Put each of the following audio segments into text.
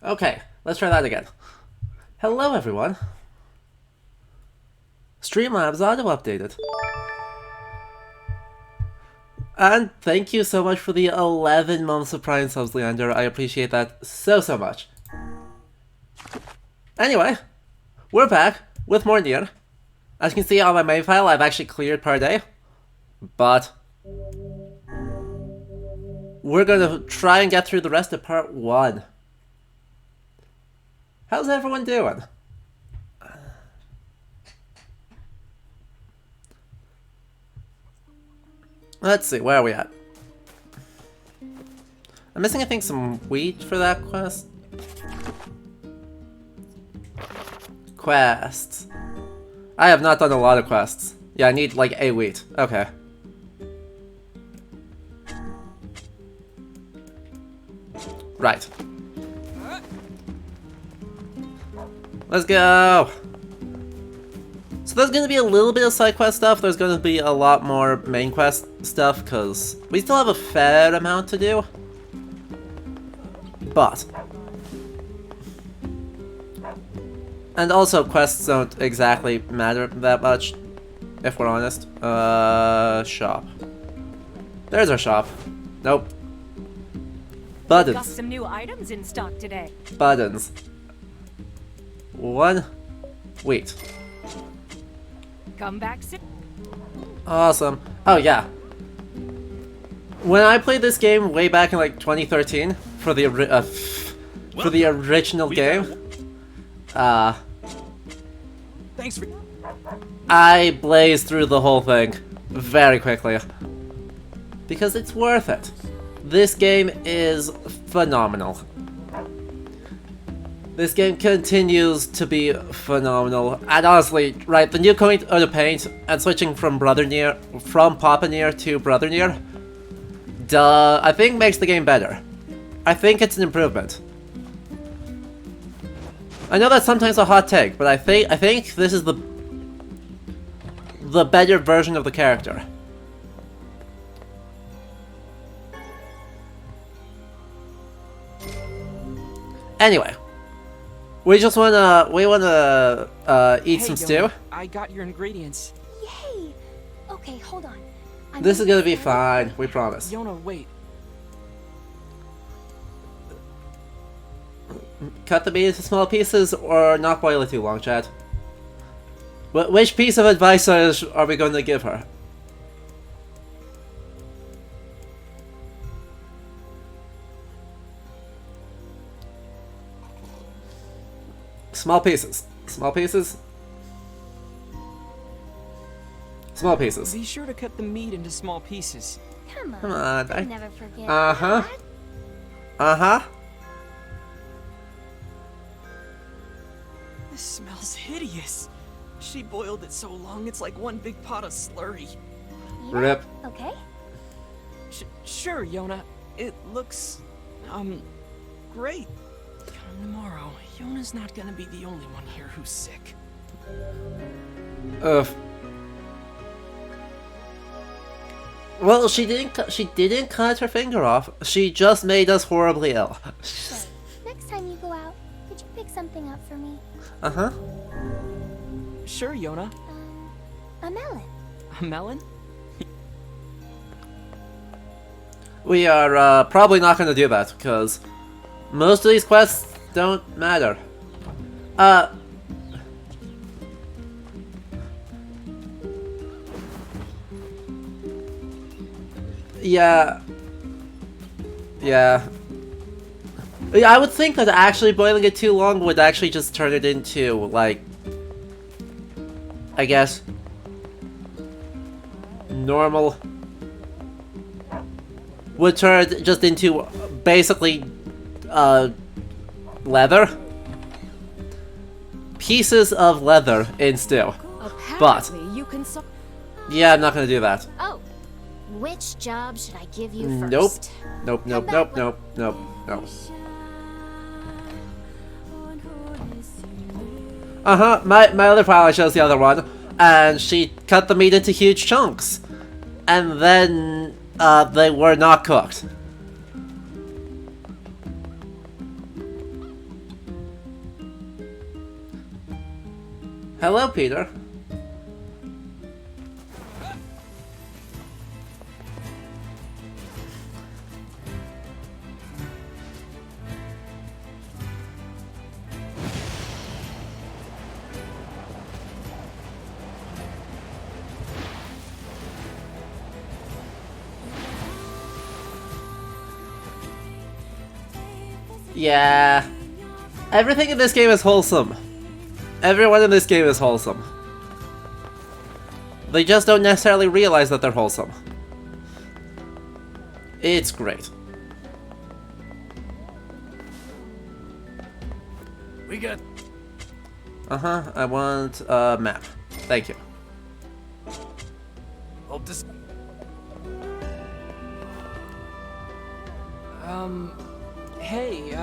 Okay, let's try that again. Hello, everyone. Streamlabs auto-updated. And thank you so much for the 11 months of Prime subs, Leander. I appreciate that so much. Anyway, we're back with more Nier. As you can see on my main file, I've actually cleared per day. But we're gonna try and get through the rest of part 1. How's everyone doing? Let's see, where are we at? I'm missing, I think, some wheat for that quest. Quests. I have not done a lot of quests. Yeah, I need like a wheat. Okay. Right. Let's go! So there's gonna be a little bit of side quest stuff, there's gonna be a lot more main quest stuff, because we still have a fair amount to do. But... and also, quests don't exactly matter that much, if we're honest. Shop. There's our shop. Nope. Buttons. Got some new items in stock today. Buttons. 1 wheat. Come back soon. Awesome. Oh yeah. When I played this game way back in like 2013 for the original game, Thanks for. I blazed through the whole thing very quickly because it's worth it. This game is phenomenal. This game continues to be phenomenal, and honestly, right, the new Coin of the Paint and switching from Papa Nier to Brother Nier, I think makes the game better. I think it's an improvement. I know that's sometimes a hot take, but I think this is the better version of the character. Anyway. We wanna eat some stew. I got your ingredients. Yay! Okay, hold on. This is gonna be fine, we promise. Yona, wait. Cut the meat into small pieces or not boil it too long, Chad. Which piece of advice are we going to give her? Small pieces. Small pieces. Small pieces. Be sure to cut the meat into small pieces. Come on. Come on, I'll never forget. Uh-huh. that. Uh-huh. This smells hideous. She boiled it so long it's like one big pot of slurry. Yeah, Rip. Okay. Sure, Yona. It looks, great. Come tomorrow, Yona's not gonna be the only one here who's sick. Ugh. Well, she didn't cut her finger off. She just made us horribly ill. So, next time you go out, could you pick something up for me? Uh-huh. Sure, Yona. A melon. A melon? We are probably not going to do that because most of these quests don't matter. Yeah. Yeah. I would think that actually boiling it too long would actually just turn it into, like, I guess, normal. Would turn it just into basically, leather. Pieces of leather in stew. But, Apparently, you can yeah, I'm not gonna do that. Oh, which job should I give you Nope. first? Nope, nope, nope, nope, nope, nope. Uh-huh, my other file shows the other one, and she cut the meat into huge chunks. And then, they were not cooked. Hello, Peter. Yeah. Everything in this game is wholesome. Everyone in this game is wholesome. They just don't necessarily realize that they're wholesome. It's great. We got... Uh-huh, I want a map. Thank you. I'll just... Hey,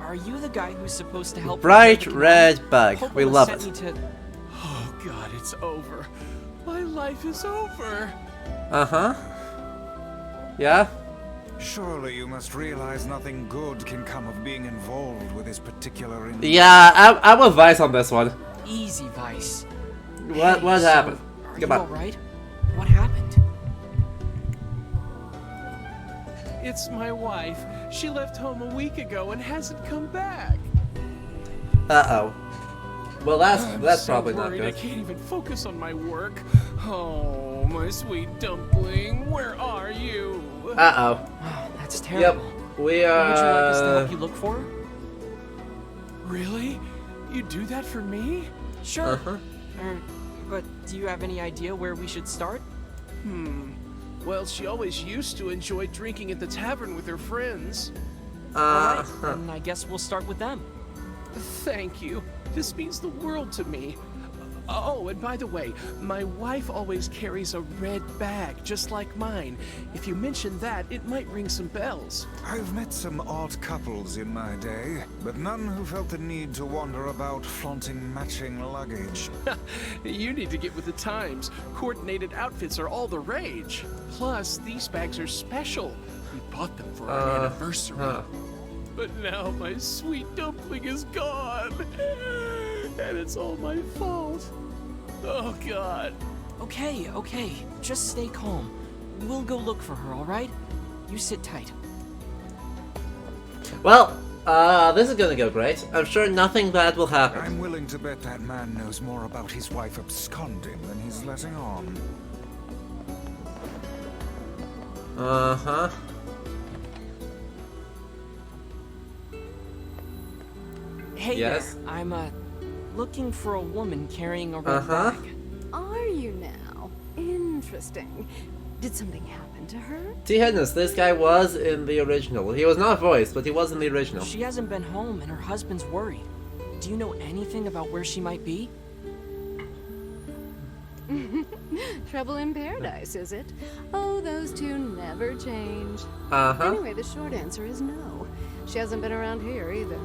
are you the guy who's supposed to help? Bright repair the red canal? bug. Hope We will love send it. me to... Oh god, it's over. My life is over. Uh-huh. Yeah? Surely you must realize nothing good can come of being involved with this particular Yeah, I'm with Vice on this one. Easy, Vice. What Hey, so, happened? Are Come you on. alright? What happened? It's my wife. She left home a week ago and hasn't come back. Uh-oh. Well, that's I'm so probably not worried I good. can't even focus on my work. Oh, my sweet dumpling, where are you? Uh-oh. Oh, that's Yep. terrible. We Would you like us to are... help you look for her? Really? You do that for me? Sure. Uh-huh. But do you have any idea where we should start? Well, she always used to enjoy drinking at the tavern with her friends. Alright, Uh-huh. then I guess we'll start with them. Thank you. This means the world to me. Oh, and by the way, my wife always carries a red bag, just like mine. If you mention that, it might ring some bells. I've met some odd couples in my day, but none who felt the need to wander about flaunting matching luggage. You need to get with the times. Coordinated outfits are all the rage. Plus, these bags are special. We bought them for our anniversary. But now my sweet dumpling is gone. And it's all my fault. Oh, God. Okay. Just stay calm. We'll go look for her, alright? You sit tight. Well, this is gonna go great. I'm sure nothing bad will happen. I'm willing to bet that man knows more about his wife absconding than he's letting on. Uh-huh. Hey Yes? there. I'm, looking for a woman carrying a red Uh-huh. bag. Are you now? Interesting. Did something happen to her? T-Headness, this guy was in the original. He was not voiced, but he was in the original. She hasn't been home and her husband's worried. Do you know anything about where she might be? Trouble in paradise, is it? Oh, those two never change. Uh-huh. Anyway, the short answer is no. She hasn't been around here either.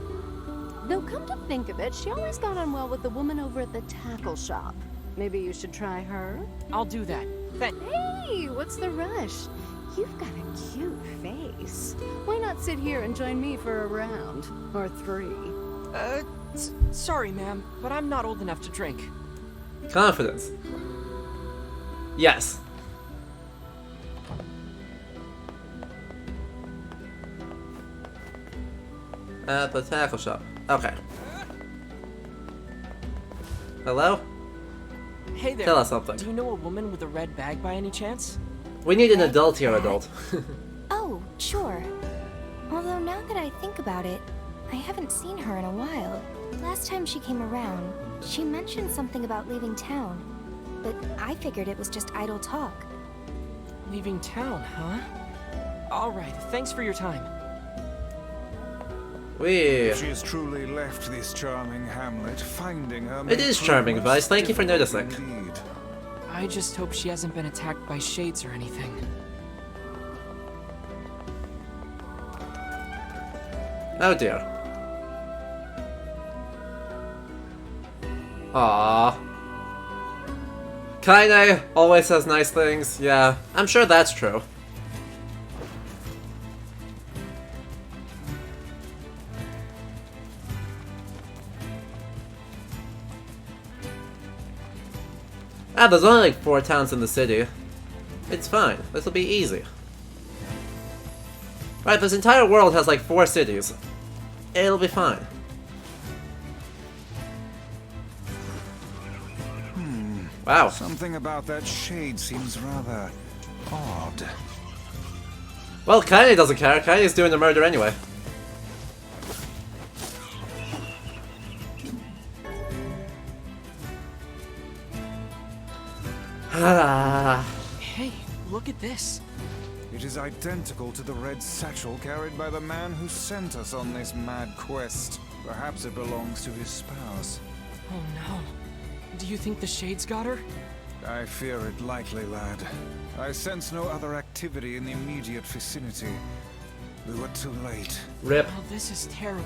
Though come to think of it, she always got on well with the woman over at the tackle shop. Maybe you should try her? I'll do that. Hey, what's the rush? You've got a cute face. Why not sit here and join me for a round? Or three? Sorry, ma'am, but I'm not old enough to drink. Confidence. Yes. At the tackle shop. Okay. Hello? Hey there. Tell us something. Do you know a woman with a red bag by any chance? We need an adult here, adult. Oh, sure. Although now that I think about it, I haven't seen her in a while. Last time she came around, she mentioned something about leaving town. But I figured it was just idle talk. Leaving town, huh? Alright, thanks for your time. We... She has truly left this charming hamlet, finding her... It is charming, Vice. Thank you for noticing. Indeed. I just hope she hasn't been attacked by shades or anything. Oh dear. Aww. Kaine always says nice things. Yeah, I'm sure that's true. Ah, there's only like 4 towns in the city. It's fine. This will be easy. Right, this entire world has like 4 cities. It'll be fine. Wow. Something about that shade seems rather odd. Well, Kanye doesn't care. Kanye's doing the murder anyway. Hey, look at this. It is identical to the red satchel carried by the man who sent us on this mad quest. Perhaps it belongs to his spouse. Oh no. Do you think the shades got her? I fear it likely, lad. I sense no other activity in the immediate vicinity. We were too late. Rip. Oh, this is terrible.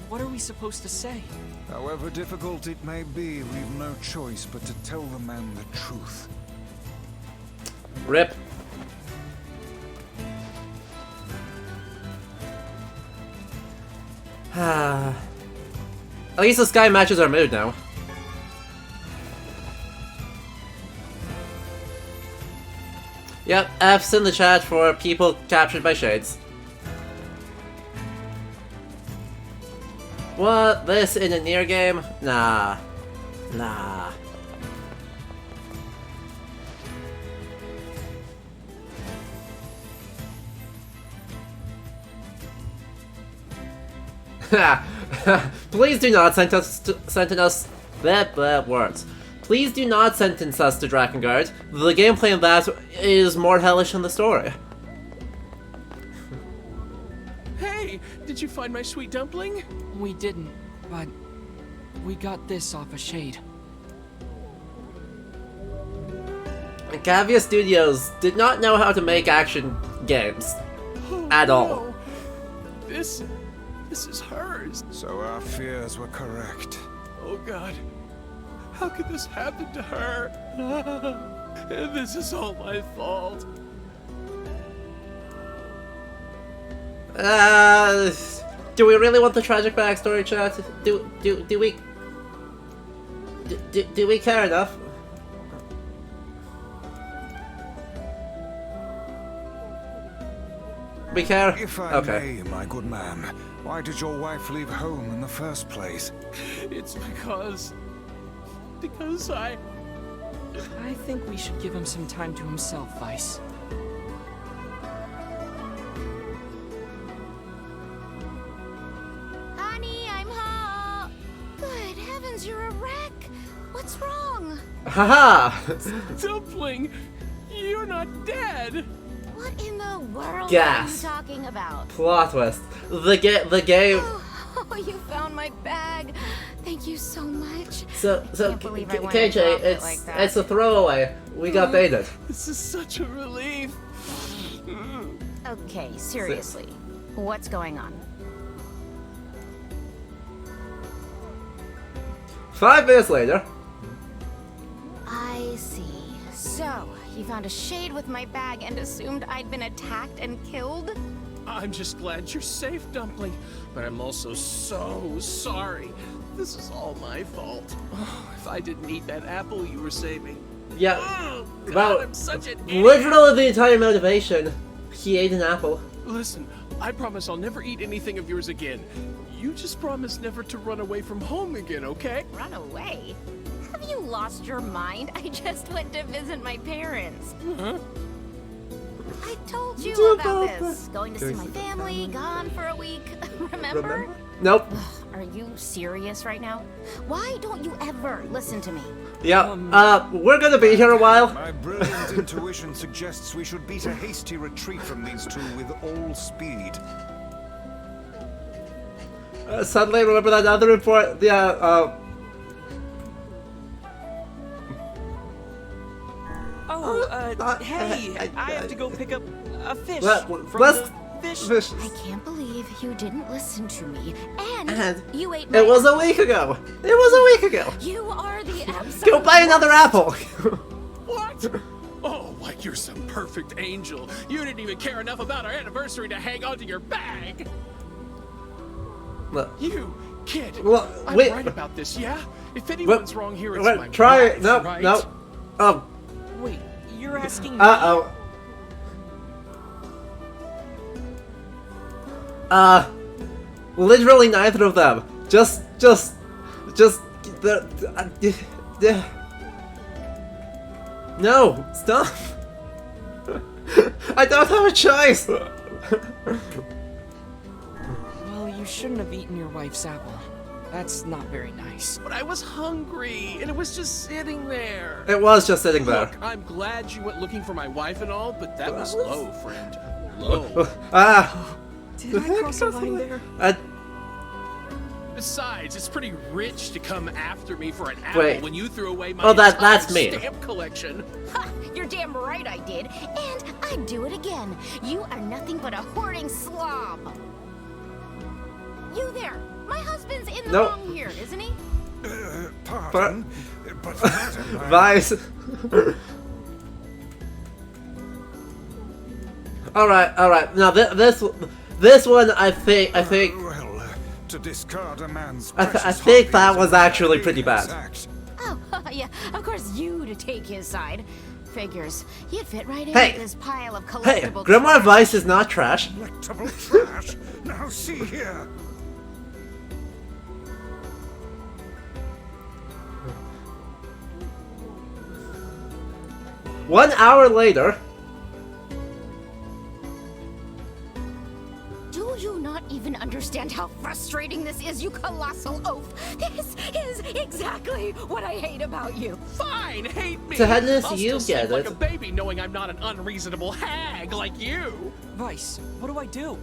What are we supposed to say? However difficult it may be, we've no choice but to tell the man the truth. Rip. At least the sky matches our mood now. Yep, F's in the chat for people captured by shades. What? This in a Nier game? Nah. Nah. Please do not sentence words. Please do not sentence us to Drakengard. The gameplay in that is more hellish than the story. Hey, did you find my sweet dumpling? We didn't, but we got this off a shade. Cavia Studios did not know how to make action games. At all. No. This is hers. So our fears were correct. Oh God. How could this happen to her? This is all my fault. Do we really want the tragic backstory, chat? Do we care enough? We care? If I Okay. may, my good man, why did your wife leave home in the first place? It's because I think we should give him some time to himself, Vice. Honey, I'm home. Good heavens, you're a wreck. What's wrong? Haha! Dumpling, you're not dead. What in the world Gasp. are you talking about? Plot twist. The game. Oh, you found my bag. Thank you so much. So Can't believe I went and KJ, dropped it like that. it's a throwaway. We got baited. This is such a relief. Okay, seriously. What's going on? 5 minutes later. I see. So, you found a shade with my bag and assumed I'd been attacked and killed? I'm just glad you're safe, Dumpling, but I'm also so sorry. This is all my fault. Oh, if I didn't eat that apple you were saving. Yeah. Oh, God, Well, I'm such an idiot. literally the entire motivation. He ate an apple. Listen, I promise I'll never eat anything of yours again. You just promise never to run away from home again, okay? Run away? Have you lost your mind? I just went to visit my parents. Huh? I told you about this. Going to see my family, gone for a week. Remember? Nope. Are you serious right now? Why don't you ever listen to me? Yeah. We're gonna be here a while. My brilliant intuition suggests we should beat a hasty retreat from these two with all speed. Suddenly remember that other report. Yeah. Hey, I have to go pick up a fish Let's from the fish. I can't believe you didn't listen to me. And you ate It was a week ago. It was a week ago. You are the absolute Go buy another apple. What? Oh, like you're some perfect angel. You didn't even care enough about our anniversary to hang on to your bag. Look. You, kid. Well, I'm wait. right about this, yeah? If anyone's wrong here, it's my Try wife, it. No, right? no. Oh, Wait, you're asking me? uh-oh. Literally neither of them. Just, no, stop. I don't have a choice. Well, you shouldn't have eaten your wife's apple. That's not very nice. But I was hungry, and it was just sitting there. It was just sitting there. Look, I'm glad you went looking for my wife and all, but that was low, friend. Low. Did I cross a line there? Besides, it's pretty rich to come after me for an apple Wait. when you threw away my Oh, that's entire me. stamp collection. Ha! You're damn right I did. And I'd do it again. You are nothing but a hoarding slob. You there. My husband's in the Nope. wrong here, isn't he? Pardon? But madam, I- Vice. All right. Now this one, I think, Well, to discard a man's I precious think hobby that is was a actually pretty heinous bad. act. Oh, yeah. Of course, you to take his side. Figures. You'd fit right in Hey. with this pile of Hey, collectible Grimoire trash. Vice is not trash. Collectible trash. Now see here. One hour later. Do you not even understand how frustrating this is, you colossal oaf? This is exactly what I hate about you. Fine, hate me. To Hedness, I'll you still get sleep like it. a baby, knowing I'm not an unreasonable hag like you. Vice, what do I do?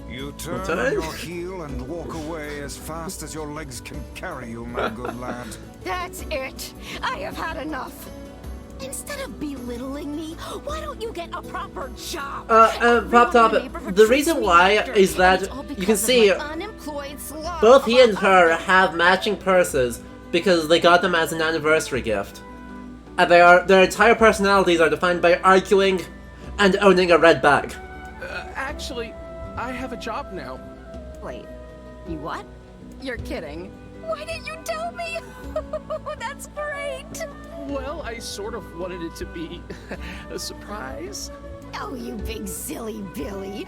You turn turn? on your heel and walk away as fast as your legs can carry you, my good lad. That's it. I have had enough. Instead of belittling me, why don't you get a proper job? Pop Everyone Top, in the neighborhood the treats reason me why after, is that and it's all you can because of see my unemployed slob. both he and her have matching purses because they got them as an anniversary gift. And their entire personalities are defined by arguing and owning a red bag. Actually, I have a job now. Wait, you what? You're kidding. Why didn't you tell me? That's great. Well, I sort of wanted it to be a surprise. Oh, you big silly Billy.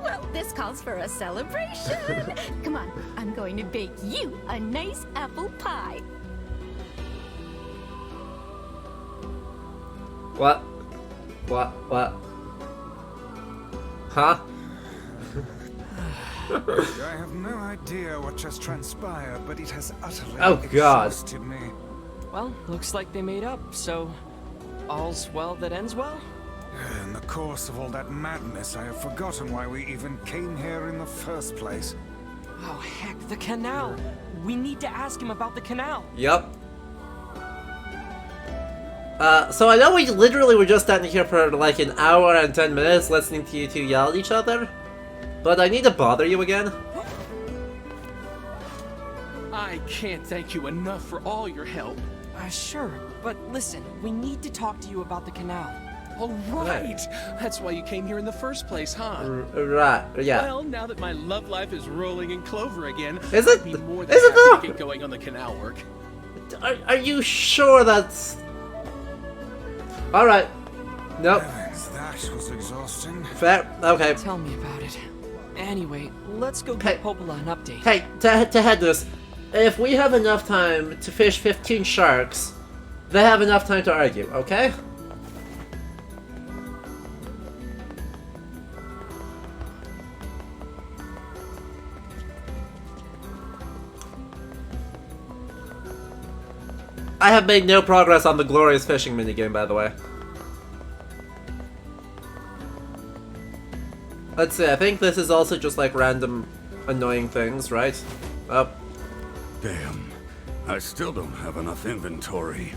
Well, this calls for a celebration. Come on, I'm going to bake you a nice apple pie. What? Huh? I have no idea what just transpired, but it has utterly Oh, God. exhausted me. Well, looks like they made up, so all's well that ends well? In the course of all that madness, I have forgotten why we even came here in the first place. Oh, heck, the canal. We need to ask him about the canal. Yep. So I know we literally were just standing here for like an hour and 10 minutes listening to you two yell at each other, but I need to bother you again. I can't thank you enough for all your help. Sure, but listen, we need to talk to you about the canal. All right. That's why you came here in the first place, huh? Right, yeah. Well, now that my love life is rolling in clover again, Is it? I'd be more than Is it happy though? to get going on the canal work. Are you sure that's... Alright. Nope. Heavens, that was exhausting. Fair. Okay. Tell me about it. Anyway, let's go Hey. give Popola an update. Hey, to head this, if we have enough time to fish 15 sharks, they have enough time to argue, okay? I have made no progress on the glorious fishing minigame, by the way. Let's see, I think this is also just like random annoying things, right? Oh, Damn, I still don't have enough inventory.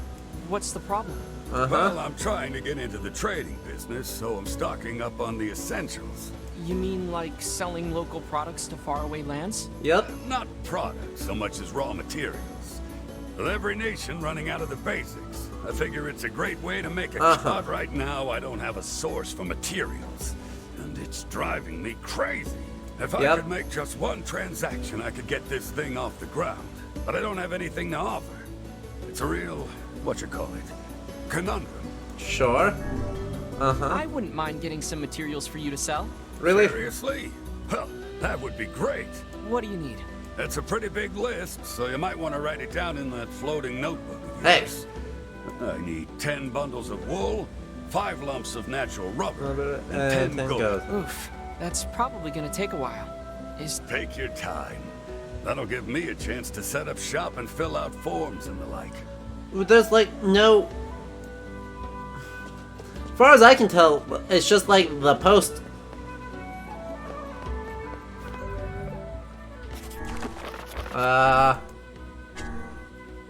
What's the problem? Well, I'm trying to get into the trading business, so I'm stocking up on the essentials. You mean like selling local products to faraway lands? yep. Not products so much as raw materials. With every nation running out of the basics, I figure it's a great way to make a cut. Right now, I don't have a source for materials, and it's driving me crazy. If I Yep. could make just one transaction, I could get this thing off the ground. But I don't have anything to offer. It's a real, whatchamacallit, conundrum. Sure. Uh-huh. I wouldn't mind getting some materials for you to sell. Really? Seriously? Well, that would be great. What do you need? It's a pretty big list, so you might want to write it down in that floating notebook of Hey. yours. I need 10 bundles of wool, 5 lumps of natural rubber, and 10 gold. Oof, that's probably gonna take a while. Take your time. That'll give me a chance to set up shop and fill out forms and the like. There's like no... As far as I can tell, it's just like the post.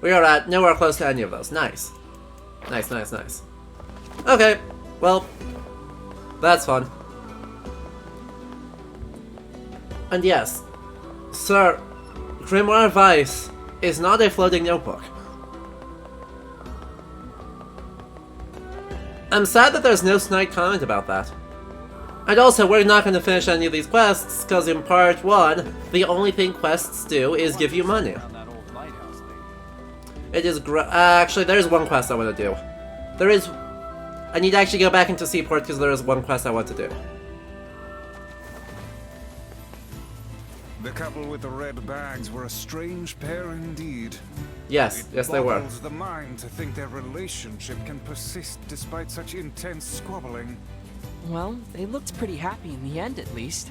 We are at nowhere close to any of those. Nice. Nice, nice, nice. Okay, well, that's fun. And yes, sir, Grimoire Vice is not a floating notebook. I'm sad that there's no snide comment about that. And also, we're not going to finish any of these quests, because in part 1, the only thing quests do is give you money. It is actually, there's one quest I want to do. There is... I need to actually go back into Seaport, because there is one quest I want to do. The couple with the red bags were a strange pair indeed. Yes, yes they were. It boggles the mind to think their relationship can persist despite such intense squabbling. Well, they looked pretty happy in the end, at least.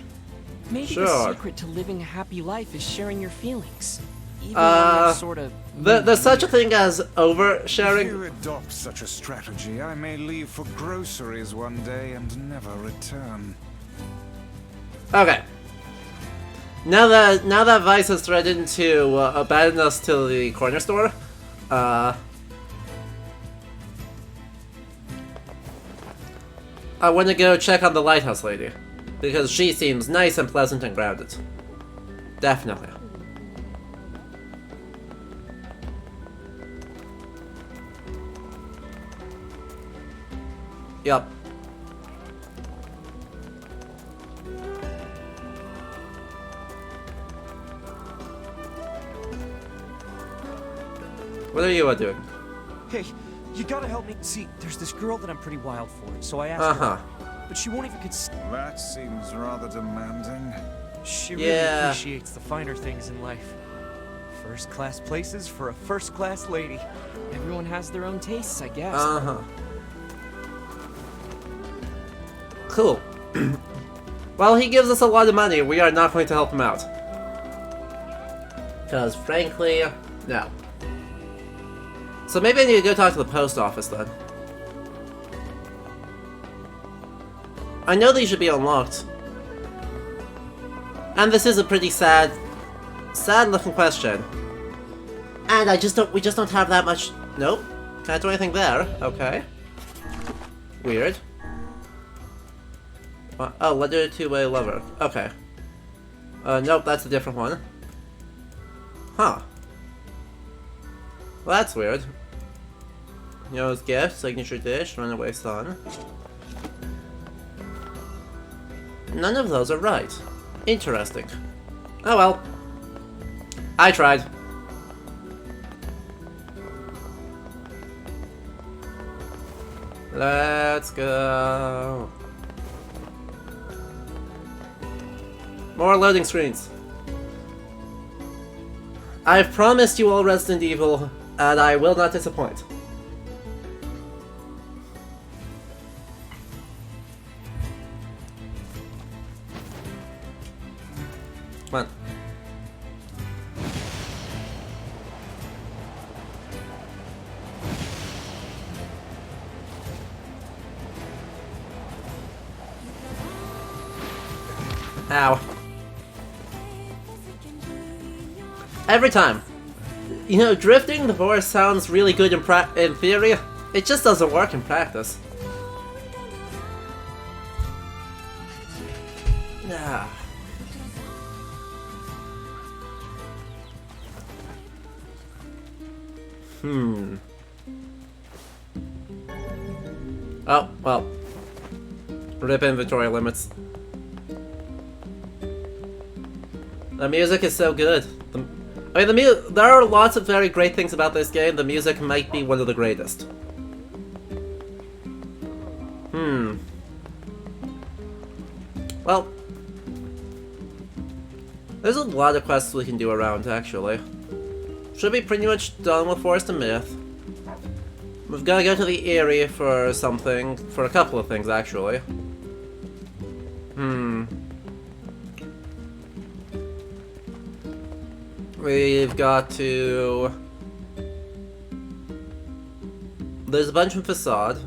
Maybe Sure. the secret to living a happy life is sharing your feelings. Even when they're sort of... There's such a thing as If oversharing. you adopt such a strategy, I may leave for groceries one day and never return. Okay. Now that Vice has threatened to abandon us to the corner store, I want to go check on the lighthouse lady, because she seems nice and pleasant and grounded. Definitely. Yup. What are you doing? Hey, you gotta help me. See, there's this girl that I'm pretty wild for, so I asked Uh-huh. her, but she won't even That seems rather demanding. She really Yeah. appreciates the finer things in life. First-class places for a first-class lady. Everyone has their own tastes, I guess. Uh-huh. Cool. Well, he gives us a lot of money. We are not going to help him out. Because, frankly, no. So maybe I need to go talk to the post office then. I know these should be unlocked. And this is a pretty sad looking question. And we just don't have that much. Nope. Can't do anything there. Okay. Weird. Oh, letter to a lover. Okay. Nope, that's a different one. Huh. Well, that's weird. Yo's gift, signature dish, runaway son. None of those are right. Interesting. Oh well. I tried. Let's go. More loading screens. I've promised you all Resident Evil, and I will not disappoint. Come on. Ow. Every time. You know, drifting the forest sounds really good in theory. It just doesn't work in practice. Ah. Oh, well. Rip inventory limits. The music is so good. There are lots of very great things about this game. The music might be one of the greatest. Well, there's a lot of quests we can do around, actually. Should be pretty much done with Forest of Myth. We've got to go to the Eyrie for something, for a couple of things, actually. We've got to... There's a bunch in Facade.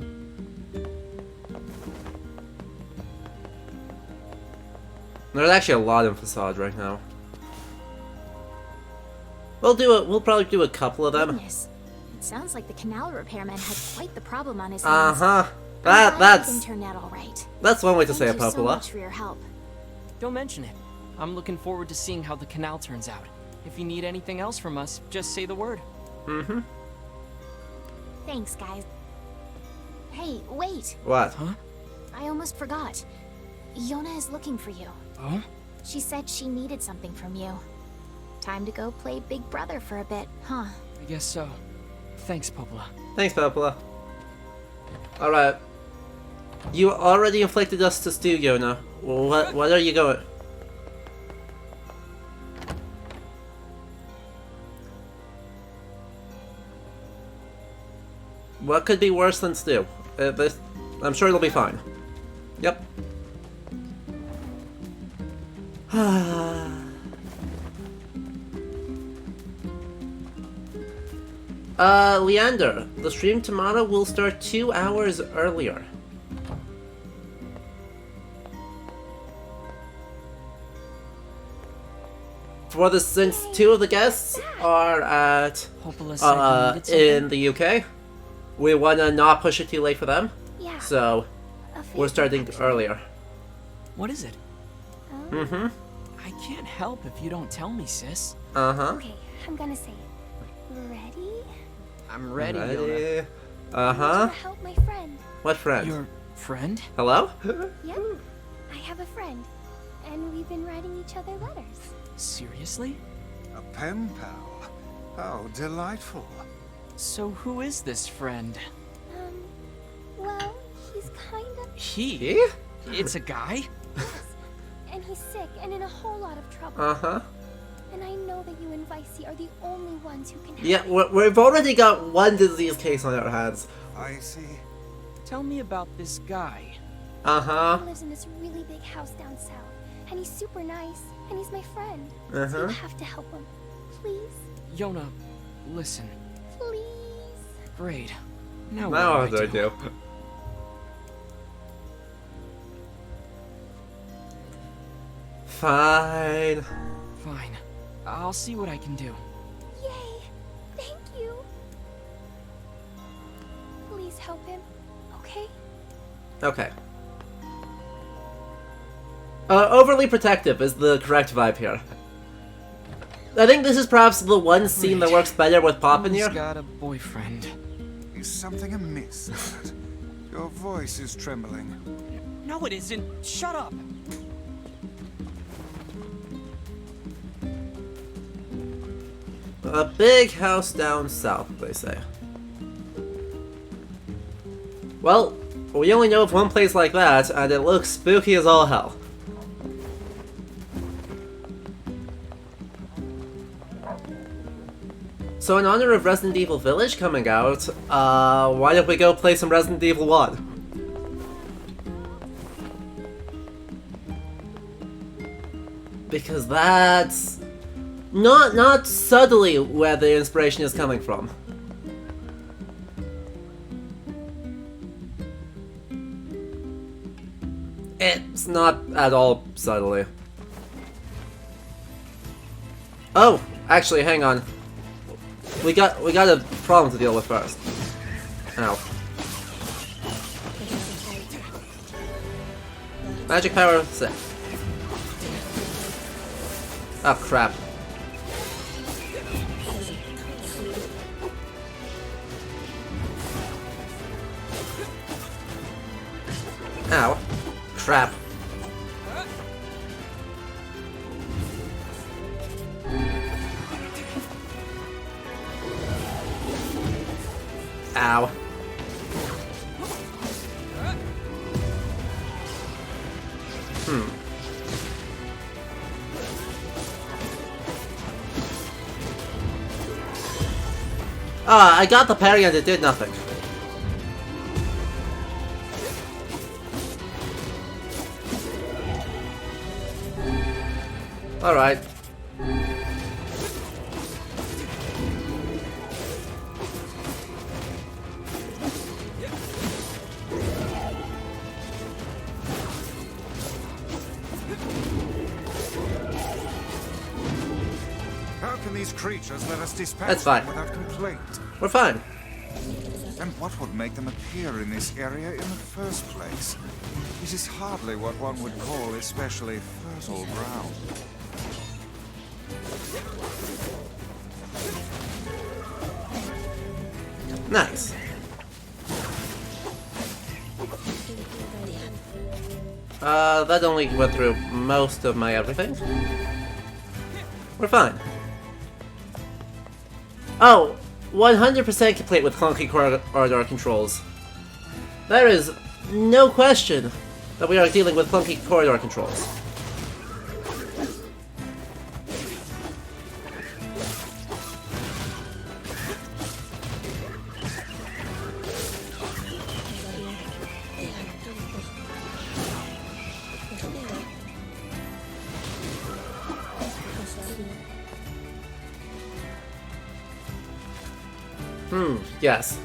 There's actually a lot in Facade right now. We'll probably do a couple of them. Goodness. It sounds like the canal repairman had quite the problem on his hands. That's Everything turned out all right. that's one way to say it, Thank you so Popola. much for your help. Don't mention it. I'm looking forward to seeing how the canal turns out. If you need anything else from us, just say the word. Thanks, guys. Hey, wait. What? Huh? I almost forgot. Yona is looking for you. Oh? She said she needed something from you. Time to go play Big Brother for a bit, huh? I guess so. Thanks, Popola. Thanks, Popola. Alright. You already inflicted us to stew, Yona. What are you going? What could be worse than stew? I'm sure it'll be fine. Yep. Leander, the stream tomorrow will start 2 hours earlier. Since 2 of the guests are at Popola said you needed something? in the UK, we wanna not push it too late for them. Yeah. So a we're favor, starting actually. earlier. What is it? Oh, I can't help if you don't tell me, sis. okay, I'm gonna say it. Ready? I'm ready, Yona. To help my friend. What friend? Your friend? Hello? Yep. I have a friend, and we've been writing each other letters. Seriously? A pen pal. How delightful. So who is this friend? Well, he's kind of. He? It's a guy? And he's sick and in a whole lot of trouble. And I know that you and Vicey are the only ones who can help. Yeah, we've already got one disease case on our hands. I see. Tell me about this guy. He lives in this really big house down south, and he's super nice, and he's my friend. So you have to help him. Please? Yona, listen. Please? Great. Now Now what what do I do? Fine. Fine. I'll see what I can do. Yay! Thank you! Please help him, okay? Okay. Overly protective is the correct vibe here. I think this is perhaps the one scene that Great. works better with Papa Who's Nier. got a boyfriend? Is something amiss, lad? Your voice is trembling. No, it isn't. Shut up. A big house down south, they say. Well, we only know of one place like that, and it looks spooky as all hell. So in honor of Resident Evil Village coming out, why don't we go play some Resident Evil 1? Because that's not subtly where the inspiration is coming from. It's not at all subtly. Oh, actually, hang on. We got a problem to deal with first. Ow. Magic power 6. Oh crap. Ow. Crap. Ow. Ah, I got the parry and it did nothing. Alright. How can these creatures let us dispatch That's fine. them without complaint? We're fine. And what would make them appear in this area in the first place? It is hardly what one would call especially fertile ground. Nice. That only went through most of my everything. We're fine. Oh, 100% complete with clunky corridor controls. There is no question that we are dealing with clunky corridor controls. Yes.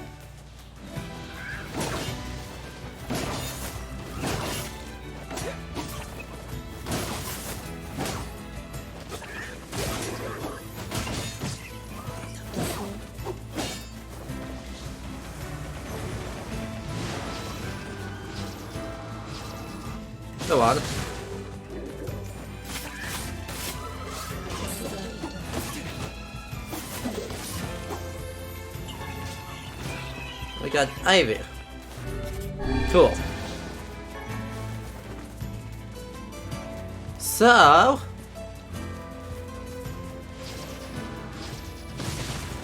Go on. We got Ivy. Cool. So...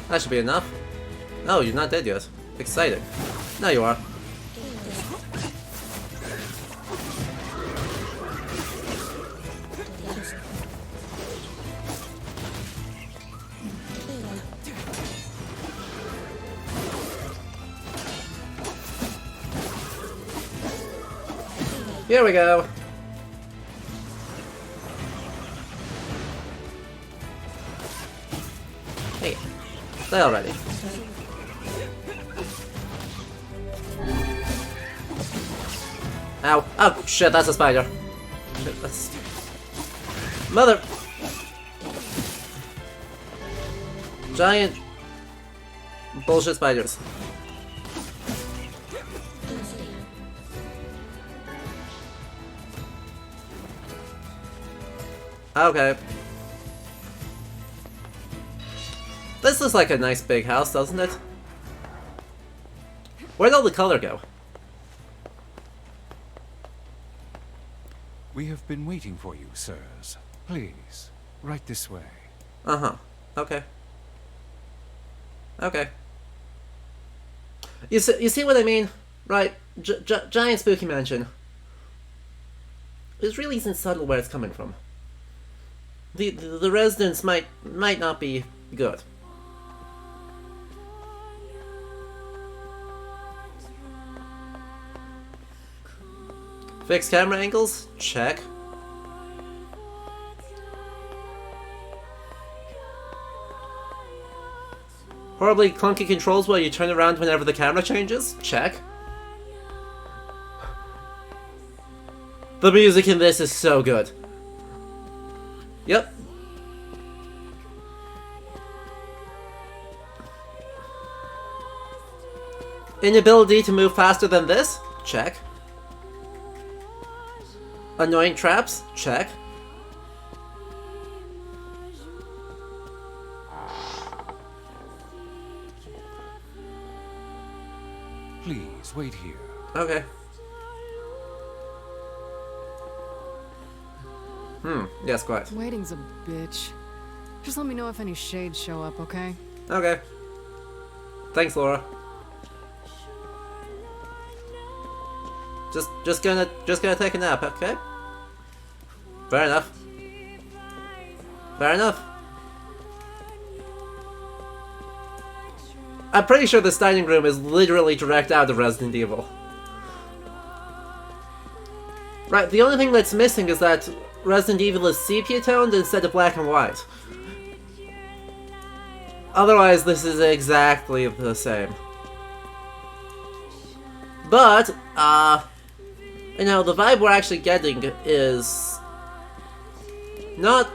that should be enough. Oh, you're not dead yet. Exciting. Now you are. Here we go. Hey, stay already. Ow. Oh, shit, that's a spider. That's... Mother... Giant... bullshit spiders. Okay. This looks like a nice big house, doesn't it? Where'd all the color go? We have been waiting for you, sirs. Please, right this way. Uh-huh. Okay. Okay. You see what I mean? Right, giant spooky mansion. It really isn't subtle where it's coming from. The residents might not be good. Fixed camera angles? Check. Horribly clunky controls while you turn around whenever the camera changes? Check. The music in this is so good. Yep. Inability to move faster than this? Check. Annoying traps? Check. Please, wait here. Okay. Yes, quite. Waiting's a bitch. Just let me know if any shades show up, okay? Okay. Thanks, Laura. Just gonna take a nap, okay? Fair enough. Fair enough. I'm pretty sure this dining room is literally direct out of Resident Evil. Right, the only thing that's missing is that Resident Evil is sepia-toned instead of black and white. Otherwise, this is exactly the same. But, you know, the vibe we're actually getting is not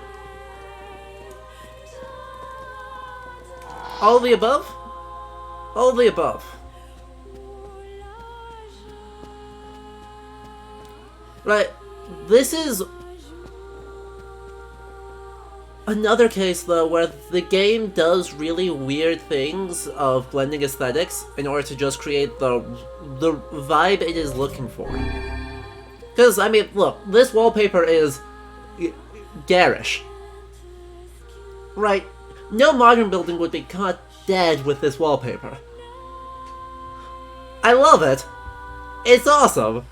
all the above. All the above. Right, this is another case though where the game does really weird things of blending aesthetics in order to just create the vibe it is looking for. Because, I mean, look, this wallpaper is garish. Right, no modern building would be caught dead with this wallpaper. I love it. It's awesome.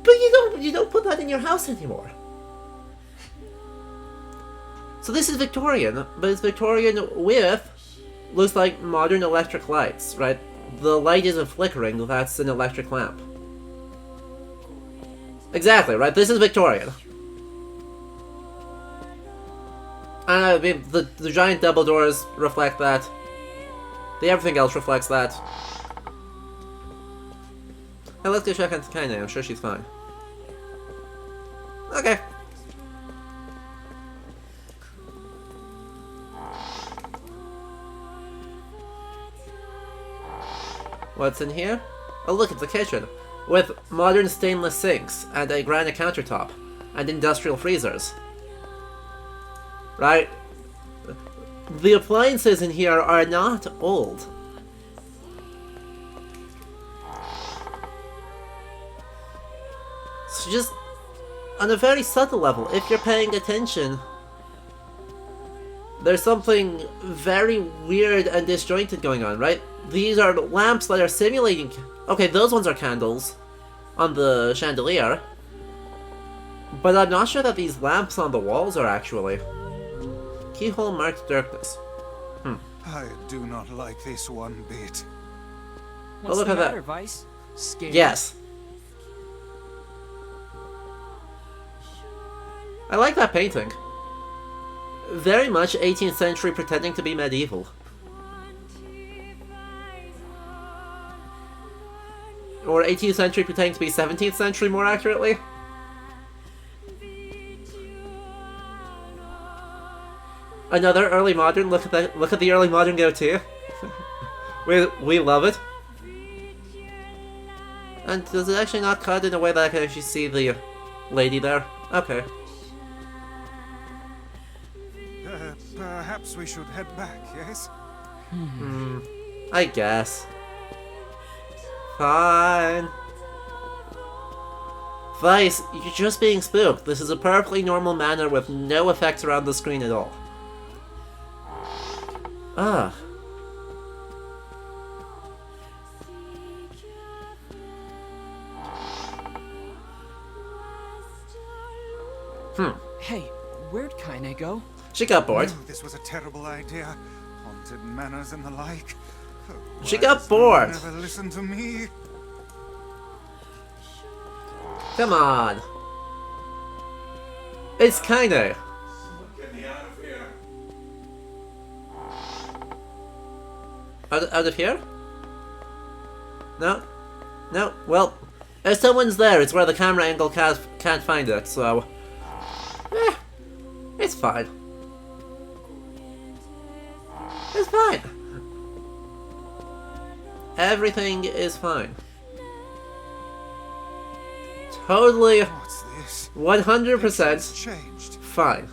But you don't put that in your house anymore. So this is Victorian, but it's Victorian with looks like modern electric lights, right? The light isn't flickering, that's an electric lamp. Exactly, right? This is Victorian. I mean, the giant double doors reflect that. Everything else reflects that. Hey, let's go check on Kaine. I'm sure she's fine. Okay. What's in here? Oh look, it's a kitchen. With modern stainless sinks, and a granite countertop, and industrial freezers. Right? The appliances in here are not old. So just, on a very subtle level, if you're paying attention, there's something very weird and disjointed going on, right? These are lamps that are simulating... Okay, those ones are candles on the chandelier. But I'm not sure that these lamps on the walls are actually. Keyhole marked darkness. I do not like this one bit. What's look the at that. matter, Vice? Scared? Yes. I like that painting. Very much 18th century pretending to be medieval. Or 18th century pretending to be 17th century more accurately. Another early modern, look at the early modern goatee. we love it. And does it actually not cut in a way that I can actually see the lady there? Okay. Perhaps we should head back, yes? I guess. Fine. Vice, you're just being spooked. This is a perfectly normal manner with no effects around the screen at all. Ah. Hey, where'd Kaine go? She got bored. No, this was a terrible idea. Haunted manors and the like. She Why got does no one bored. ever listen to me? Come on. It's Kaine. Get me out of here. Out of here? No? No? Well, if someone's there, it's where the camera angle can't find it, so... it's fine. It's fine. Everything is fine. Totally, What's this? 100% It's changed. fine.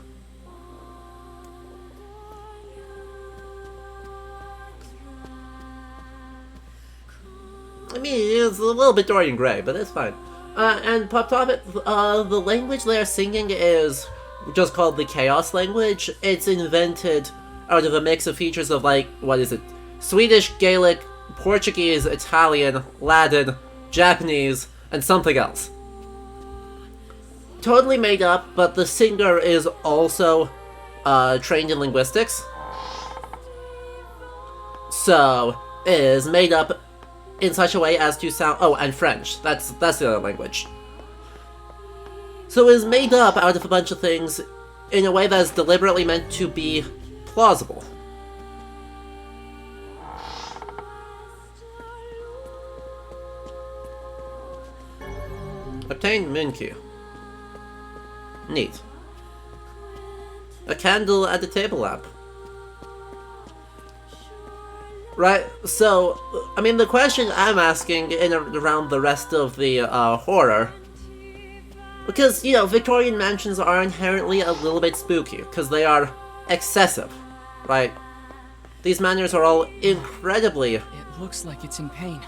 I mean, it's a little bit Dorian Gray, but it's fine. And Pop Topic, the language they're singing is just called the Chaos language. It's invented out of a mix of features of, like, what is it? Swedish, Gaelic, Portuguese, Italian, Latin, Japanese, and something else. Totally made up, but the singer is also trained in linguistics. so is made up in such a way as to sound... Oh, and French. That's the other language. So is made up out of a bunch of things in a way that is deliberately meant to be plausible. Obtain moon key. Neat. A candle at the table lamp. Right, so, I mean, the question I'm asking in around the rest of the horror, because, you know, Victorian mansions are inherently a little bit spooky, because they are excessive, right? These manors are all incredibly... It looks like it's in pain.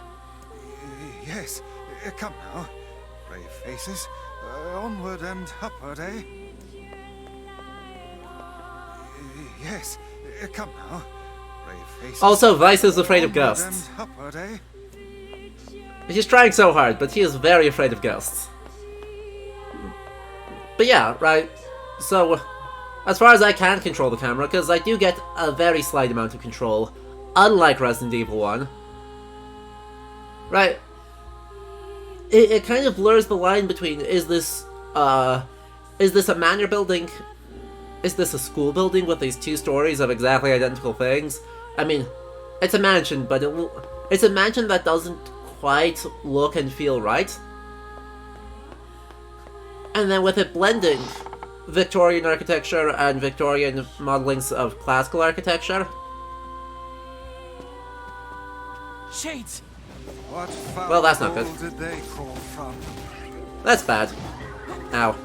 Yes, come now. Brave faces. Onward and upward, eh? Yes, come now. Brave faces. Also, Vice is afraid of ghosts. Upward, eh? He's trying so hard, but he is very afraid of ghosts. But yeah, right, so, as far as I can control the camera, because I do get a very slight amount of control, unlike Resident Evil 1, right, it kind of blurs the line between, is this a manor building, is this a school building with these 2 stories of exactly identical things? I mean, it's a mansion, but it's a mansion that doesn't quite look and feel right. And then with it blending Victorian architecture and Victorian modelings of classical architecture. Shades! What foul Well, that's not good. hole did they crawl from? That's bad. Ow.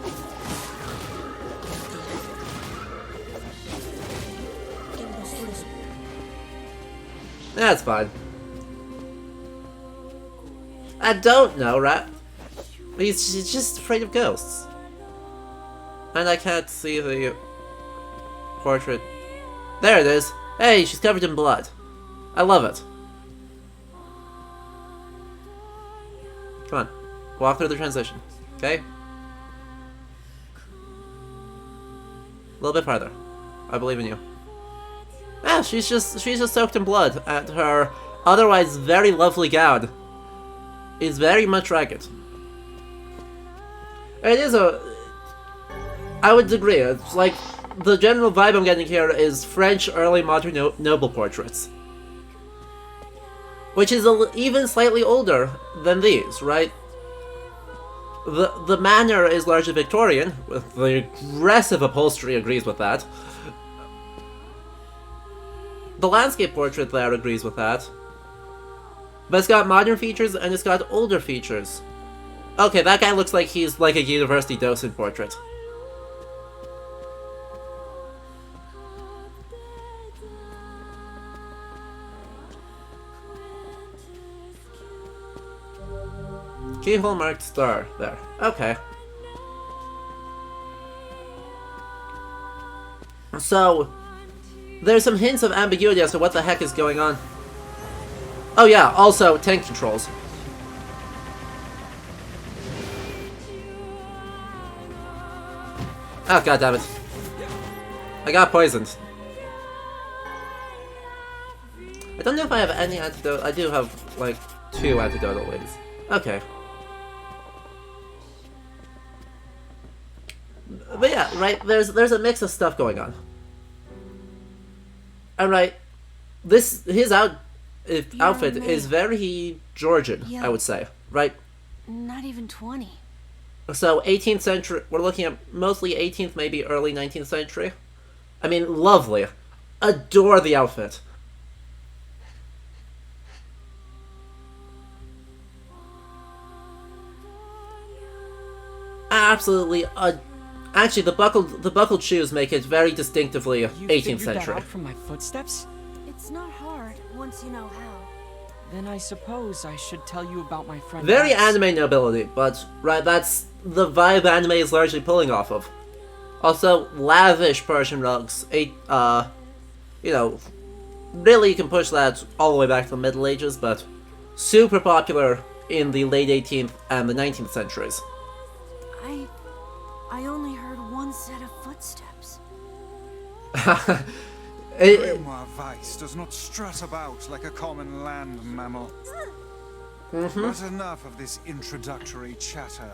That's fine. I don't know, right? He's just afraid of ghosts. And I can't see the portrait. There it is. Hey, she's covered in blood. I love it. Come on. Walk through the transition. Okay? A little bit farther. I believe in you. Ah, she's just soaked in blood, and her otherwise very lovely gown is very much ragged. It is I would agree, it's like, the general vibe I'm getting here is French early modern noble portraits. Which is even slightly older than these, right? The manor is largely Victorian, with the aggressive upholstery agrees with that. The landscape portrait there agrees with that. But it's got modern features and it's got older features. Okay, that guy looks like he's like a university docent portrait. Keyhole marked star there. Okay. So, there's some hints of ambiguity as to what the heck is going on. Oh yeah, also tank controls. Oh goddammit. I got poisoned. I don't know if I have any antidote. I do have, like, 2 antidotal ways. Okay. But yeah, right, there's a mix of stuff going on. And right, his outfit is very Georgian, I would say, right? Not even 20. So 18th century, we're looking at mostly 18th, maybe early 19th century. I mean, lovely. Adore the outfit. Absolutely. Actually, the buckled shoes make it very distinctively 18th century. That out from my footsteps? It's not hard once you know how. Then I suppose I should tell you about my friend. Very Max. anime nobility, but right, that's the vibe anime is largely pulling off of. Also, lavish Persian rugs. You know, really you can push that all the way back to the Middle Ages, but super popular in the late 18th and the 19th centuries. I only heard one set of footsteps. Grimoire Weiss does not strut about like a common land mammal. But enough of this introductory chatter.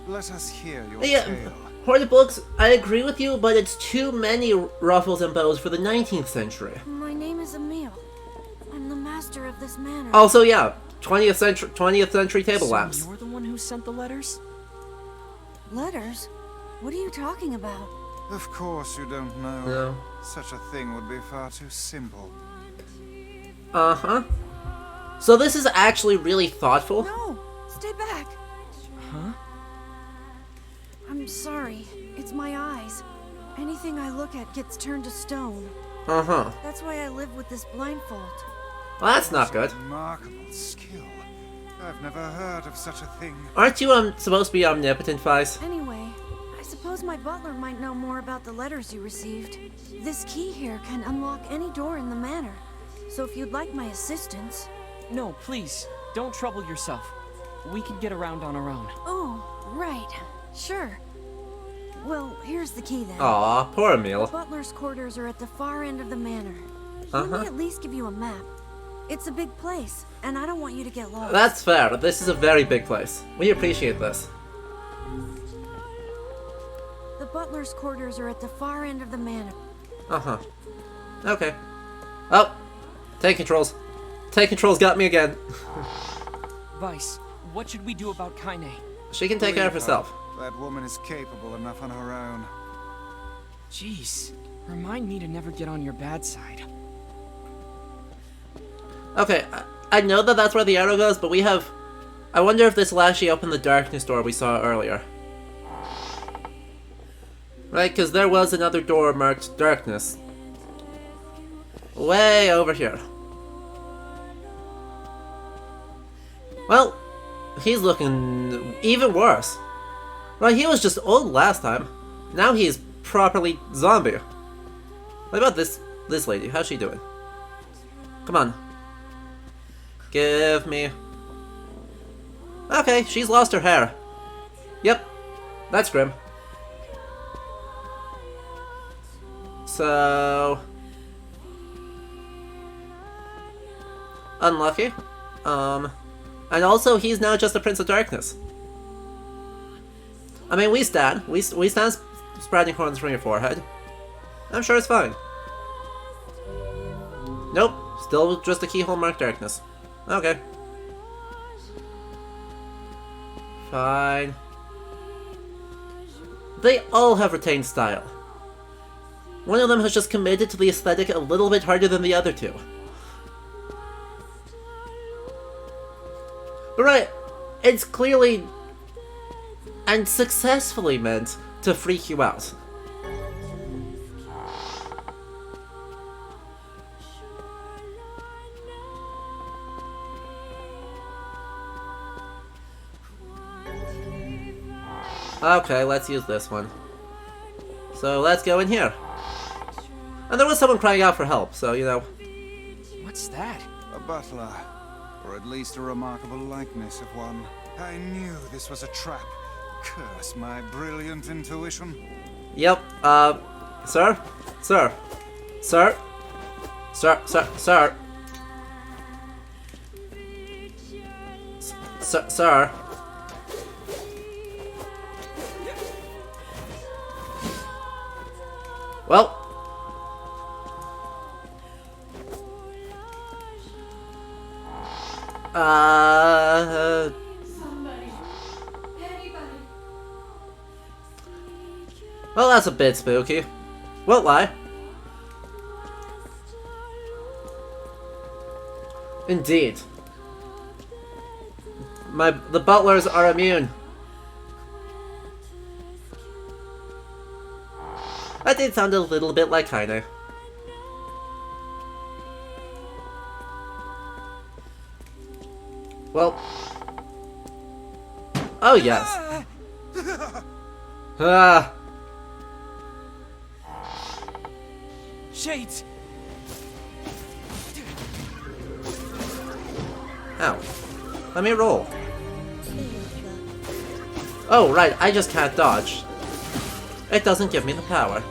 Let us hear your tale. Hoarded books, I agree with you, but it's too many ruffles and bows for the 19th century. My name is Emil. I'm the master of this manor. Also, yeah, 20th century table lamps. You're the one who sent the letters? Letters? What are you talking about? Of course you don't know. No. Such a thing would be far too simple. Uh-huh. So this is actually really thoughtful. No! Stay back! Huh? I'm sorry. It's my eyes. Anything I look at gets turned to stone. Uh-huh. That's why I live with this blindfold. Well, that's not good. Remarkable skill. I've never heard of such a thing. Aren't you supposed to be omnipotent, Vice? Anyway, I suppose my butler might know more about the letters you received. This key here can unlock any door in the manor. So if you'd like my assistance... No, please. Don't trouble yourself. We can get around on our own. Oh, right. Sure. Well, here's the key then. Aw, poor The Emil. butler's quarters are at the far end of the manor. Let me at least give you a map. It's a big place, and I don't want you to get lost. That's fair. This is a very big place. We appreciate this. The butler's quarters are at the far end of the manor. Uh-huh. Okay. Oh! Tank controls. Tank controls got me again. Vice, what should we do about Kaine? She can take care of herself. That woman is capable enough on her own. Jeez, remind me to never get on your bad side. Okay, I know that that's where the arrow goes, but we have... I wonder if this will actually open the darkness door we saw earlier. Right, because there was another door marked darkness. Way over here. Well, he's looking even worse. Right, he was just old last time. Now he's properly zombie. What about this lady? How's she doing? Come on. Give me... Okay, she's lost her hair. Yep, that's grim. So... unlucky. And also, he's now just a Prince of Darkness. I mean, we stand spreading horns from your forehead. I'm sure it's fine. Nope, still just a keyhole marked darkness. Okay. Fine. They all have retained style. One of them has just committed to the aesthetic a little bit harder than the other two. But right, it's clearly and successfully meant to freak you out. Okay, let's use this one. So let's go in here. And there was someone crying out for help, so you know. What's that? A butler. Or at least a remarkable likeness of one. I knew this was a trap. Curse my brilliant intuition. Yep, sir? Sir? Sir? Sir, sir, sir? Sir? Well... Well, that's a bit spooky. Won't lie. Indeed. The butlers are immune. That did sound a little bit like Kaine. Well. Oh yes. Ah. Shades! Ow. Let me roll. Oh, right, I just can't dodge. It doesn't give me the power.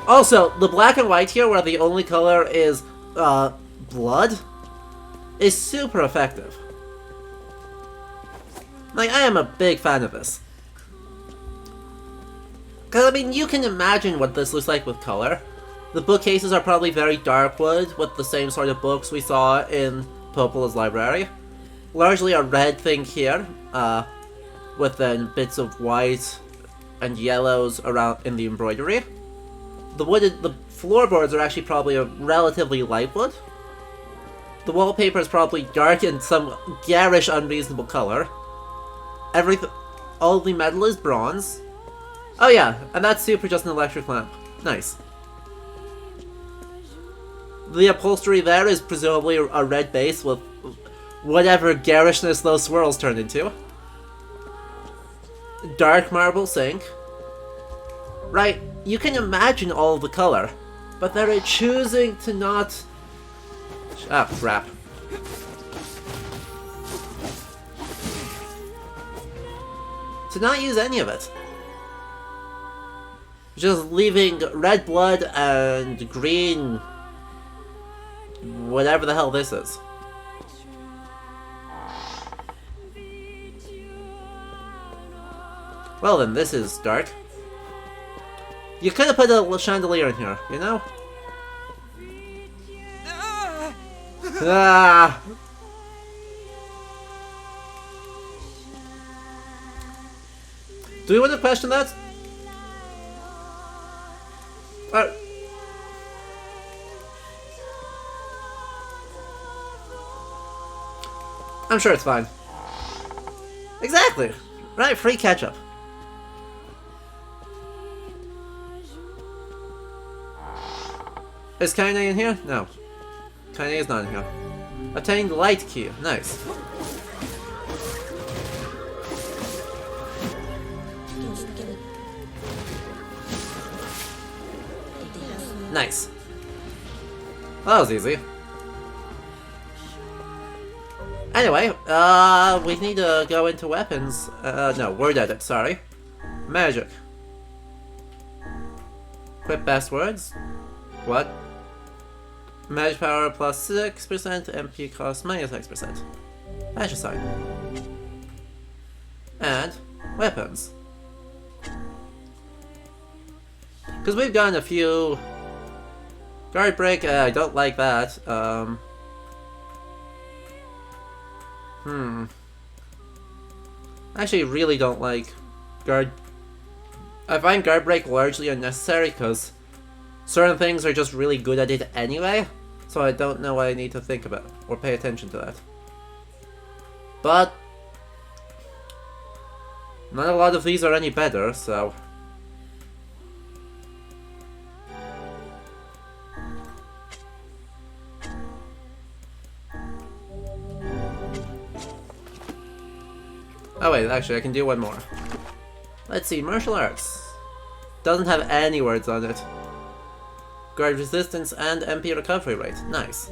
Also, the black and white here, where the only color is blood, is super effective. Like, I am a big fan of this. Because, I mean, you can imagine what this looks like with color. The bookcases are probably very dark wood, with the same sort of books we saw in Popola's library. Largely a red thing here, with then bits of white and yellows around in the embroidery. The floorboards are actually probably a relatively light wood. The wallpaper is probably dark in some garish, unreasonable color. All the metal is bronze. Oh yeah, and that's super just an electric lamp. Nice. The upholstery there is presumably a red base with whatever garishness those swirls turned into. Dark marble sink. Right, you can imagine all the color, but they're choosing to not... Ah, crap. To not use any of it. Just leaving red blood and green... whatever the hell this is. Well then, this is dark. You could have put a chandelier in here, you know? Ah! Do we want to question that? I'm sure it's fine. Exactly! Right, free ketchup. Is Kaine in here? No. Kaine is not in here. Obtained light key. Nice. Nice. Well, that was easy. Anyway, we need to go into weapons. No, word edit, sorry. Magic. Equip best words. What? Magic power plus 6%, MP cost minus 6%. Magic sign. And weapons. Because we've gotten a few... Guard break, I don't like that. I actually really don't like guard... I find guard break largely unnecessary because certain things are just really good at it anyway, so I don't know what I need to think about or pay attention to that. But not a lot of these are any better, so... Oh wait, actually I can do one more. Let's see, martial arts. Doesn't have any words on it. Guard resistance and MP recovery rate. Nice.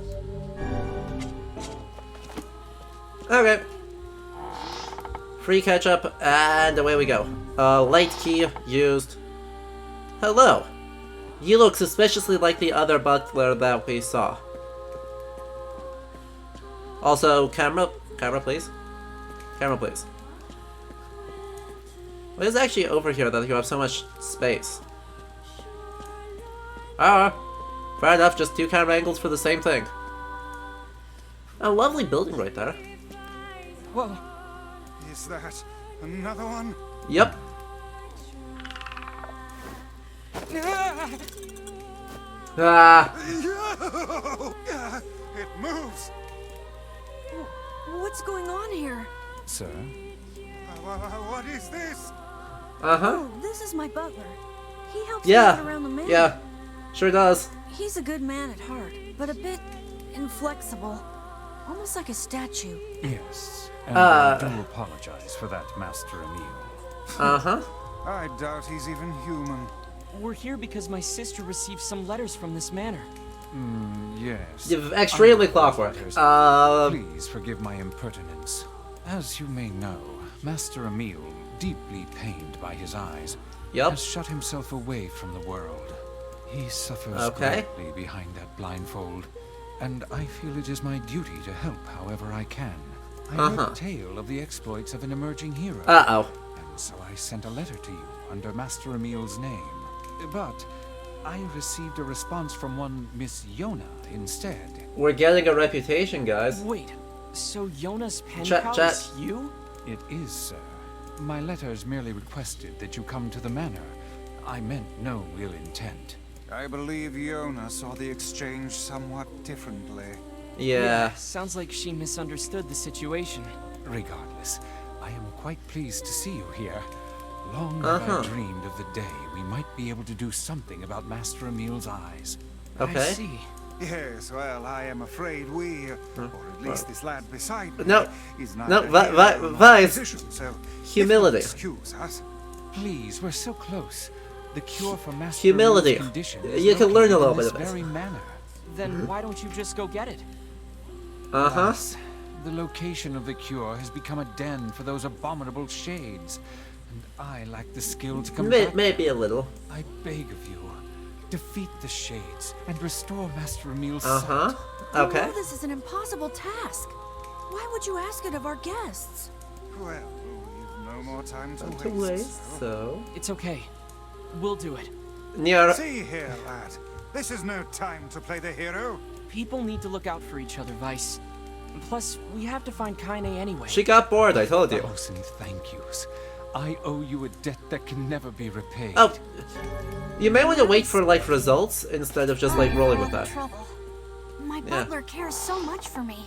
Okay. Free ketchup, and away we go. Light key used. Hello. You look suspiciously like the other butler that we saw. Also, camera please. Camera please. What is actually over here that you have so much space? Ah, fair enough, just 2 camera angles for the same thing. A lovely building right there. Whoa. Is that another one? Yep. Ah. It moves. What's going on here? Sir? What is this? Oh, this is my butler. He helps me Yeah. out around the manor. Yeah. Sure does. He's a good man at heart, but a bit inflexible. Almost like a statue. Yes. And I do apologize for that, Master Emil. Uh-huh. I doubt he's even human. We're here because my sister received some letters from this manor. Yes. Extremely clockwork. Please forgive my impertinence. As you may know, Master Emil, deeply pained by his eyes, has shut himself away from the world. He suffers Okay. greatly behind that blindfold, and I feel it is my duty to help however I can. I heard a tale of the exploits of an emerging hero. Uh-oh. And so I sent a letter to you under Master Emil's name. But I received a response from one Miss Yona instead. We're getting a reputation, guys. Wait, so Yona's pen Chat, pal chat. is you? It is, sir. My letters merely requested that you come to the manor. I meant no ill intent. I believe Yona saw the exchange somewhat differently. Yeah. Sounds like she misunderstood the situation. Regardless, I am quite pleased to see you here. Long have I dreamed of the day we might be able to do something about Master Emil's eyes. Okay. I see. Yes, well, I am afraid we, or at least this lad beside me, No. is not No, a hero in my Vice. position, so Humility. if you'll excuse us. Please, we're so close. The cure for Master Humility. Emil's condition is You can learn a located little in bit this of it. very manor. Then why don't you just go get it? Alas, the location of the cure has become a den for those abominable shades, and I lack the skill to combat. Maybe a little. I beg of you, defeat the shades and restore Master Emil's sight. Okay. You know this is an impossible task. Why would you ask it of our guests? Well, we've no more time to To waste. waste, so. It's okay. We'll do it. Nier. See here, lad. This is no time to play the hero. People need to look out for each other, Vice. Plus, we have to find Kaine anyway. She got bored, I told you. Thousand thank yous. I owe you a debt that can never be repaid. Oh, you may want to wait for like results instead of just like rolling with that. Trouble. My butler cares so much for me,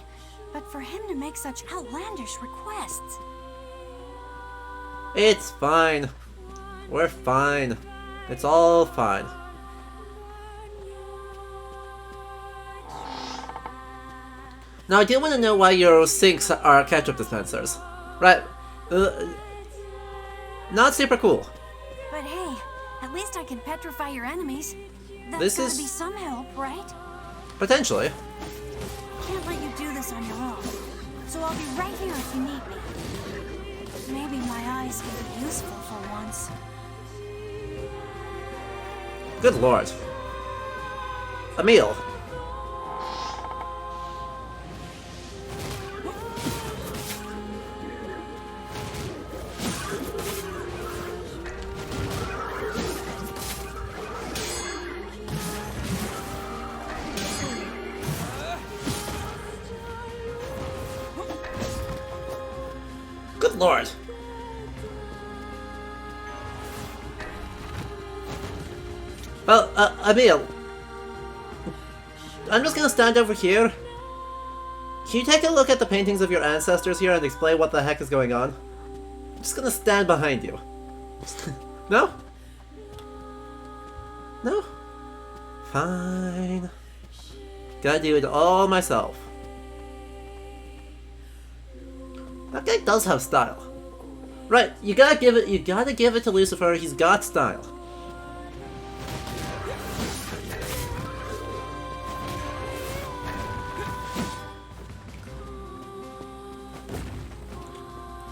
but for him to make such outlandish requests. It's fine. We're fine. It's all fine. Now I do want to know why your sinks are ketchup dispensers. Right. Not super cool. But hey, at least I can petrify your enemies. That's This gotta is- be some help, right? Potentially. Can't let you do this on your own. So I'll be right here if you need me. Maybe my eyes can be useful for once. Good lord. Emil. Good lord. Well, Emil. I'm just gonna stand over here. Can you take a look at the paintings of your ancestors here and explain what the heck is going on? I'm just gonna stand behind you. No? No? Fine. Gotta do it all myself. That guy does have style. Right, you gotta give it to Lucifer, he's got style.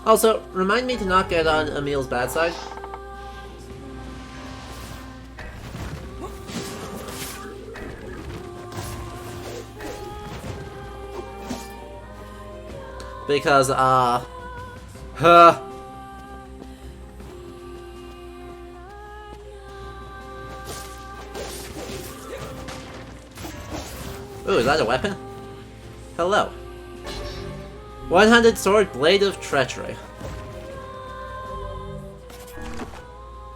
Also, remind me to not get on Emil's bad side. Because, Ooh, is that a weapon? Hello. One-handed sword, blade of treachery.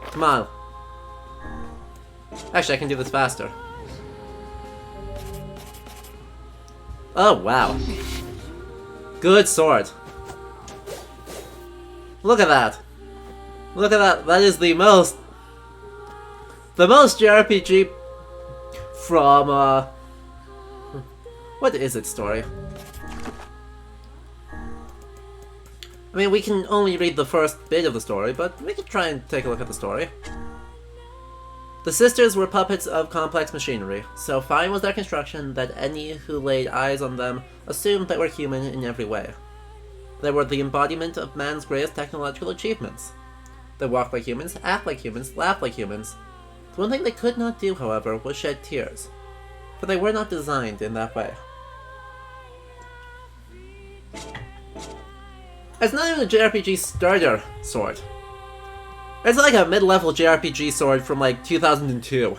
Come on. Actually, I can do this faster. Oh, wow. Good sword. Look at that. Look at that. That is the most JRPG from, what is its story? I mean, we can only read the first bit of the story, but we can try and take a look at the story. The sisters were puppets of complex machinery, so fine was their construction that any who laid eyes on them assumed they were human in every way. They were the embodiment of man's greatest technological achievements. They walk like humans, act like humans, laugh like humans. One thing they could not do, however, was shed tears, for they were not designed in that way. It's not even a JRPG starter sword. It's like a mid-level JRPG sword from like 2002.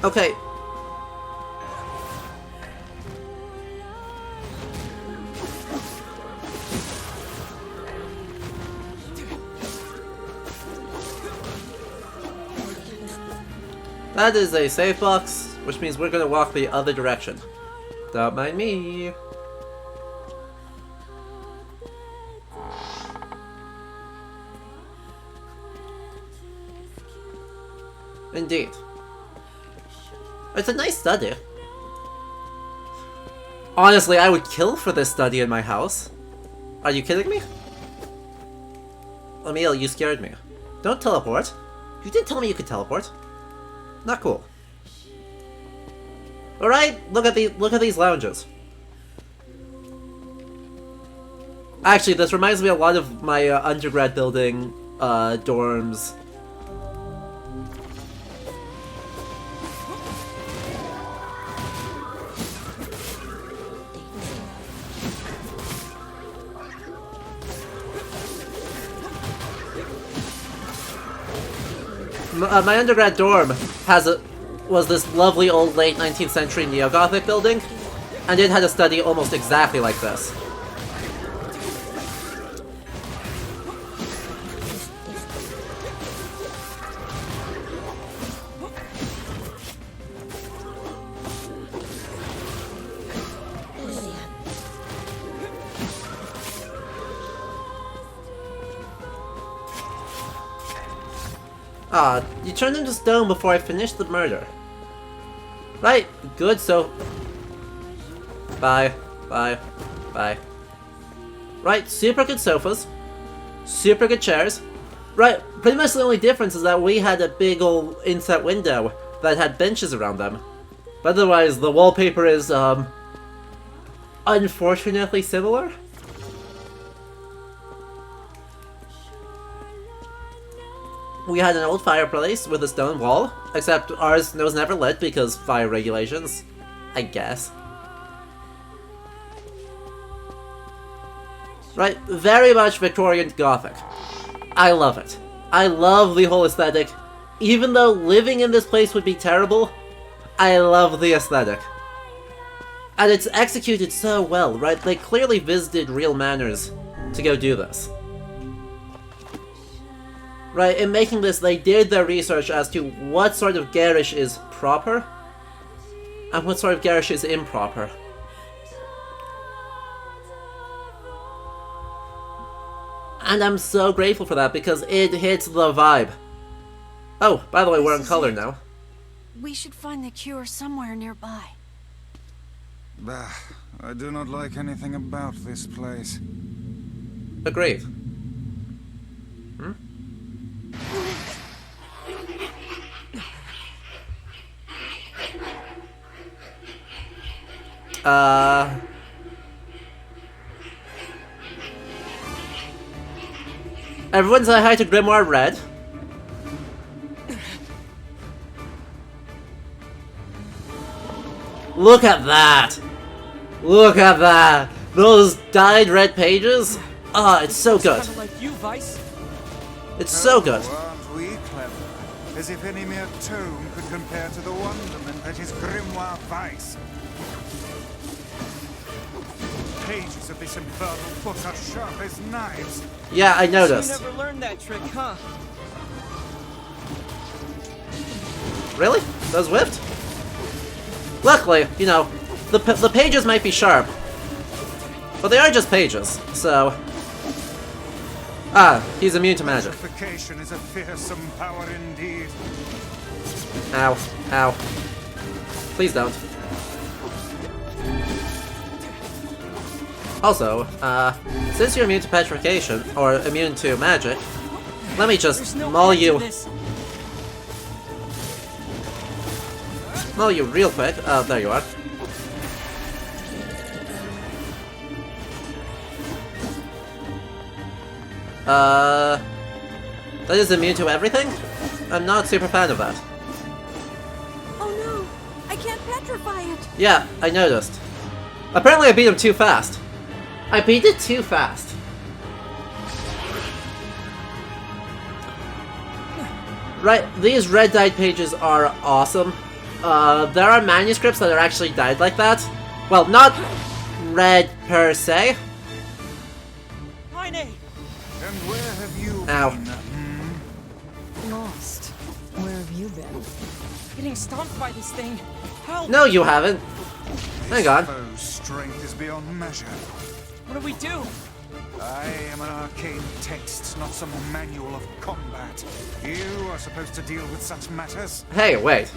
Okay. That is a save box, which means we're gonna walk the other direction. Don't mind me. Indeed. It's a nice study. Honestly, I would kill for this study in my house. Are you kidding me? Emil, you scared me. Don't teleport. You didn't tell me you could teleport. Not cool. Alright, look at these lounges. Actually, this reminds me a lot of my undergrad building dorms. My undergrad dorm was this lovely old late 19th century neo-Gothic building, and it had a study almost exactly like this. Ah, you turned him to stone before I finished the murder. Right, good, so... Bye, bye, bye. Right, super good sofas. Super good chairs. Right, pretty much the only difference is that we had a big old inset window that had benches around them. But otherwise, the wallpaper is, unfortunately similar. We had an old fireplace with a stone wall, except ours was never lit because fire regulations, I guess. Right, very much Victorian Gothic. I love it. I love the whole aesthetic. Even though living in this place would be terrible, I love the aesthetic. And it's executed so well, right? They clearly visited real manors to go do this. Right, in making this, they did their research as to what sort of garish is proper, and what sort of garish is improper. And I'm so grateful for that, because it hits the vibe. Oh, by the way, we're in color now. We should find the cure somewhere nearby. Bah, I do not like anything about this place. Agreed. Hmm? Everyone say hi to Grimoire Red. Look at that! Look at that! Those dyed red pages? Ah, it's so good. Kind of like you, Vice. It's so good. Aren't we clever? As if any mere tome could compare to the wonderment that is Grimoire Vice. Pages of this infernal book are sharp as knives. Yeah, I noticed. You never learned that trick, huh? Really? Those whipped? Luckily, you know, the pages might be sharp, but they are just pages, so... Ah, he's immune to magic. Petrification is a fearsome power indeed. Ow. Ow. Please don't. Also, since you're immune to petrification, or immune to magic, let me just maul you. Maul you real quick. Oh, there you are. That is immune to everything? I'm not super fan of that. Oh no! I can't petrify it! Yeah, I noticed. Apparently I beat him too fast. I beat it too fast. Right, these red dyed pages are awesome. There are manuscripts that are actually dyed like that. Well, not red per se. Mine. And where have you Ow. been? Lost. Where have you been? Getting stomped by this thing. Help! No, you haven't. Hang on. Foe's strength is beyond measure. What do we do? I am an arcane text, not some manual of combat. You are supposed to deal with such matters. Hey, wait.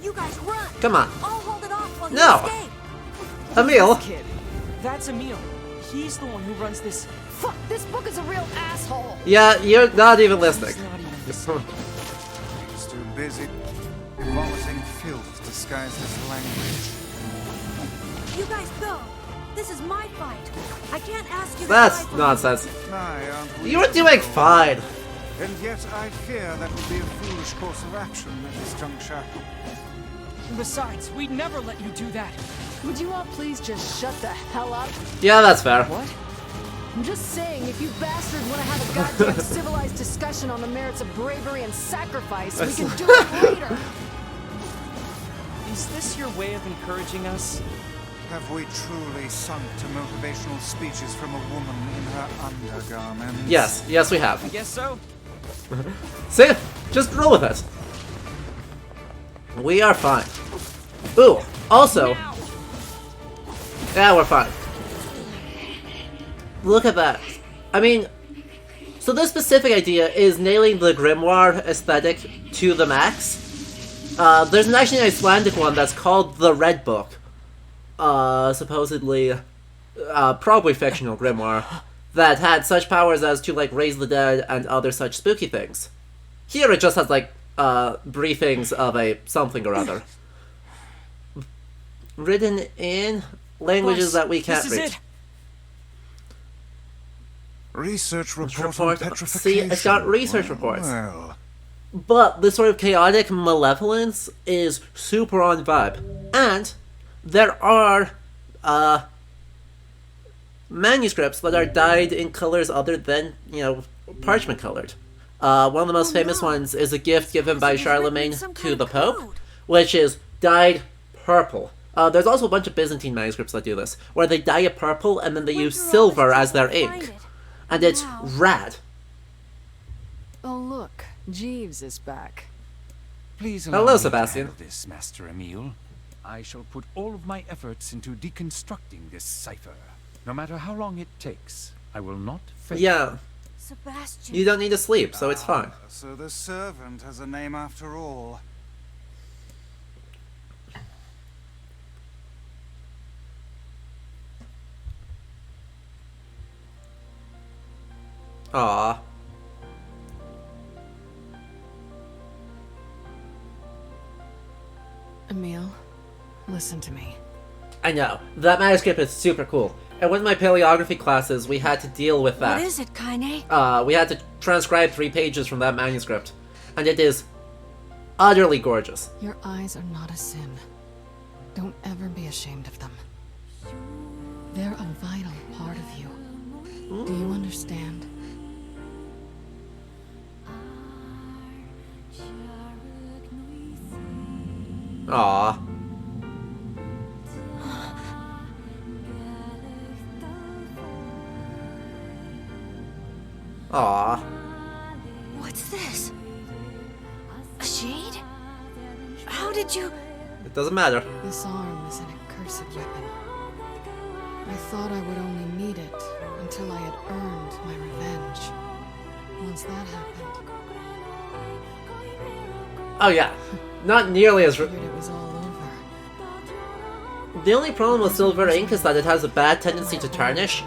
You guys run! Come on. I'll hold it off while No. you escape! Emil. This kid. That's Emil. He's the one who runs this. Fuck, this book is a real asshole. Yeah, you're not even listening. He's not even listening. He's too busy vomiting filth disguised as language. You guys go! This is my fight! I can't ask you to That's die for me. nonsense. Aye, aren't we You're doing all? fine. And yet I fear that would be a foolish course of action at this juncture. Besides, we'd never let you do that. Would you all please just shut the hell up? Yeah, that's fair. What? I'm just saying, if you bastards want to have a goddamn civilized discussion on the merits of bravery and sacrifice, we can do it later. Is this your way of encouraging us? Have we truly sunk to motivational speeches from a woman in her undergarments? Yes, yes we I have. guess so. See? Just roll with it. We are fine. Ooh, also... Yeah, we're fine. Look at that. I mean, so this specific idea is nailing the grimoire aesthetic to the max. There's actually an Icelandic one that's called the Red Book. Supposedly, probably fictional grimoire, that had such powers as to, like, raise the dead and other such spooky things. Here it just has, like, briefings of a something or other. Written in languages Boss, that we can't this is read. it. Research report Report. on See, petrification. it's got research reports. Well, But this sort of chaotic malevolence is super on vibe. And there are manuscripts that are dyed in colors other than, you know, parchment colored. One of the most famous ones is a gift given by Charlemagne to the Pope, which is dyed purple. There's also a bunch of Byzantine manuscripts that do this, where they dye it purple and then they use silver as their ink. And it's rad. Oh look, Jeeves is back. Please Hello, allow me to Sebastian. handle this, Master Emil. I shall put all of my efforts into deconstructing this cipher. No matter how long it takes, I will not fail. Yeah, Sebastian. you don't need to sleep, so it's fine. so the servant has a name after all. Aww. Emil, listen to me. I know. That manuscript is super cool. And with my paleography classes, we had to deal with that. What is it, Kaine? We had to transcribe 3 pages from that manuscript. And it is utterly gorgeous. Your eyes are not a sin. Don't ever be ashamed of them. They're a vital part of you. Do you understand? Aww. Aww. What's this? A shade? How did you... It doesn't matter. This arm is an accursed weapon. I thought I would only need it until I had earned my revenge. Once that happened, Oh yeah. Not nearly as... I figured it was all over. The only problem with silver ink is that it has a bad tendency to tarnish.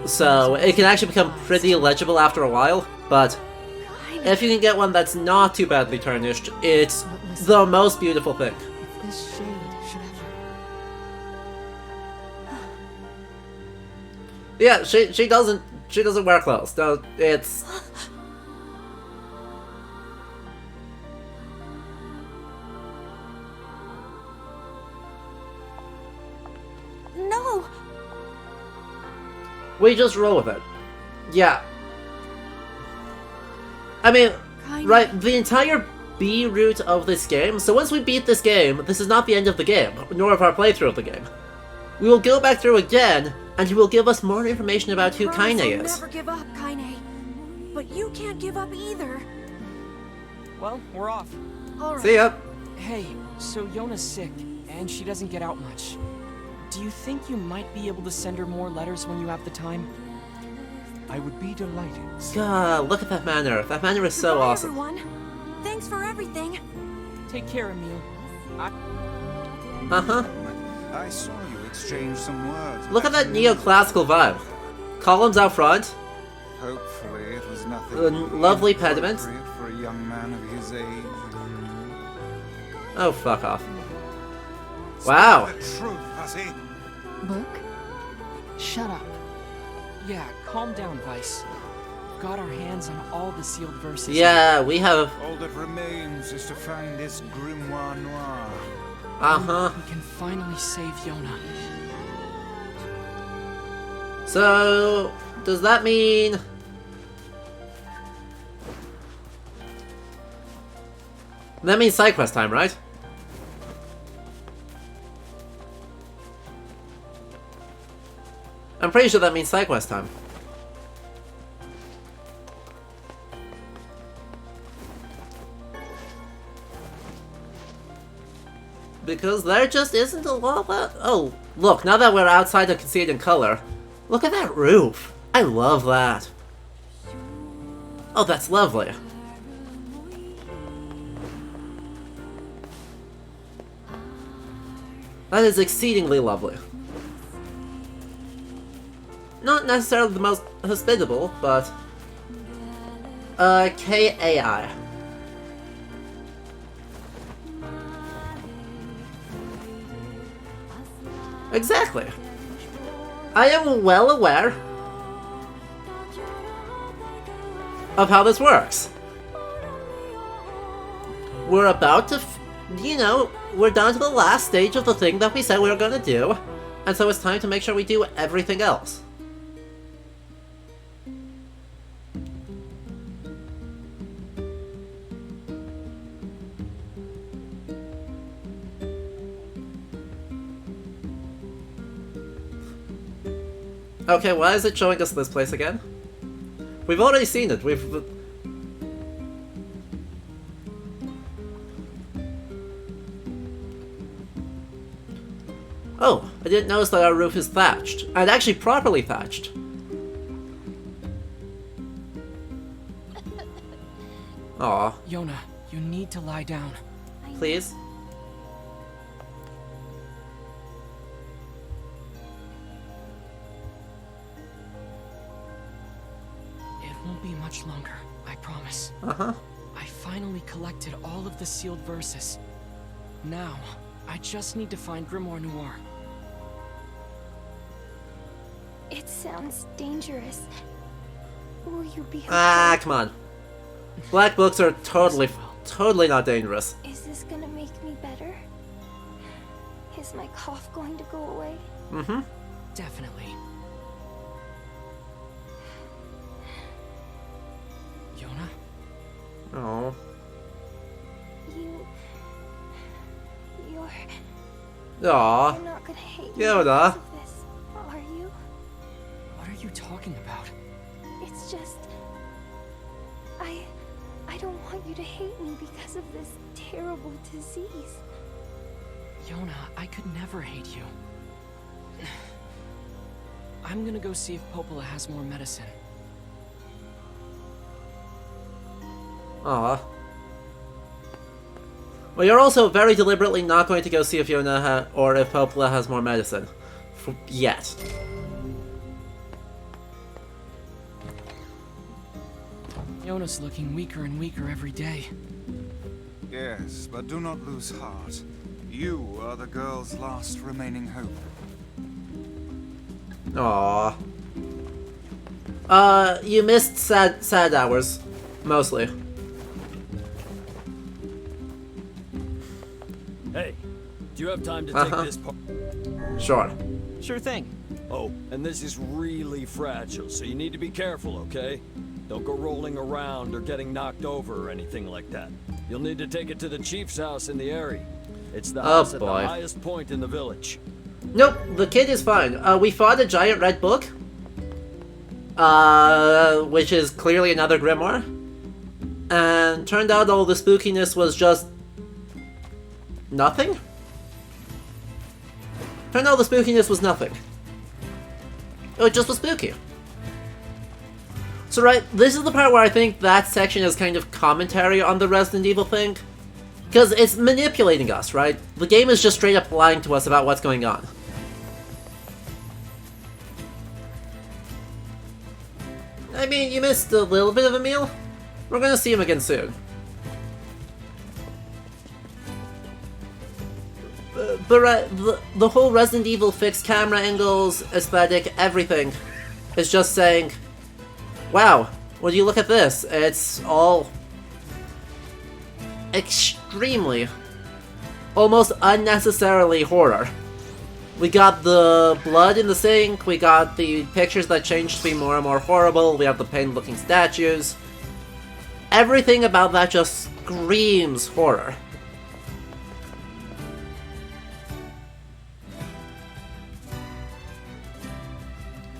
So it can actually become pretty illegible after a while, but if you can get one that's not too badly tarnished, it's the most beautiful thing. If this shade should ever... Yeah, she doesn't She doesn't wear clothes. No, it's... No! We just roll with it. Yeah. I mean, right, the entire B route of this game, so once we beat this game, this is not the end of the game, nor of our playthrough of the game. We will go back through again, and he will give us more information about who Kaine I'll is. never give up, Kaine. But you can't give up either. Well, we're off. All right. See ya. Hey, so Yona's sick, and she doesn't get out much. Do you think you might be able to send her more letters when you have the time? I would be delighted. God, look at that manor. That manor is so Goodbye, awesome. Everyone. Thanks for everything. Take care, Emil. Uh-huh. I saw you exchange some words. Look at that neoclassical vibe. Columns out front. Hopefully it was nothing Lovely pediment. inappropriate for a young man of his age. Oh, fuck off. Wow. Speak the truth, hussy. Book? Shut up. Yeah, calm down, Vice. We've got our hands on all the sealed verses. Yeah, we have... All that remains is to find this grimoire noir. Uh-huh. We can finally save Yona. So, does that mean... That means side quest time, right? I'm pretty sure that means side quest time. Because there just isn't a lot of... Oh, look, now that we're outside of Concealed in Color, look at that roof. I love that. Oh, that's lovely. That is exceedingly lovely. Not necessarily the most hospitable, but... K-A-I. Exactly. I am well aware of how this works. We're about to, you know, we're down to the last stage of the thing that we said we were gonna do, and so it's time to make sure we do everything else. Okay, why is it showing us this place again? We've already seen it, we've... Oh, I didn't notice that our roof is thatched. And actually properly thatched. Aw. Yona, you need to lie down. Please? It won't be much longer, I promise. Uh-huh. I finally collected all of the sealed verses. Now, I just need to find Grimoire Noir. It sounds dangerous. Will you be okay? Ah, come on. Black books are totally not dangerous. Is this gonna make me better? Is my cough going to go away? Mm-hmm. Definitely. Yona? Oh. Aw. You're not gonna hate me Yoda. because of this, are you? What are you talking about? It's just... I don't want you to hate me because of this terrible disease. Yona, I could never hate you. I'm gonna go see if Popola has more medicine. Aw. Well, you're also very deliberately not going to go see if Yona or if Popola has more medicine. Yet. Yona's looking weaker and weaker every day. Yes, but do not lose heart. You are the girl's last remaining hope. Aww. You missed sad hours. Mostly. Hey, do you have time to take this part? Sure. Sure thing. Oh, and this is really fragile, so you need to be careful, okay? Don't go rolling around or getting knocked over or anything like that. You'll need to take it to the chief's house in the area. It's the house at the highest point in the village. Nope, the kid is fine. We fought a giant red book. Which is clearly another grimoire. And turned out all the spookiness was just... nothing? Turned out the spookiness was nothing. It just was spooky. So right, this is the part where I think that section is kind of commentary on the Resident Evil thing. Because it's manipulating us, right? The game is just straight up lying to us about what's going on. I mean, you missed a little bit of a meal. We're gonna see him again soon. But right, the whole Resident Evil fixed camera angles, aesthetic, everything is just saying, wow, would you look at this? It's all extremely, almost unnecessarily horror. We got the blood in the sink, we got the pictures that changed to be more and more horrible, we have the pained-looking statues. Everything about that just screams horror.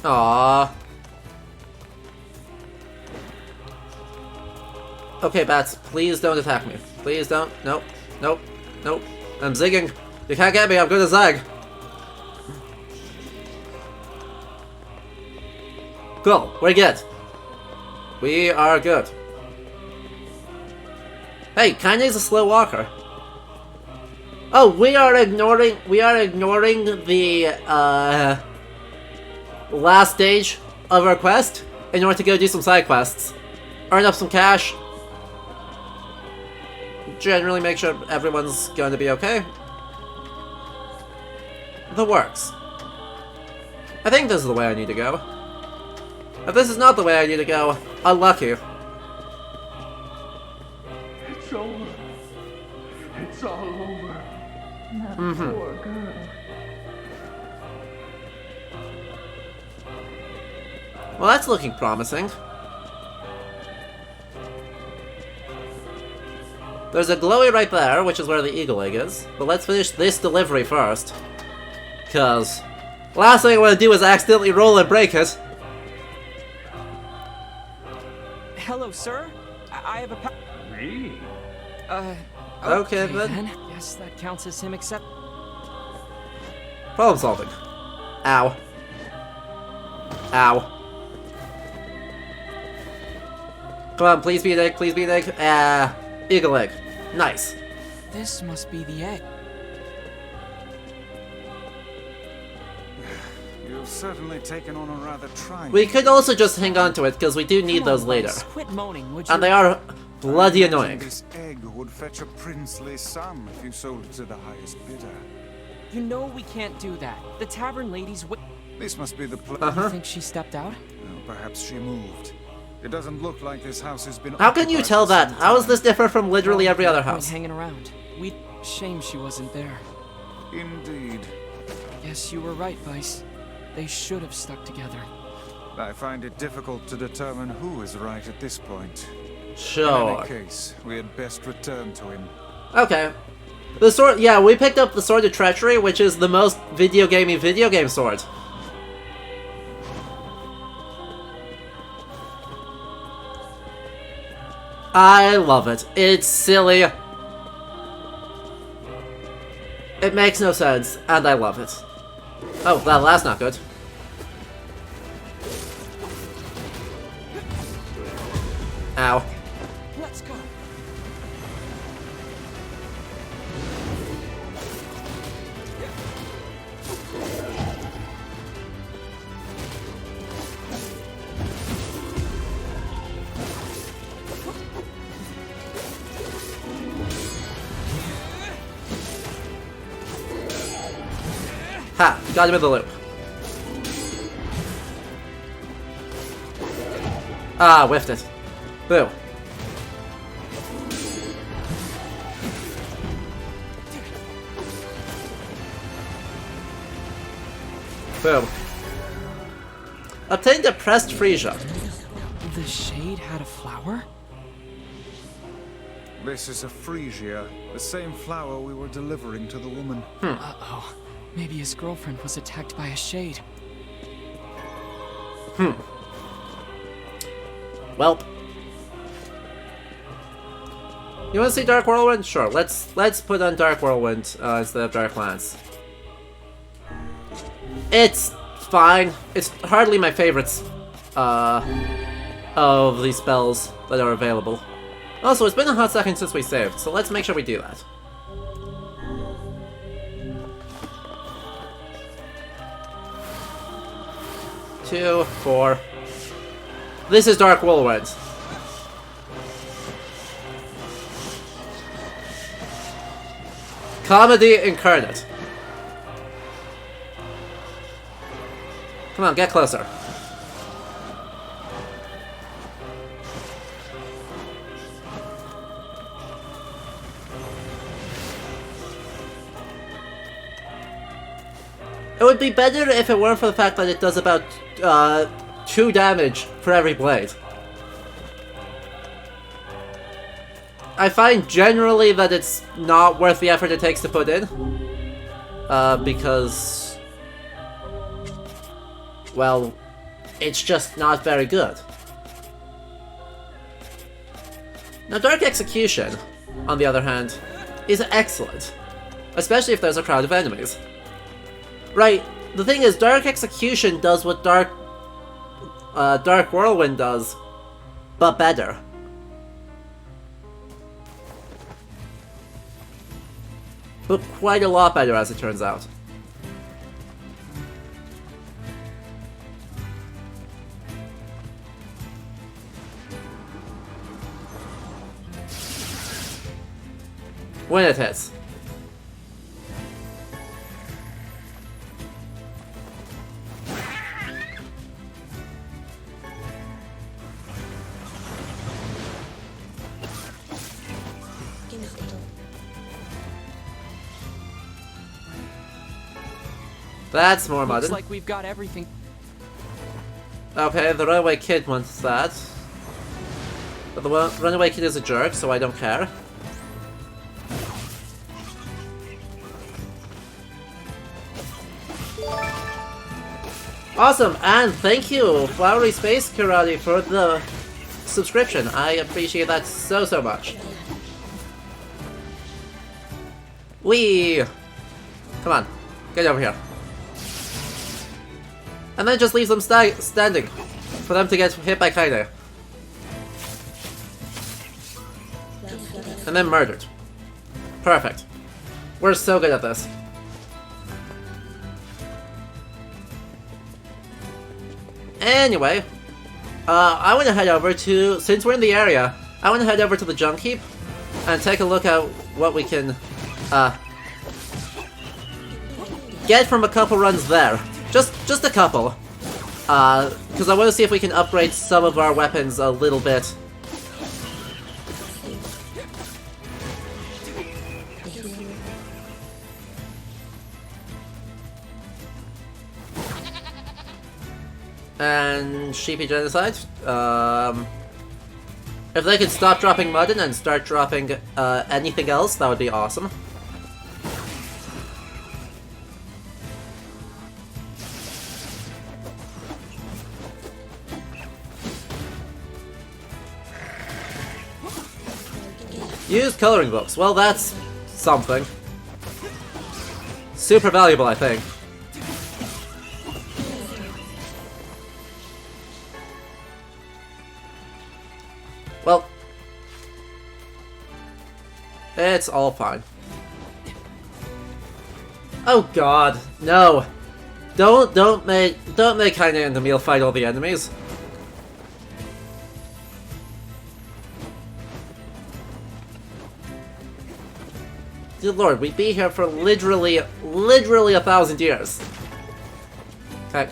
Aww. Okay, bats, please don't attack me. Please don't. Nope. Nope. Nope. I'm zigging. You can't get me, I'm gonna zag. Cool, we're good. We are good. Hey, Kanye's a slow walker. Oh, we are ignoring the, last stage of our quest in order to go do some side quests. Earn up some cash. Generally make sure everyone's going to be okay. The works. I think this is the way I need to go. If this is not the way I need to go, unlucky. It's over. It's all over. That poor girl. Well, that's looking promising. There's a glowy right there, which is where the eagle egg is. But let's finish this delivery first. Cause last thing I want to do is accidentally roll and break it. Hello, sir. I have a Me? Okay, then. Yes, that counts as him, except... Problem solving. Ow. Ow. Come on, please be an egg, please be an egg. Eagle egg. Nice. This must be the egg. You've certainly taken on a rather trying... We could also just hang on to it, because we do need those later. Quit moaning, would you? And they are bloody annoying. This egg would fetch a princely sum if you sold it to the highest bidder. You know we can't do that. The tavern lady's This must be the You think she stepped out? Well, perhaps she moved. It doesn't look like this house has been... How can you tell that? How is this different from literally every other house? Hanging around. Shame she wasn't there. Indeed. Guess you were right, Vice. They should have stuck together. I find it difficult to determine who is right at this point. Sure. In any case, we had best return to him. Okay. The sword, yeah, we picked up the Sword of Treachery, which is the most video game sword. I love it. It's silly. It makes no sense, and I love it. Oh, that's not good. Ow. Let's go. Ha! Got him in the loop. Ah, whiffed it. Boo. Boom. Obtained a pressed freesia. The shade had a flower? This is a freesia, the same flower we were delivering to the woman. Uh-oh. Maybe his girlfriend was attacked by a shade. Welp. You want to see Dark Whirlwind? Sure. Let's put on Dark Whirlwind instead of Dark Lance. It's fine. It's hardly my favorites of the spells that are available. Also, it's been a hot second since we saved, so let's make sure we do that. Two, 4. This is Dark Whirlwind. Comedy incarnate. Come on, get closer. It would be better if it weren't for the fact that it does about 2 damage for every blade. I find generally that it's not worth the effort it takes to put in. Because... well, it's just not very good. Now, Dark Execution, on the other hand, is excellent. Especially if there's a crowd of enemies. Right, the thing is, Dark Execution does what Dark Whirlwind does, but better. But quite a lot better, as it turns out. When it hits. That's more modern. Looks like we've got everything. Okay, the Runaway Kid wants that. But the Runaway Kid is a jerk, so I don't care. Awesome, and thank you, Flowery Space Karate, for the subscription. I appreciate that so, so much. Whee! Come on, get over here. And then just leaves them standing for them to get hit by Kaide. And then murdered. Perfect. We're so good at this. Anyway, I want to head over to, since we're in the area, I want to head over to the Junk Heap and take a look at what we can get from a couple runs there. Just a couple. Because I want to see if we can upgrade some of our weapons a little bit. And Sheepy Genocide. If they could stop dropping Muddin and start dropping anything else, that would be awesome. Use coloring books. Well, that's something. Super valuable, I think. Well, it's all fine. Oh God, no! Don't make Kaine and Emil fight all the enemies. Good Lord, we'd be here for literally 1,000 years. Kaine,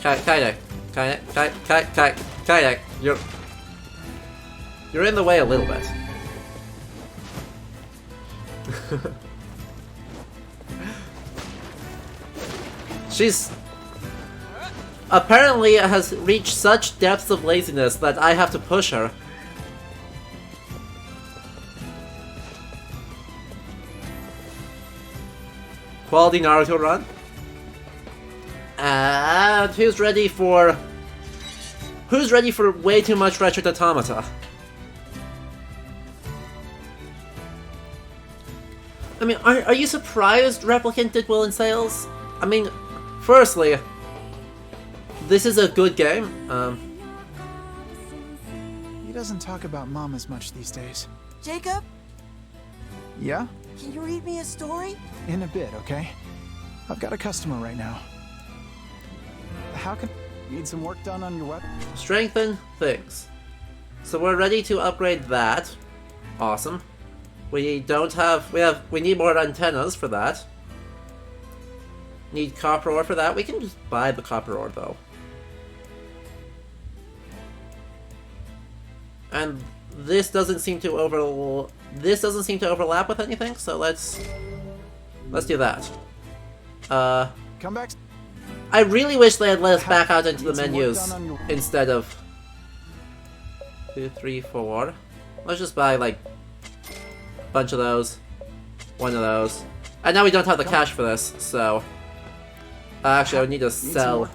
you're. You're in the way a little bit. She's apparently has reached such depths of laziness that I have to push her. Quality Naruto run. And who's ready for way too much Wretched Automata? I mean, are you surprised Replicant did well in sales? I mean, firstly, this is a good game. He doesn't talk about Mom as much these days. Jacob, Yeah? can you read me a story? In a bit, okay? I've got a customer right now. How can... Need some work done on your weapon? Strengthen things. So we're ready to upgrade that. Awesome. We need more antennas for that. Need copper ore for that. We can just buy the copper ore though. And this doesn't seem to overlap with anything, so let's do that. Come back. I really wish they had let us back out into the menus instead of 2, 3, 4. Let's just buy like a bunch of those, one of those, and now we don't have the cash for this. So actually, I would need to sell.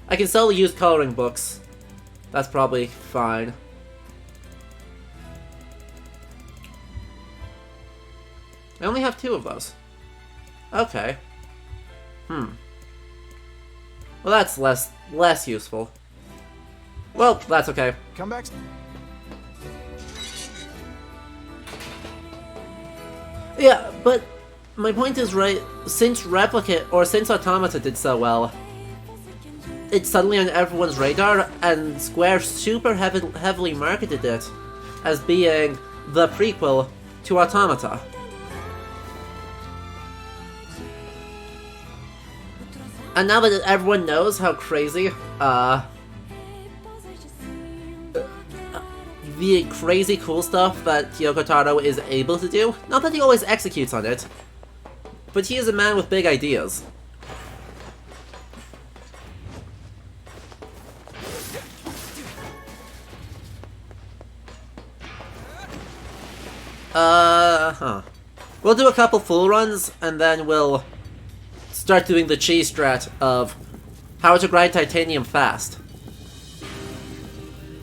I can sell the used coloring books. That's probably fine. I only have 2 of those. Okay. Well, that's less useful. Well, that's okay. Come back. Yeah, but my point is right. Since since Automata did so well, it's suddenly on everyone's radar, and Square super heavily marketed it as being the prequel to Automata. And now that everyone knows how crazy, the crazy cool stuff that Yoko Taro is able to do, not that he always executes on it, but he is a man with big ideas. We'll do a couple full runs, and then we'll start doing the cheese strat of how to grind titanium fast.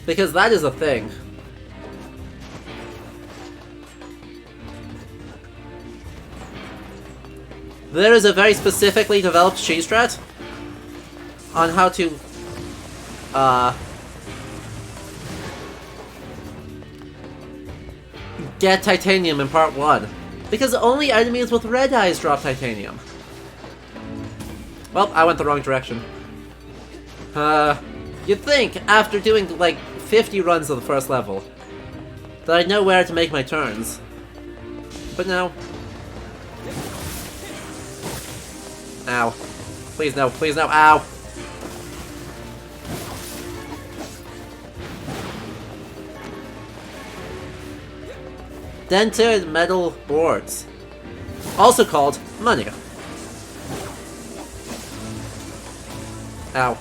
Because that is a thing. There is a very specifically developed cheese strat on how to get titanium in part 1. Because only enemies with red eyes drop titanium. Well, I went the wrong direction. You'd think, after doing like 50 runs of the first level, that I'd know where to make my turns. But no. Ow. Please no, please no, ow! Dented metal boards. Also called money. Ow.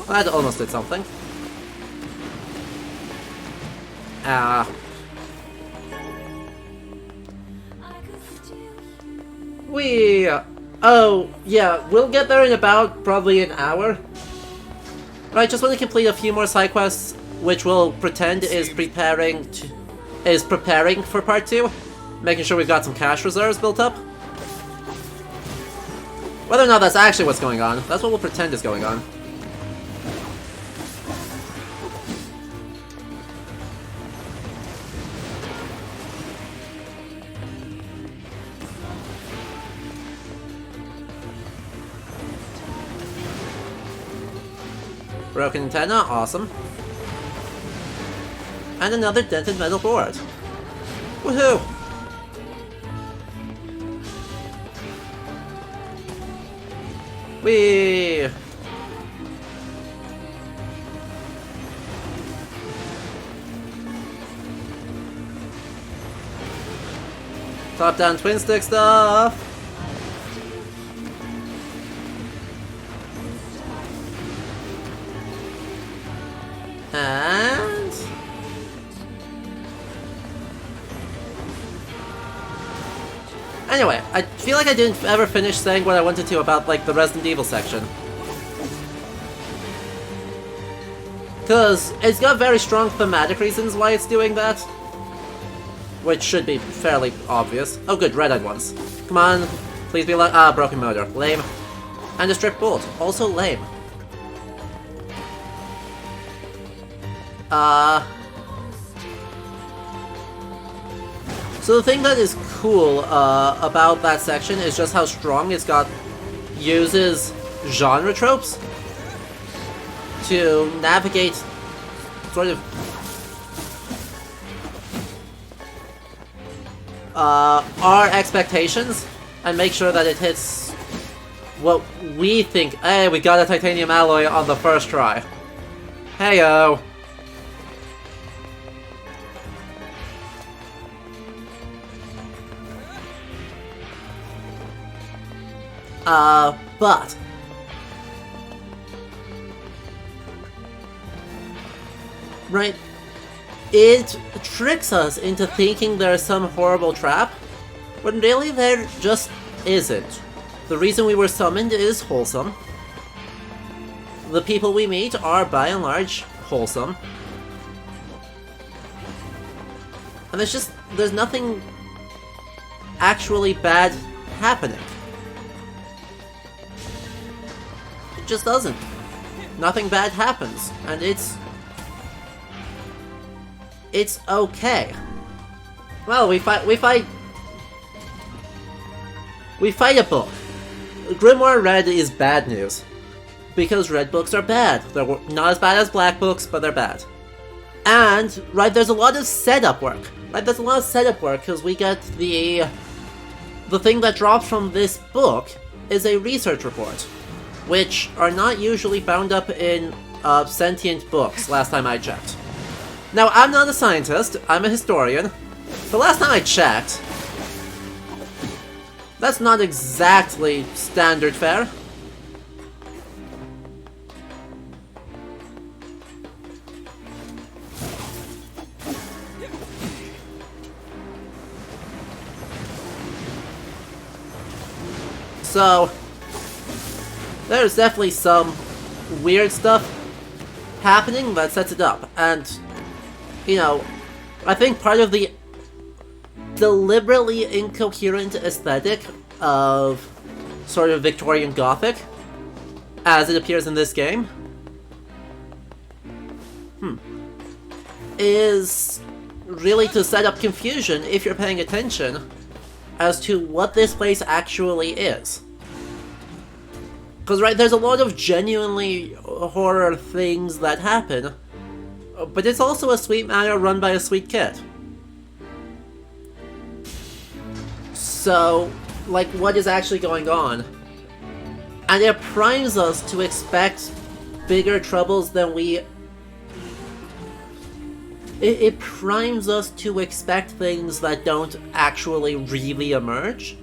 That almost did something. Ah. Oh, yeah, we'll get there in about probably an hour. Right, just want to complete a few more side quests, which we'll pretend is preparing for part 2. Making sure we've got some cash reserves built up. Whether or not that's actually what's going on, that's what we'll pretend is going on. Broken antenna, awesome. And another dented metal board. Woohoo! Whee! Top-down twin stick stuff! And... anyway, I feel like I didn't ever finish saying what I wanted to about, like, the Resident Evil section. Because it's got very strong thematic reasons why it's doing that. Which should be fairly obvious. Oh good, red-eyed ones. Come on, please be like— ah, broken motor. Lame. And a strip bolt. Also lame. So the thing that is cool about that section is just how strong it's got— uses genre tropes to navigate sort of our expectations and make sure that it hits what we think— hey, we got a titanium alloy on the first try. Heyo! But right, it tricks us into thinking there's some horrible trap, when really there just isn't. The reason we were summoned is wholesome. The people we meet are, by and large, wholesome. And there's nothing actually bad happening. It just doesn't. Nothing bad happens, and it's okay. Well, we fight a book. Grimoire Red is bad news. Because red books are bad. They're not as bad as black books, but they're bad. And, right, there's a lot of setup work. Right, there's a lot of setup work, because we get the thing that drops from this book is a research report, which are not usually bound up in sentient books, last time I checked. Now, I'm not a scientist, I'm a historian. The last time I checked, that's not exactly standard fare. So, there's definitely some weird stuff happening that sets it up, and, you know, I think part of the deliberately incoherent aesthetic of sort of Victorian Gothic, as it appears in this game, is really to set up confusion if you're paying attention as to what this place actually is. Because, right, there's a lot of genuinely horror things that happen, but it's also a sweet manor run by a sweet kid. So, like, what is actually going on? And it primes us to expect bigger troubles than we... It primes us to expect things that don't actually really emerge.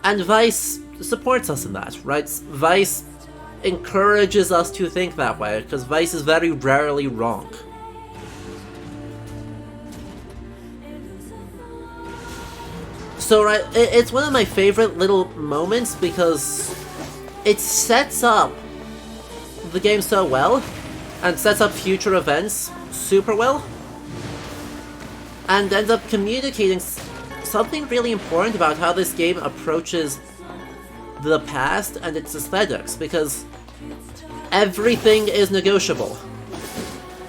And Vice supports us in that, right? Vice encourages us to think that way, because Vice is very rarely wrong. So, right, it's one of my favorite little moments because it sets up the game so well, and sets up future events super well, and ends up communicating something really important about how this game approaches the past and its aesthetics, because everything is negotiable.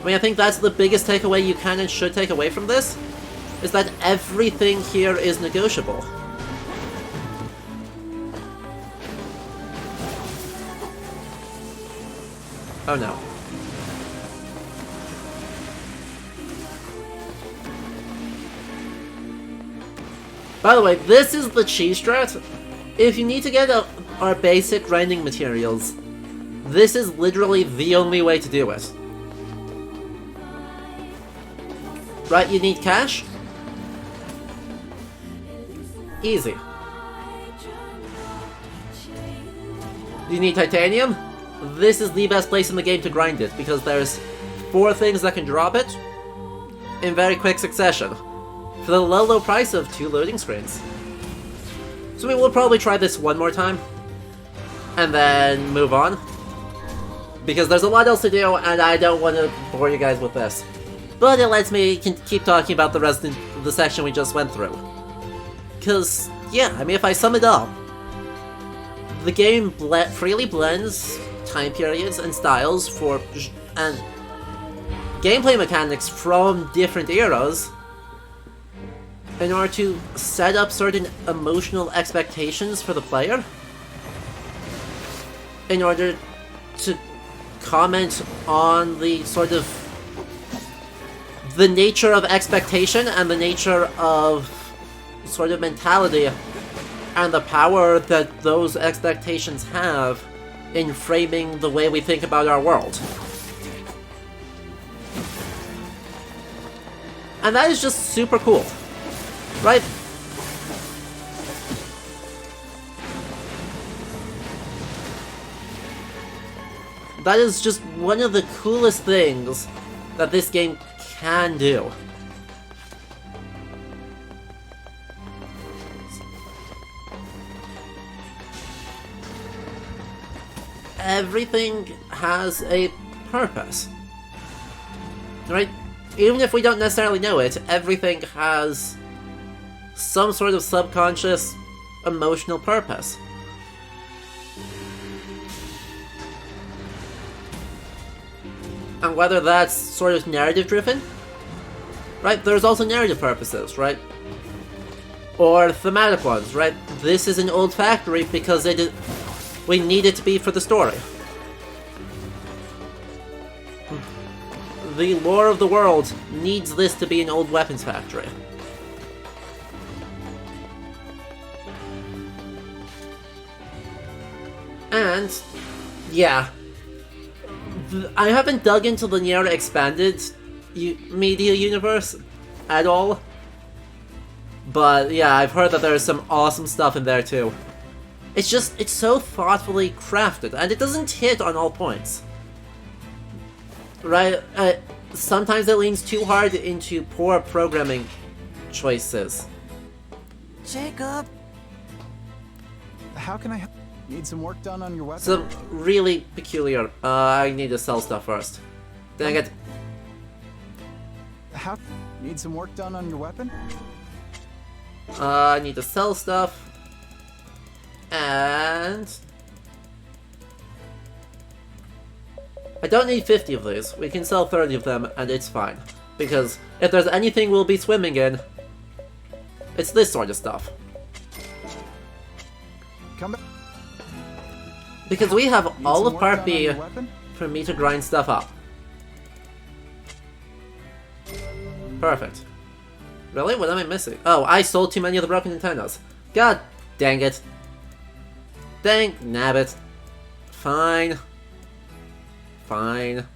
I mean, I think that's the biggest takeaway you can and should take away from this, is that everything here is negotiable. Oh no. By the way, this is the cheese strat. If you need to get our basic grinding materials, this is literally the only way to do it. Right, you need cash? Easy. You need titanium? This is the best place in the game to grind it, because there's 4 things that can drop it in very quick succession, for the low price of 2 loading screens. So we will probably try this one more time, and then move on, because there's a lot else to do, and I don't want to bore you guys with this. But it lets me keep talking about the rest of the section we just went through. Because, yeah, I mean, if I sum it up, the game freely blends time periods and styles and gameplay mechanics from different eras in order to set up certain emotional expectations for the player, in order to comment on the sort of the nature of expectation and the nature of sort of mentality and the power that those expectations have in framing the way we think about our world. And that is just super cool, right? That is just one of the coolest things that this game can do. Everything has a purpose, right? Even if we don't necessarily know it, everything has some sort of subconscious emotional purpose. And whether that's sort of narrative driven, right? There's also narrative purposes, right? Or thematic ones, right? This is an old factory because we need it to be for the story. The lore of the world needs this to be an old weapons factory. And, yeah. I haven't dug into the Nier expanded media universe at all. But yeah, I've heard that there's some awesome stuff in there too. It's so thoughtfully crafted, and it doesn't hit on all points. Right? Sometimes it leans too hard into poor programming choices. Jacob! How can I help? Need some work done on your weapon? Some really peculiar. I need to sell stuff first. Dang it. How? Need some work done on your weapon? I need to sell stuff. And I don't need 50 of these. We can sell 30 of them and it's fine. Because if there's anything we'll be swimming in, it's this sort of stuff. Come back. Because we have all of Part B for me to grind stuff up. Perfect. Really? What am I missing? Oh, I sold too many of the broken antennas. God dang it. Dang nabbit. Fine. Fine.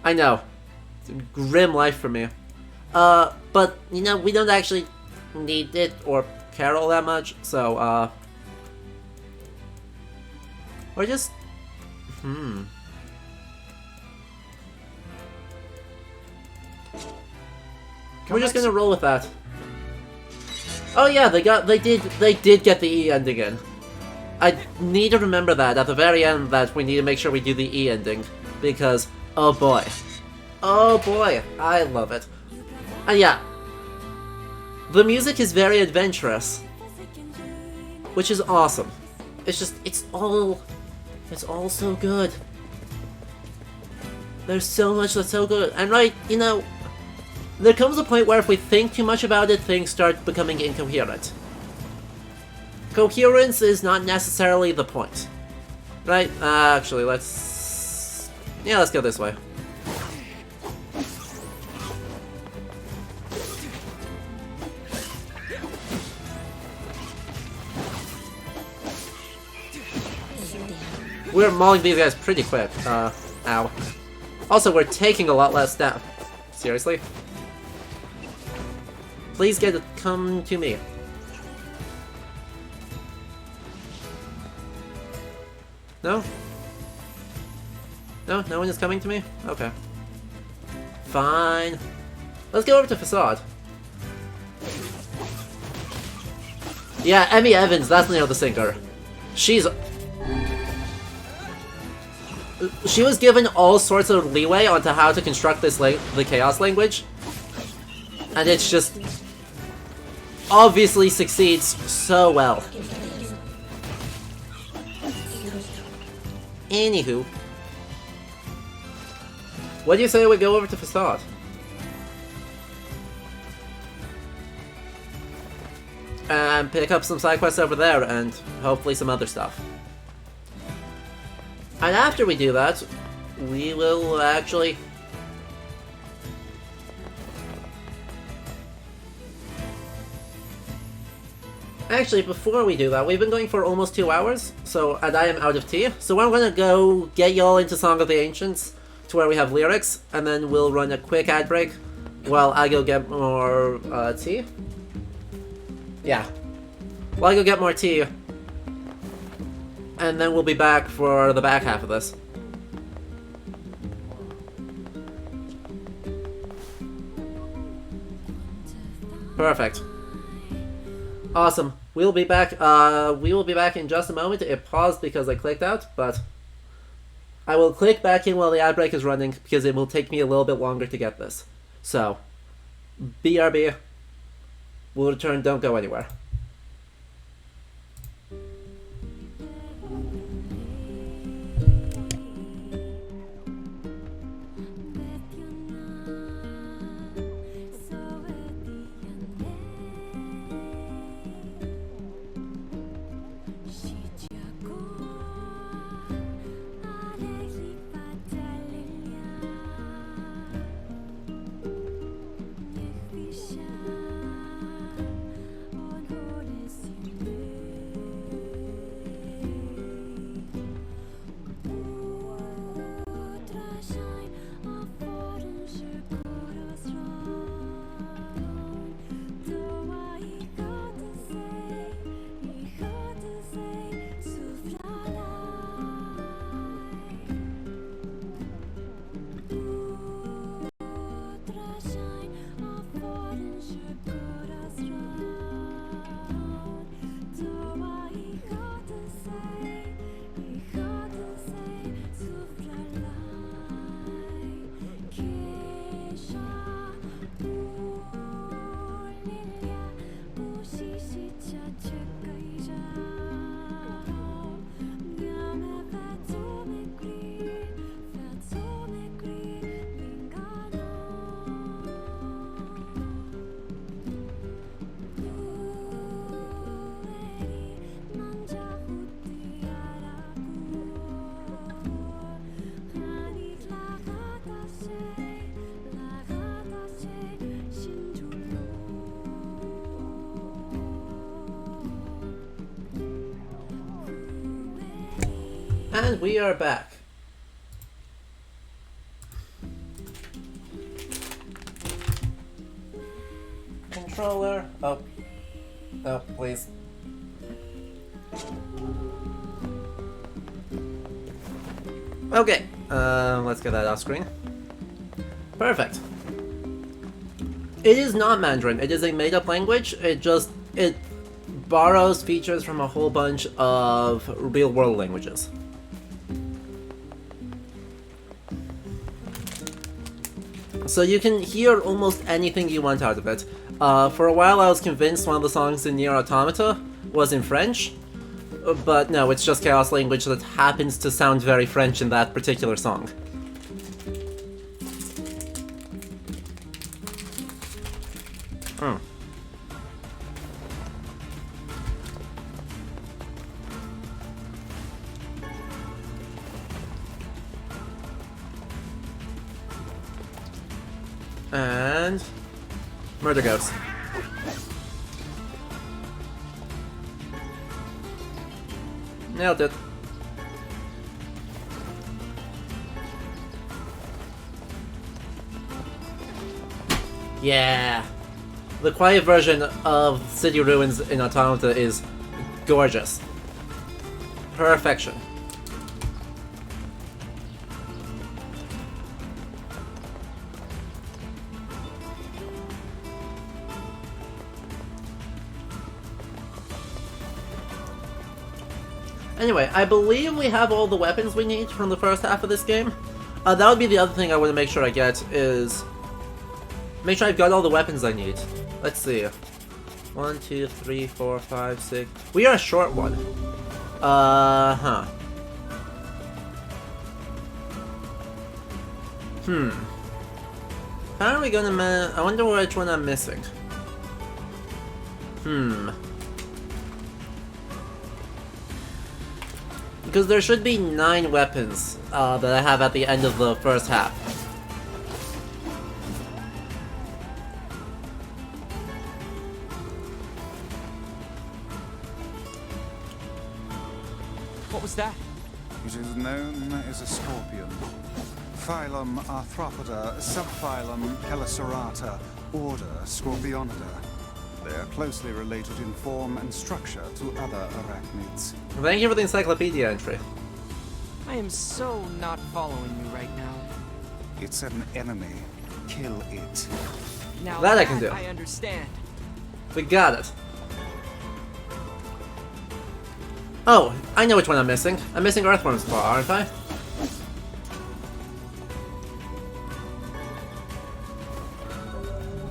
I know. It's a grim life for me. But, you know, we don't actually need it or care all that much, so, we're just... We're just gonna roll with that. Oh yeah, they did get the E ending in. I need to remember that at the very end, that we need to make sure we do the E ending, because oh boy, I love it. And yeah, the music is very adventurous, which is awesome. It's just it's all so good. There's so much that's so good, and right, you know. There comes a point where if we think too much about it, things start becoming incoherent. Coherence is not necessarily the point. Right? Actually, let's go this way. We're mauling these guys pretty quick. Ow. Also, we're taking a lot less damage. Seriously? Please come to me. No? No? No one is coming to me? Okay. Fine. Let's go over to Facade. Yeah, Emmy Evans, that's the name of the sinker. She was given all sorts of leeway onto how to construct this the Chaos language. And it's just obviously succeeds so well. Anywho. What do you say we go over to Facade? And pick up some side quests over there, and hopefully some other stuff. And after we do that, we will actually... Actually, before we do that, we've been going for almost 2 hours, and I am out of tea. So I'm gonna go get y'all into Song of the Ancients, to where we have lyrics, and then we'll run a quick ad break while I go get more tea. Yeah. Well, I go get more tea. And then we'll be back for the back half of this. Perfect. Awesome. We'll be back. We will be back in just a moment. It paused because I clicked out, but I will click back in while the ad break is running because it will take me a little bit longer to get this. So, BRB. We'll return, don't go anywhere. And we are back. Controller. Oh. Oh, please. Okay. Let's get that off screen. Perfect. It is not Mandarin. It is a made-up language. It borrows features from a whole bunch of real-world languages. So you can hear almost anything you want out of it. For a while I was convinced one of the songs in Nier Automata was in French, but no, it's just Chaos language that happens to sound very French in that particular song. And Murder Ghost. Nailed it. Yeah. The quiet version of City Ruins in Automata is gorgeous. Perfection. Anyway, I believe we have all the weapons we need from the first half of this game. That would be the other thing I want to make sure I get, is make sure I've got all the weapons I need. Let's see. 1, 2, 3, 4, 5, 6. We are a short one. Huh. How are we gonna I wonder which one I'm missing. Because there should be 9 weapons that I have at the end of the first half. What was that? It is known as a scorpion. Phylum Arthropoda, subphylum Helicerata, order Scorpionidae. They are closely related in form and structure to other arachnids. Thank you for the encyclopedia entry. I am so not following you right now. It's an enemy. Kill it. Now That I can do. I understand. We got it. Oh, I know which one I'm missing. I'm missing Earthworm's Claw, aren't I?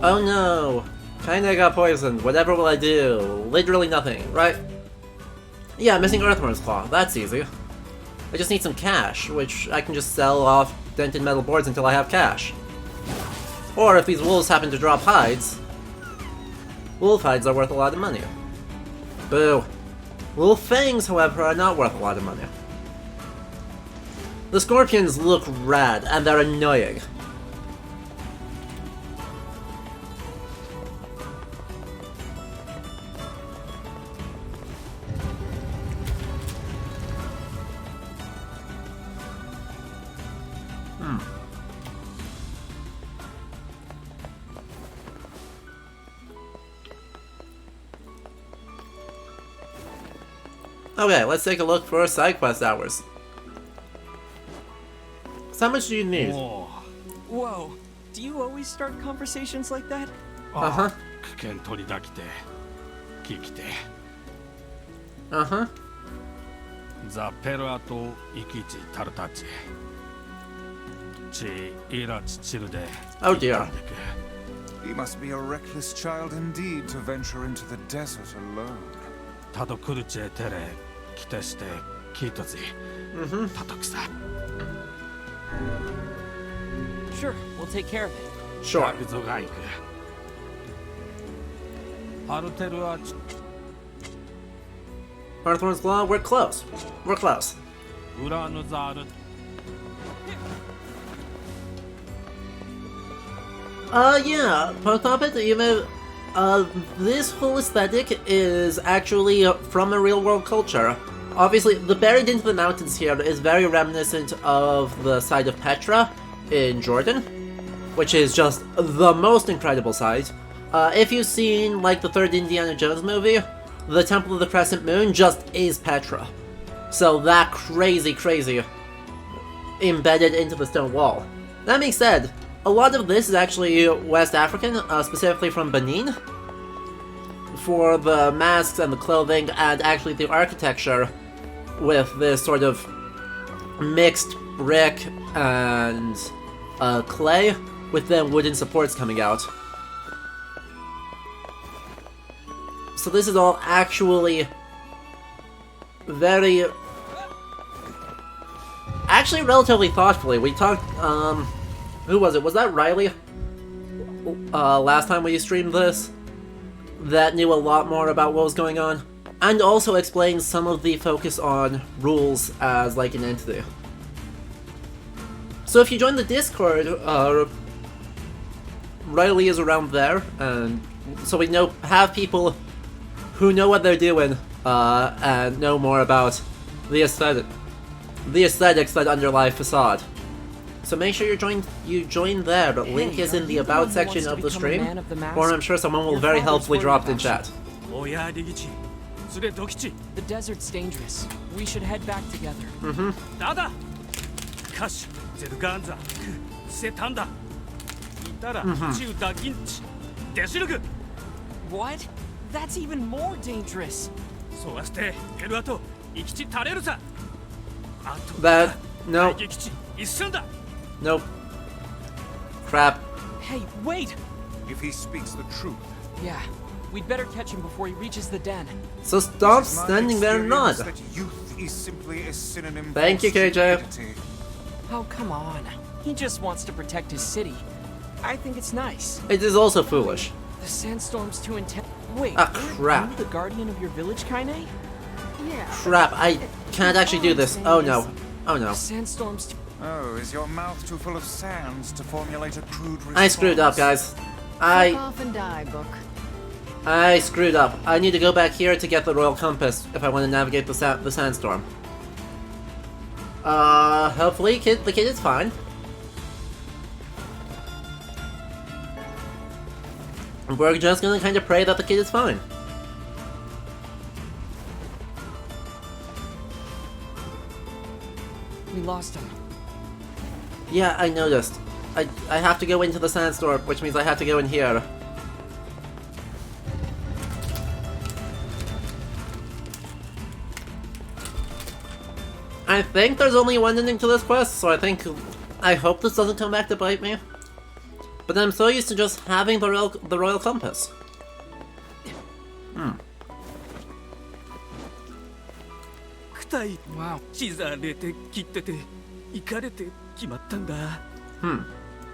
Oh no! Kinda got poisoned. Whatever will I do? Literally nothing, right? Yeah, I'm missing Earthworm's Claw. That's easy. I just need some cash, which I can just sell off dented metal boards until I have cash. Or if these wolves happen to drop hides, wolf hides are worth a lot of money. Boo. Wolf fangs, however, are not worth a lot of money. The scorpions look rad, and they're annoying. Okay, let's take a look for side quest hours. So how much do you need? Whoa. Do you always start conversations like that? Uh-huh. Uh-huh. Oh dear. He must be a reckless child indeed to venture into the desert alone. Sure, we'll take care of it. Sure. Earthworm's Claw, we're close. We're close. Yeah, Potopit, this whole aesthetic is actually from a real-world culture. Obviously, the Buried into the Mountains here is very reminiscent of the site of Petra in Jordan, which is just the most incredible site. If you've seen, like, the third Indiana Jones movie, the Temple of the Crescent Moon just is Petra. So that crazy embedded into the stone wall. That being said, a lot of this is actually West African, specifically from Benin, for the masks and the clothing, and actually the architecture with this sort of mixed brick and clay, with then wooden supports coming out. So this is all actually very... actually relatively thoughtfully. We talked, who was it? Was that Riley? Last time we streamed this? That knew a lot more about what was going on. And also explained some of the focus on rules as like an entity. So if you join the Discord, Riley is around there, and so we have people who know what they're doing, and know more about the aesthetics that underlie Facade. So make sure you join there. The link is in the about section of the stream, or I'm sure someone will very helpfully drop it in chat. The desert's dangerous. We should head back together. What? That's even more dangerous. That... no. Nope. Crap. Hey, wait! If he speaks the truth. Yeah, we'd better catch him before he reaches the den. So stop standing there and nod. That youth is simply a synonym Thank for you, KJ. stupidity. Oh, come on. He just wants to protect his city. I think it's nice. It is also foolish. The sandstorm's too intense. Wait, Ah, crap. Are you the guardian of your village, Kaine? Yeah. Crap, I can't actually do this. Oh no. Oh no. The sandstorm's too... Oh, is your mouth too full of sands to formulate a crude response? I screwed up, guys. Fuck off and die, book. I screwed up. I need to go back here to get the royal compass if I want to navigate the sandstorm. Hopefully the kid is fine. We're just gonna kind of pray that the kid is fine. We lost him. Yeah, I noticed. I have to go into the sandstorm, which means I have to go in here. I think there's only one ending to this quest, so I hope this doesn't come back to bite me. But I'm so used to just having the royal compass. Wow.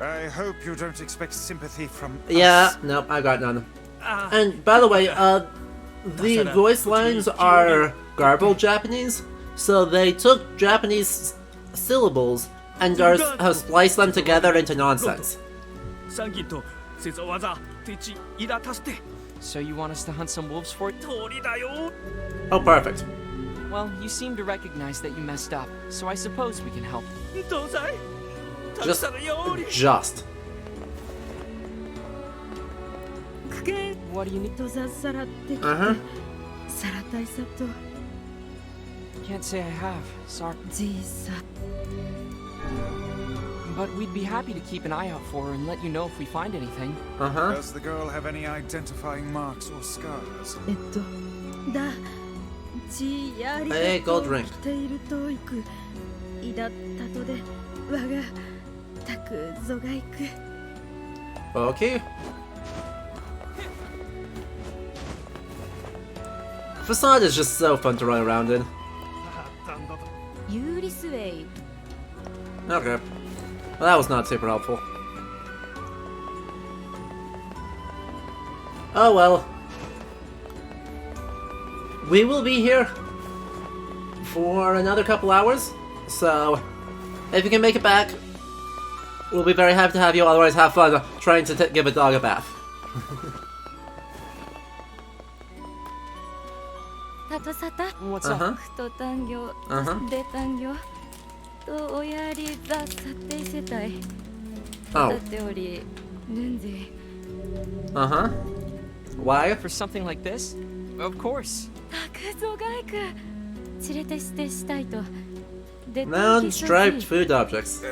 I hope you don't expect sympathy from Yeah, us. nope, I got none. And by the way, the voice lines are garbled Japanese, so they took Japanese syllables and have spliced them together into nonsense. So you want us to hunt some wolves for it? Oh, perfect. Well, you seem to recognize that you messed up, so I suppose we can help. Just. What do you need? Uh-huh. Can't say I have. Sorry. But we'd be happy to keep an eye out for her and let you know if we find anything. Uh-huh. Does the girl have any identifying marks or scars? Hey, gold ring. Okay. Facade is just so fun to run around in. Okay. Well, that was not super helpful. Oh well. We will be here for another couple hours, so if you can make it back, we'll be very happy to have you. Otherwise, have fun trying to give a dog a bath. What's up? Uh-huh. Why? For something like this? Of course. Non-striped food objects.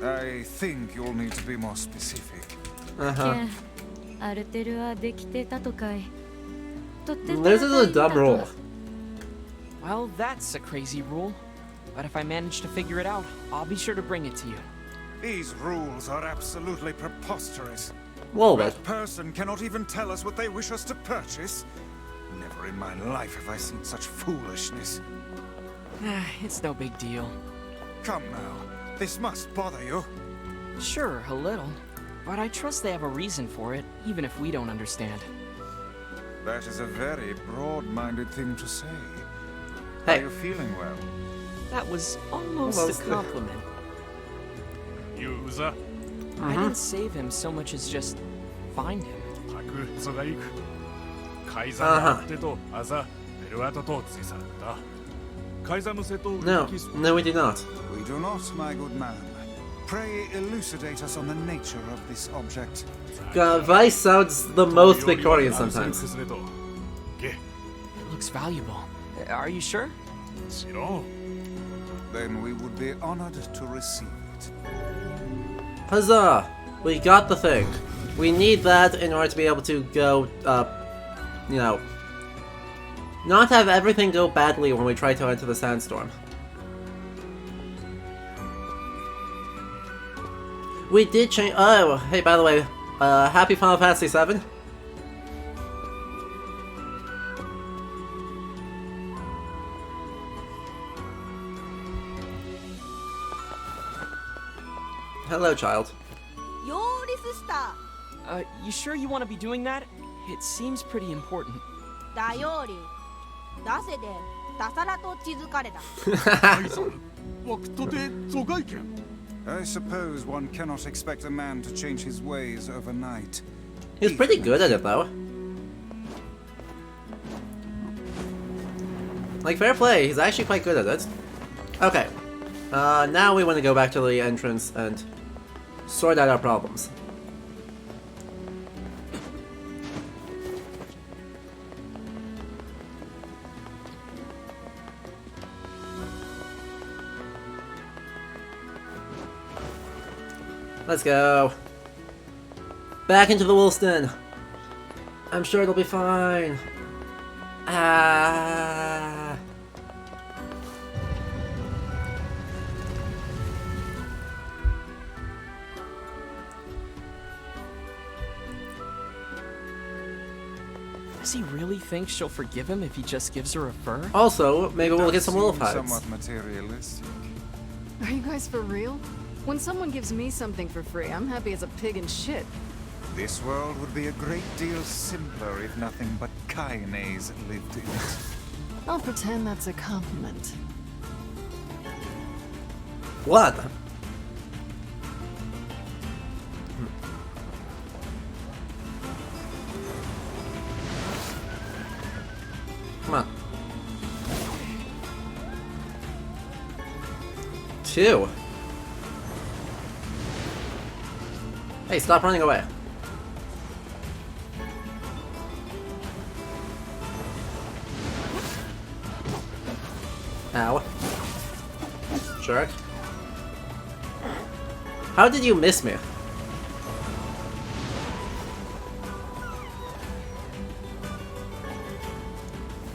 I think you'll need to be more specific. Uh-huh. This is a dumb rule. Well, that's a crazy rule. But if I manage to figure it out, I'll be sure to bring it to you. These rules are absolutely preposterous. Well, That person cannot even tell us what they wish us to purchase. Never in my life have I seen such foolishness. It's no big deal. Come now, this must bother you. Sure, a little. But I trust they have a reason for it, even if we don't understand. That is a very broad-minded thing to say. Hey. Are you feeling well? That was almost a compliment. User. I didn't save him so much as just find him. No, we do not. We do not, my good man. Pray elucidate us on the nature of this object. Vice sounds the most Victorian sometimes. It looks valuable. Are you sure? Then we would be honored to receive it. Huzzah! We got the thing. We need that in order to be able to go, you know, not have everything go badly when we try to enter the sandstorm. We did change. Oh, hey, by the way, happy Final Fantasy VII. Hello, child. You sure you want to be doing that? It seems pretty important. I suppose one cannot expect a man to change his ways overnight. He's pretty good at it, though. Like, fair play, he's actually quite good at it. Okay. Now we want to go back to the entrance and sort out our problems. Let's go. Back into the wolf's den. I'm sure it'll be fine. Ah. Does he really think she'll forgive him if he just gives her a fur? Also, maybe we'll get some wolf hides. Somewhat materialistic. Are you guys for real? When someone gives me something for free, I'm happy as a pig in shit. This world would be a great deal simpler if nothing but Kaines lived in it. I'll pretend that's a compliment. What? Come on. 2. Hey, stop running away. Ow. Jerk. How did you miss me?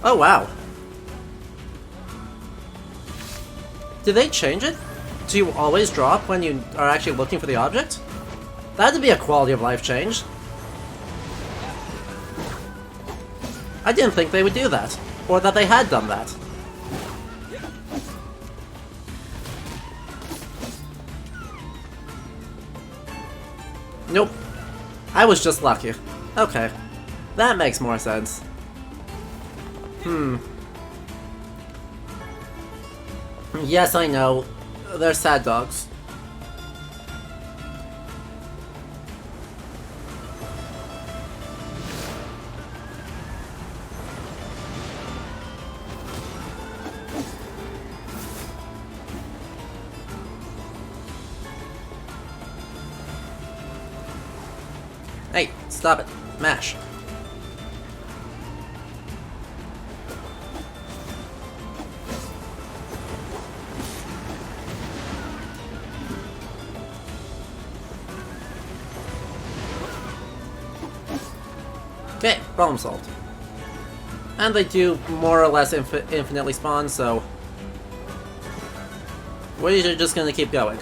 Oh, wow. Did they change it? Do you always drop when you are actually looking for the object? That'd be a quality of life change. I didn't think they would do that, or that they had done that. Nope. I was just lucky. Okay. That makes more sense. Yes, I know. They're sad dogs. Hey, stop it. Mash. Okay, problem solved. And they do more or less infinitely spawn, so we're just gonna keep going.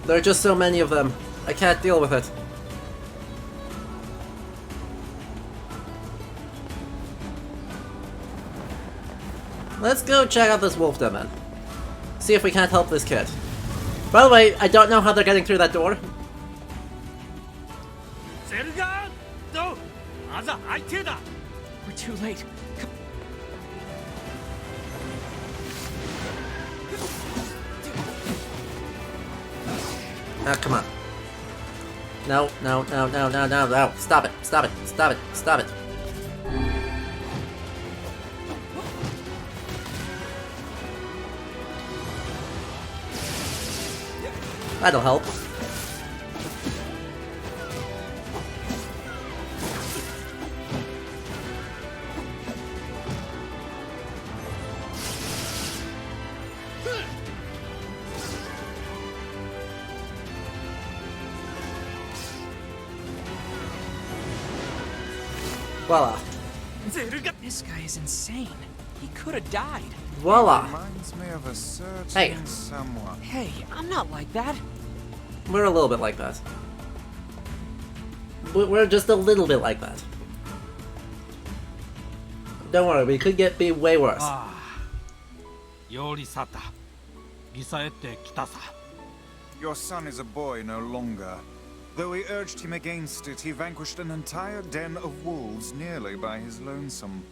There are just so many of them. I can't deal with it. Let's go check out this wolf den then. See if we can't help this kid. By the way, I don't know how they're getting through that door. We're too late. Ah, come on. No, no, no, no, no, no, no. Stop it, stop it, stop it, stop it. That'll help. Voila. This guy is insane. He could have died. Voila. Reminds me of a certain Hey. someone. Hey, I'm not like that. We're a little bit like that. We're just a little bit like that. Don't worry, we could be way worse. より去ったギサエって来たさ Your son is a boy no longer. Though we urged him against it, he vanquished an entire den of wolves nearly by his lonesome.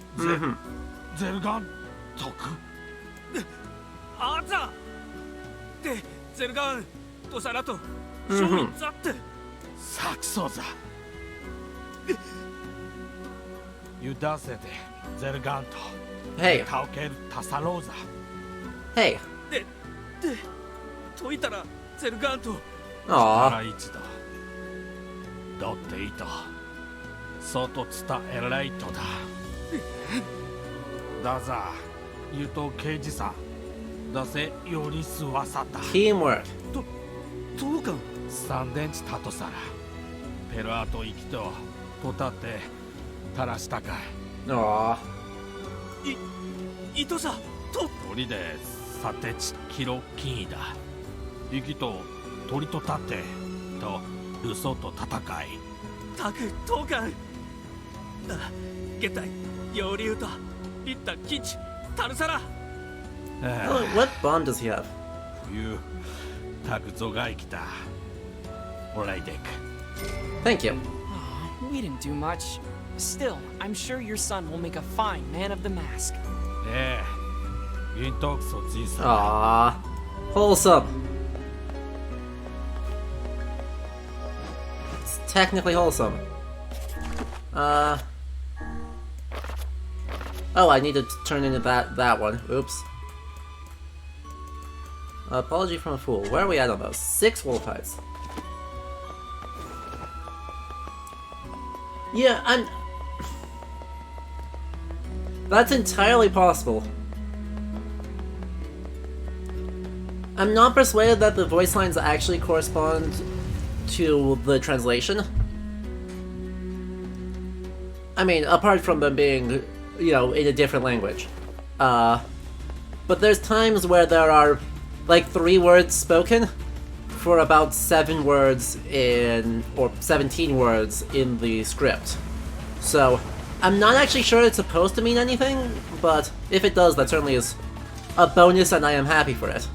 ゼルガン族あざでゼルガンとさらと勝利ざってサクソザユダセでゼルガンと Hey. タオケルタサローザ Hey. で解いたらゼルガンと Aww. 力一だだっていた外つたエライトだだざ言うと刑事さんだせよりすわさった Teamwork. どうか三電池たとさらペルアート生きととたって垂らしたか Aww. いとさと鳥でさてちキロ金位だ生きと鳥とたってとルソと戦いたくとうかんゲタイヨリウタリッタキチタルサラ What bomb does he have? ゆたくぞが生きたオライデック Thank you. Aw, we didn't do much. Still, I'm sure your son will make a fine man of the mask. ええユントクソじいさ Aww. Wholesome. It's technically wholesome. Oh, I need to turn into that one. Oops. Apology from a fool. Where are we at on those? 6 wolf hides. Yeah, That's entirely possible. I'm not persuaded that the voice lines actually correspond to the translation. I mean, apart from them being, you know, in a different language. But there's times where there are, like, 3 words spoken for about 7 words or 17 words in the script. So, I'm not actually sure it's supposed to mean anything, but if it does, that certainly is a bonus and I am happy for it.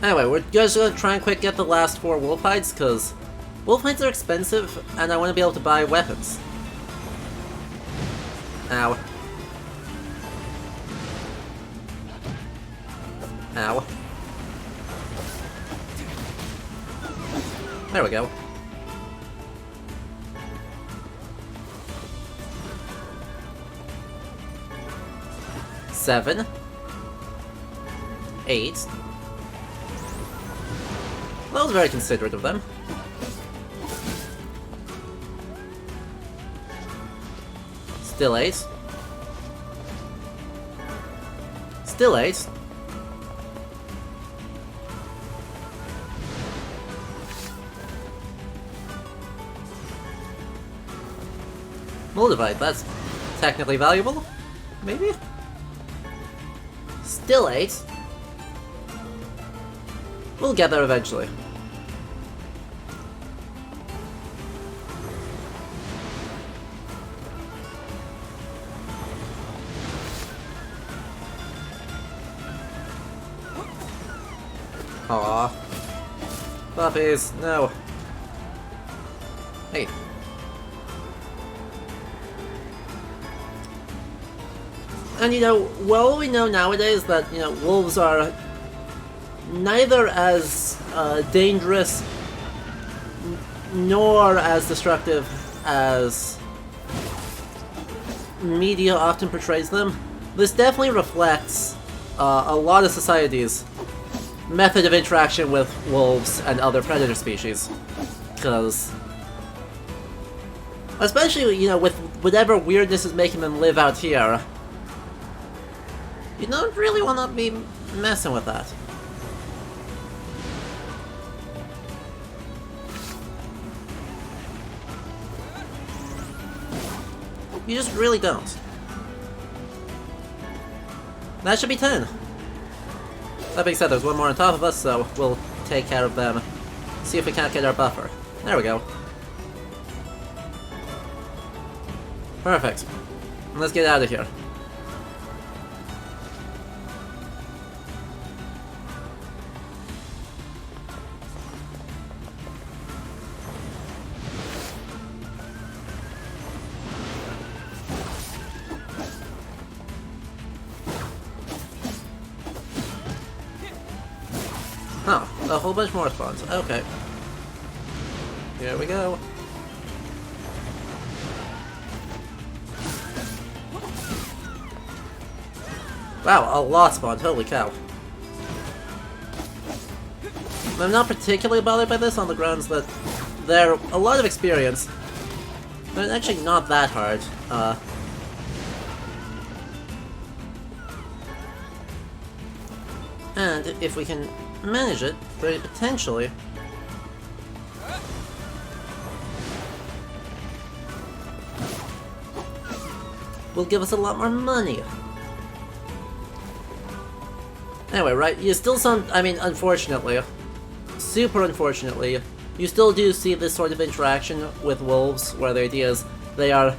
Anyway, we're just gonna try and quick get the last 4 wolf hides, because wolf hides are expensive, and I want to be able to buy weapons. Ow. Ow. There we go. Seven. 8. That was very considerate of them. Still 8. Still 8. Moldavite, that's technically valuable? Maybe? Still 8. We'll get there eventually. Aww. Puppies, no. Hey. And you know, well, we know nowadays that, you know, wolves are neither as dangerous nor as destructive as media often portrays them, this definitely reflects a lot of society's method of interaction with wolves and other predator species. Because, especially, you know, with whatever weirdness is making them live out here, you don't really want to be messing with that. You just really don't. That should be 10. That being said, there's one more on top of us, so we'll take care of them. See if we can't get our buffer. There we go. Perfect. Let's get out of here. Oh, a whole bunch more spawns. Okay. Here we go. Wow, a lot spawned. Holy cow. I'm not particularly bothered by this on the grounds that they're a lot of experience. But actually not that hard. And if we can manage it, very potentially, will give us a lot more money. Anyway, right, you still I mean, unfortunately, super unfortunately, you still do see this sort of interaction with wolves, where the idea is they are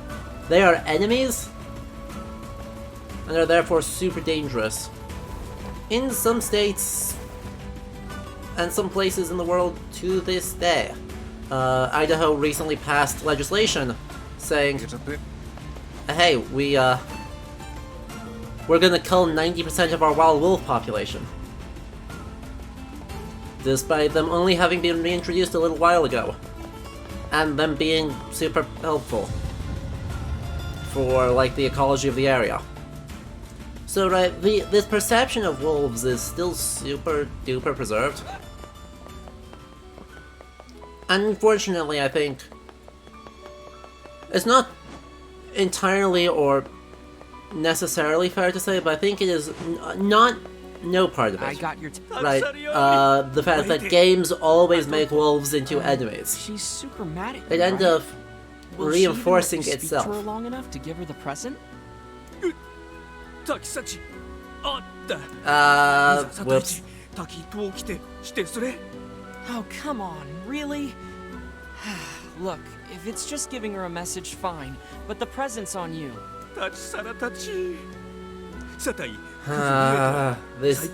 enemies, and are therefore super dangerous. In some states, and some places in the world to this day. Idaho recently passed legislation saying, hey, we're gonna kill 90% of our wild wolf population. Despite them only having been reintroduced a little while ago. And them being super helpful for, like, the ecology of the area. So, right, this perception of wolves is still super duper preserved. Unfortunately, I think it's not entirely or necessarily fair to say, but I think it is not no part of it. I got your right, the fact that games always make wolves into enemies. She's super mad at you, It ends right? up Will she even let reinforcing you speak itself. to her long enough to give her the present? Whoops. Oh, come on, really? Look, if it's just giving her a message, fine, but the present's on you. This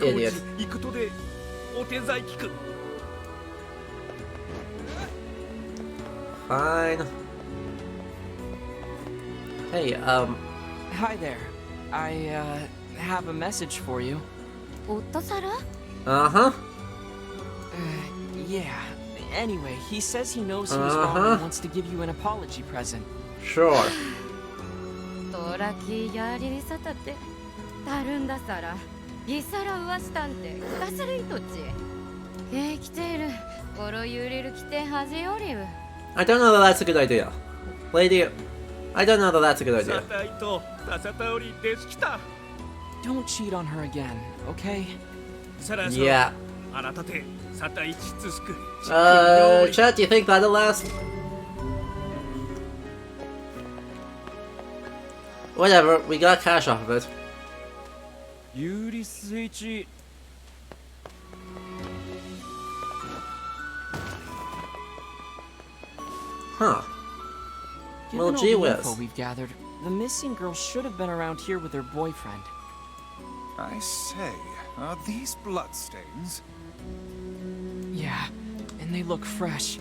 idiot. Fine. Hey, Hi there. I, have a message for you. uh-huh. Yeah. Anyway, he says he knows he was wrong and wants to give you an apology present. Sure. I don't know that that's a good idea. Lady, I don't know that that's a good idea. Don't cheat on her again, okay? Yeah. Chat, do you think that'll last? Whatever, we got cash off of it. Huh. Given Well, all gee the whiz. info we've gathered, the missing girl should have been around here with her boyfriend. I say, are these bloodstains? Yeah, and they look fresh.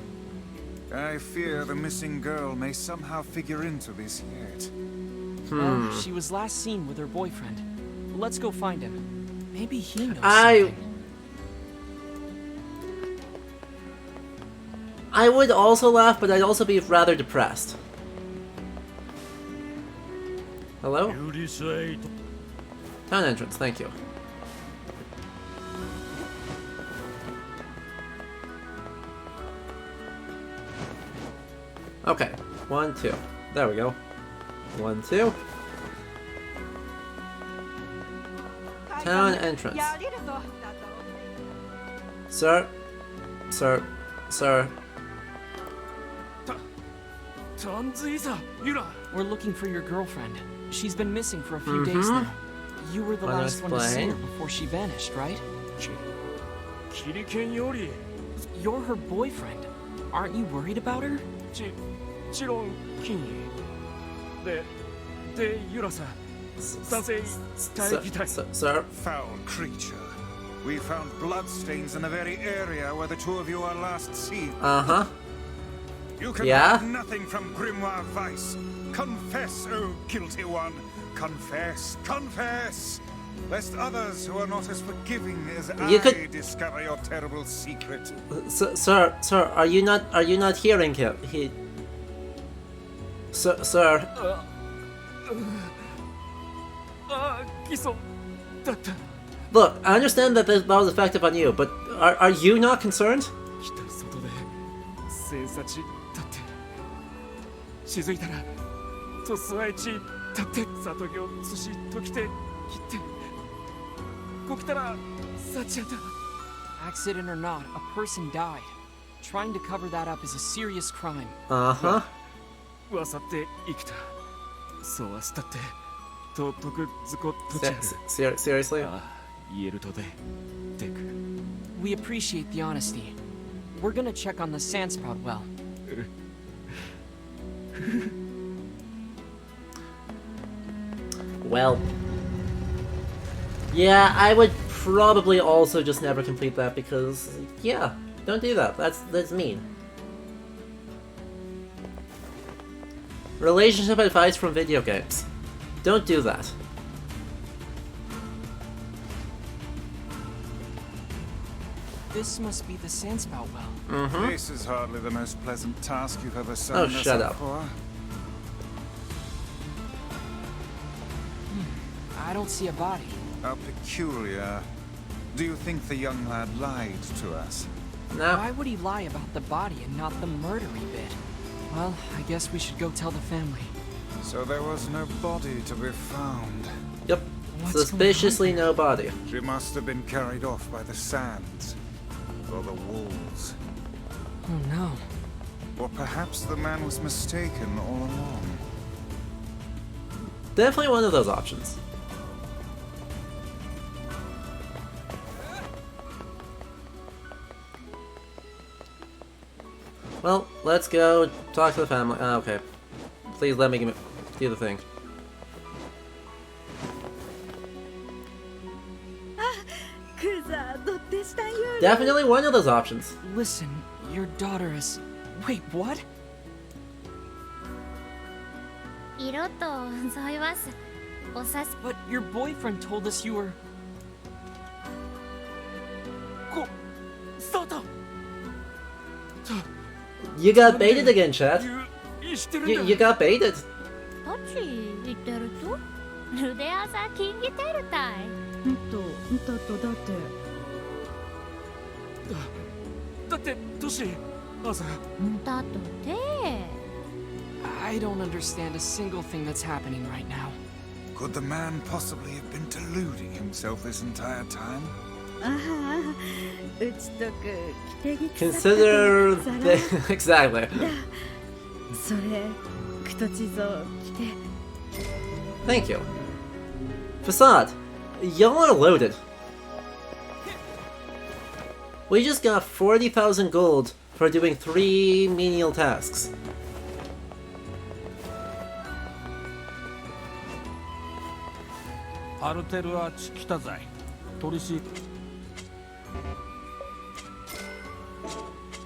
I fear the missing girl may somehow figure into this yet. Well, she was last seen with her boyfriend. Let's go find him. Maybe he knows I would also laugh, but I'd also be rather depressed. Hello? Town entrance, thank you. Okay, 1, 2. There we go. 1, 2. Town entrance. Sir. Sir. Sir. We're looking for your girlfriend. She's been missing for a few days now. You were the last one to see her before she vanished, right? You're her boyfriend. Aren't you worried about her? Sir. Foul creature. We found bloodstains in the very area where the two of you were last seen. Uh-huh. You can hide nothing from Grimoire Vice. Confess, O guilty one. Confess, confess. Lest others who are not as forgiving as I discover your terrible secret. Sir, are you not hearing him? Sir. Look, I understand that that was effective on you, but are you not concerned? Accident or not, a person died. Trying to cover that up is a serious crime. Uh-huh. Seriously? We appreciate the honesty. We're gonna check on the Sandsprout well. Well. Yeah, I would probably also just never complete that because, yeah, don't do that. That's mean. Relationship advice from video games. Don't do that. This must be the Sandspout well. This is hardly the most pleasant task you've ever signed Oh, us shut up up. for. I don't see a body. How peculiar. Do you think the young lad lied to us? No. Why would he lie about the body and not the murdery bit? Well, I guess we should go tell the family. So there was no body to be found. Yep. Suspiciously no body. She must have been carried off by the sands. Or the wolves. Oh no. Or perhaps the man was mistaken all along. Definitely one of those options. Well, let's go talk to the family. Oh, okay. Please let me do the thing. Definitely one of those options. Listen, your daughter is... Wait, what? 色と添いますおさす But your boyfriend told us you were... You got baited again, Chad. You got baited. どっち行ってるとルデアサキンギテルタイだってトシ朝だとて I don't understand a single thing that's happening right now. Could the man possibly have been deluding himself this entire time? Consider exactly. Thank you. Facade, y'all are loaded. We just got 40,000 gold for doing 3 menial tasks.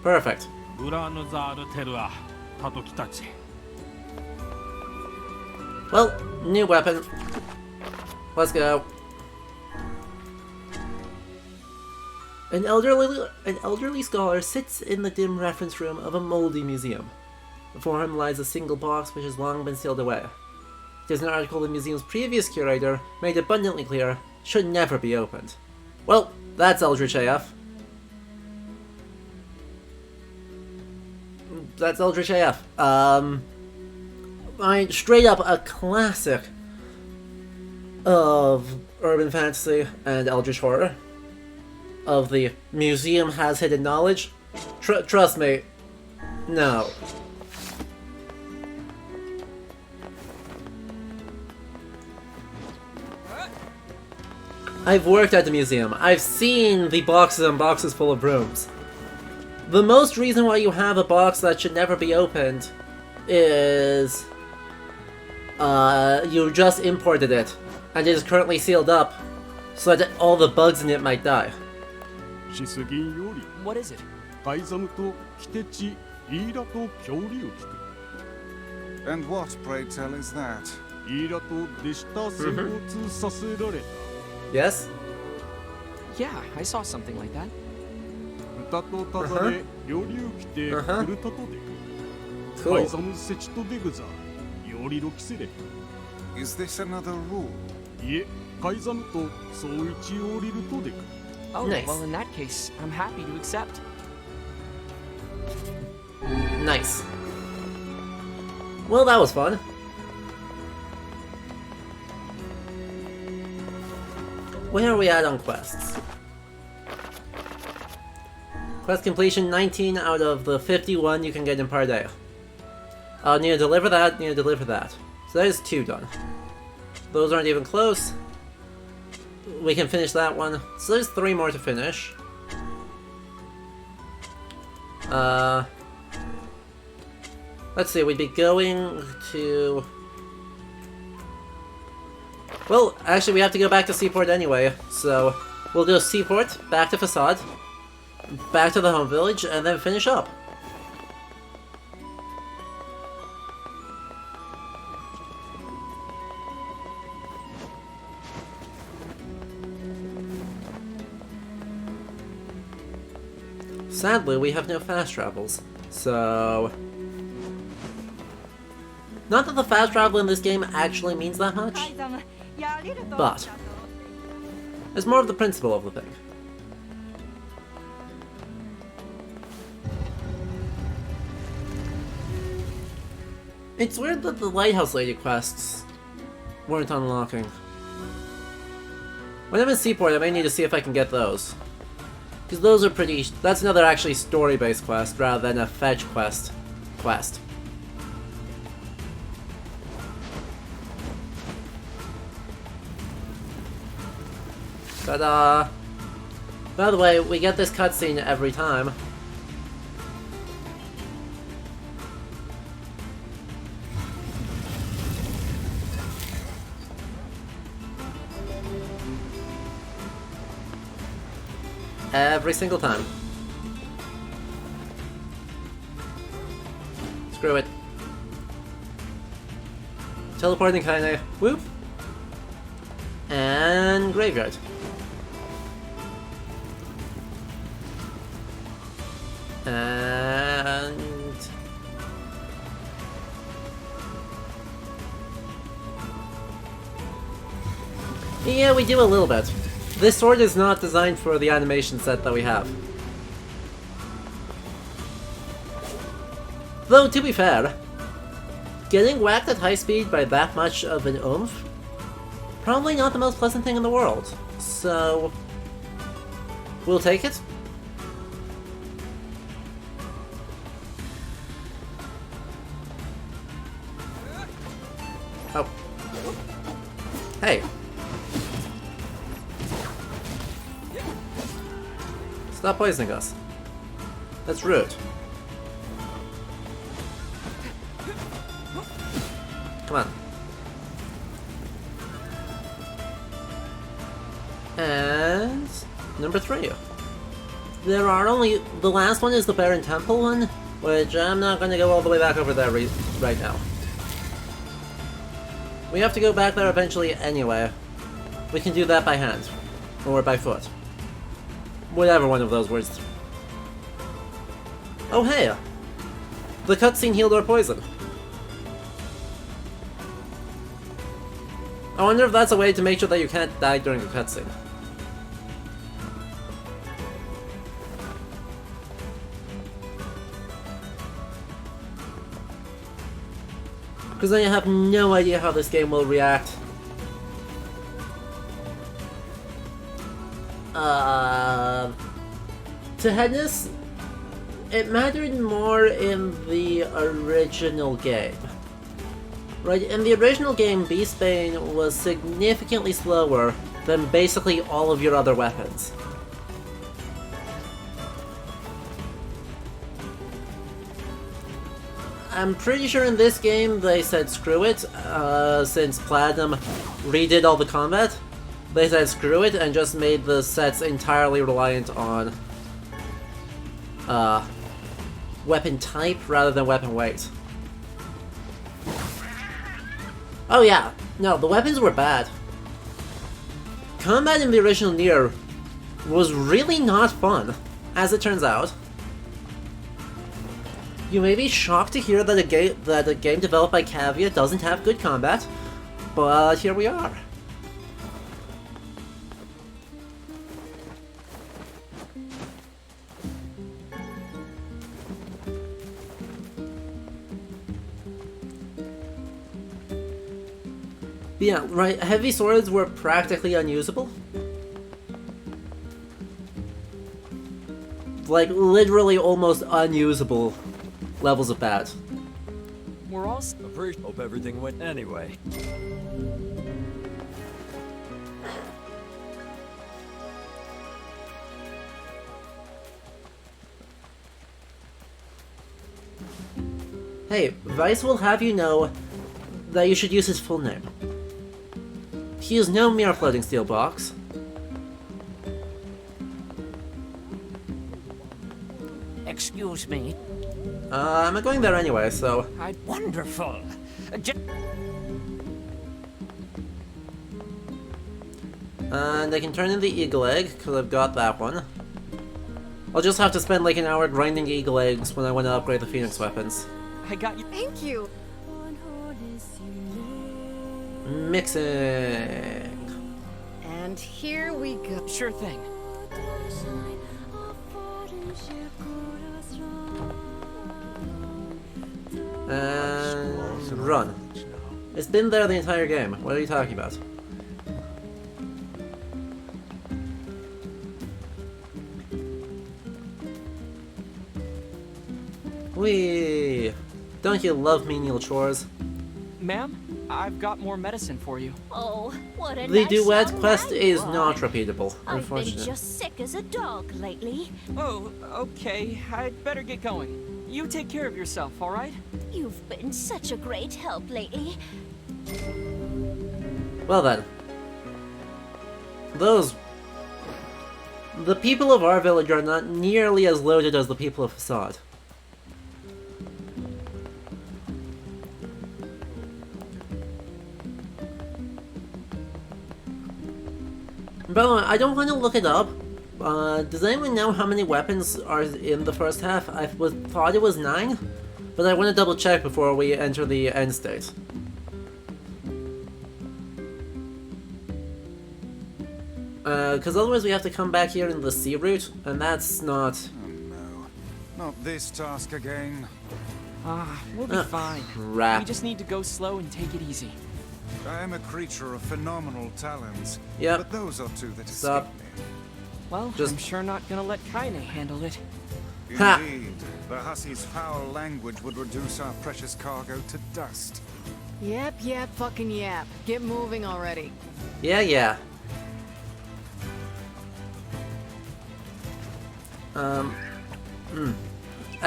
Perfect. Well, new weapon. Let's go. An elderly scholar sits in the dim reference room of a moldy museum. Before him lies a single box which has long been sealed away. There's an article the museum's previous curator made abundantly clear should never be opened. Well, that's Eldritch AF. That's Eldritch AF. Straight up a classic of urban fantasy and eldritch horror. Of the museum has hidden knowledge. Trust me, no. I've worked at the museum. I've seen the boxes and boxes full of rooms. The most reason why you have a box that should never be opened is you just imported it and it is currently sealed up so that all the bugs in it might die. What is it? And what, pray tell, is that? Yes? Yeah, I saw something like that. Cool. Is this another rule? Oh, Nice. well in that case, I'm happy to accept. Nice. Well, that was fun. Where are we at on quests? Quest completion 19 out of the 51 you can get in per day. Need to deliver that, need to deliver that. So that is 2 done. Those aren't even close. We can finish that one. So there's 3 more to finish. Let's see, we'd be going to... Well, actually we have to go back to Seaport anyway, so we'll do Seaport, back to Facade, back to the home village, and then finish up. Sadly, we have no fast travels, so... Not that the fast travel in this game actually means that much, but it's more of the principle of the thing. It's weird that the Lighthouse Lady quests weren't unlocking. When I'm in Seaport, I may need to see if I can get those. Because those are pretty... That's another actually story-based quest rather than a fetch quest. But, by the way, we get this cutscene every time. Every single time. Screw it. Teleporting kinda. Whoop. And graveyard. And... yeah, we do a little bit. This sword is not designed for the animation set that we have. Though, to be fair, getting whacked at high speed by that much of an oomph, probably not the most pleasant thing in the world. So, we'll take it. Oh. Hey. Stop poisoning us. That's rude. Come on. And... number 3. There are only... the last one is the Baron Temple one, which I'm not gonna go all the way back over there right now. We have to go back there eventually anyway. We can do that by hand. Or by foot. Whatever one of those words. Oh hey! The cutscene healed our poison. I wonder if that's a way to make sure that you can't die during the cutscene. Because I have no idea how this game will react. To Hedness, it mattered more in the original game. Right, in the original game, Beastbane was significantly slower than basically all of your other weapons. I'm pretty sure in this game they said screw it, since Platinum redid all the combat. They said screw it and just made the sets entirely reliant on weapon type rather than weapon weight. Oh yeah, no, the weapons were bad. Combat in the original Nier was really not fun, as it turns out. You may be shocked to hear that a game developed by Cavia doesn't have good combat, but here we are. Yeah, right, heavy swords were practically unusable. Like, literally almost unusable levels of bad. We're all hope everything went anyway. Hey, Vice will have you know that you should use his full name. He is no mere floating steel box. Excuse me. I'm going there anyway, so... Wonderful. And I can turn in the Eagle Egg, because I've got that one. I'll just have to spend like an hour grinding Eagle Eggs when I want to upgrade the Phoenix weapons. I got you. Thank you. Mixing. And here we go. Sure thing. And run. It's been there the entire game. What are you talking about? Whee! Don't you love menial chores? Ma'am, I've got more medicine for you. Oh, what a The nice duet young quest man is you are. not repeatable, I've been unfortunately. just sick as a dog lately. Oh, okay. I'd better get going. You take care of yourself, all right? You've been such a great help lately. Well then. The people of our village are not nearly as loaded as the people of Facade. By the way, I don't want to look it up. Does anyone know how many weapons are in the first half? I thought it was 9, but I want to double check before we enter the end state. Because otherwise we have to come back here in the sea route, and that's not... Oh no. Not this task again. We'll be fine. Crap. We just need to go slow and take it easy. I am a creature of phenomenal talents. Yep. But those are two that Stop. escape me. Well, I'm sure not gonna let Kaine handle it. Indeed. The hussey's foul language would reduce our precious cargo to dust. Yep, fucking yep. Get moving already. Yeah. I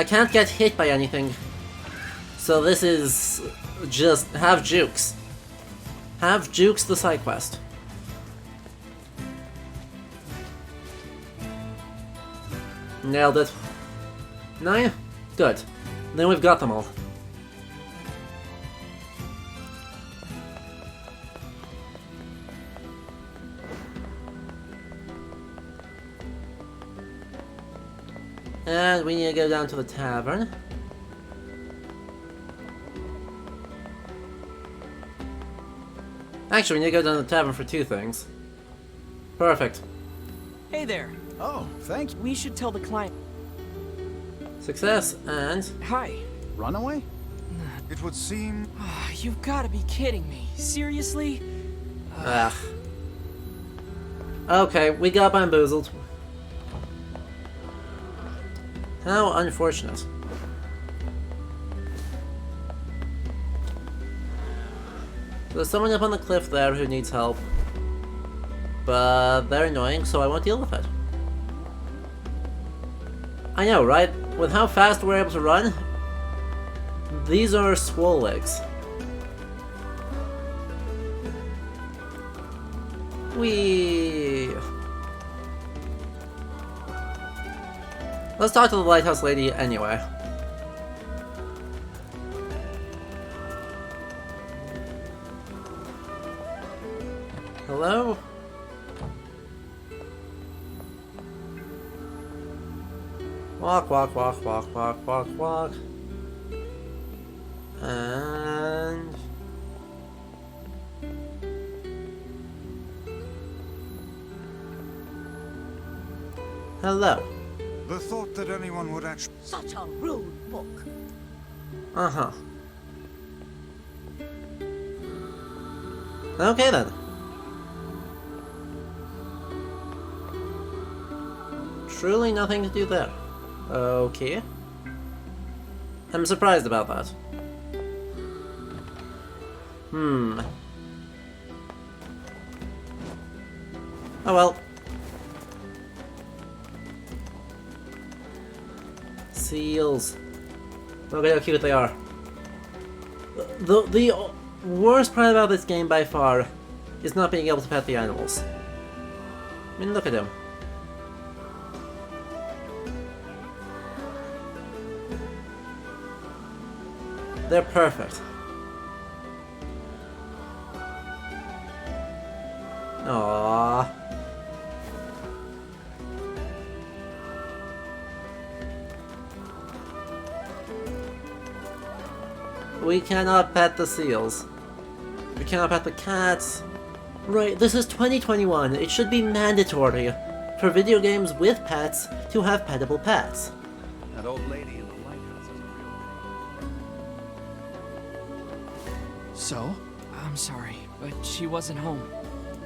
can't get hit by anything. So this is just have jukes. Have jukes the side quest. Nailed it. 9? Good. Then we've got them all. And we need to go down to the tavern. Actually, we need to go down to the tavern for 2 things. Perfect. Hey there. Oh, thank you. We should tell the client. Success, and... Hi. Runaway? It would seem... You've gotta be kidding me. Seriously? Ugh. Okay, we got bamboozled. How unfortunate. There's someone up on the cliff there who needs help. But they're annoying, so I won't deal with it. I know, right? With how fast we're able to run, these are swole legs. Whee! Let's talk to the lighthouse lady anyway. Hello? Walk, walk, walk, walk, walk, walk, walk. And... hello. The thought that anyone would actually... Such a rude book. Uh-huh. Okay then. Truly nothing to do there. Okay. I'm surprised about that. Oh well. Seals. Look at how cute they are. The worst part about this game by far is not being able to pet the animals. I mean, look at him. They're perfect. Aww. We cannot pet the seals. We cannot pet the cats. Right, this is 2021. It should be mandatory for video games with pets to have petable pets. That old lady in the lighthouse is a real So? I'm sorry, but she wasn't home.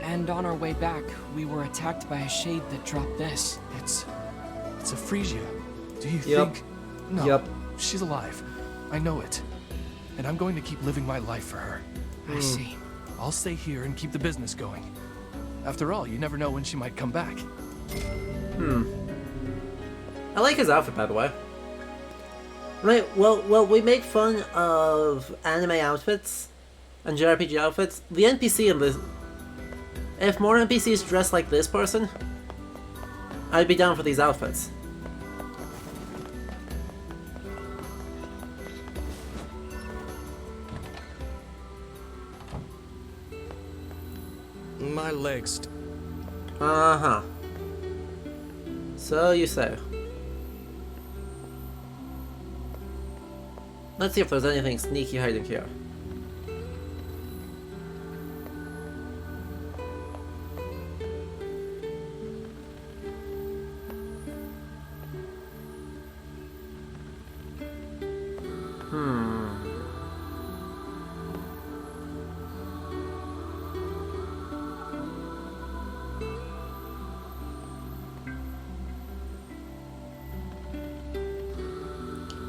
And on our way back, we were attacked by a shade that dropped this. It's a Frisia. Do you Yep. think? No. Yep. She's alive. I know it. And I'm going to keep living my life for her. I see. I'll stay here and keep the business going. After all, you never know when she might come back. I like his outfit, by the way. Right, well, we make fun of anime outfits and JRPG outfits. The NPC in this... if more NPCs dress like this person, I'd be down for these outfits. My legs. Uh-huh. So you say. Let's see if there's anything sneaky hiding here.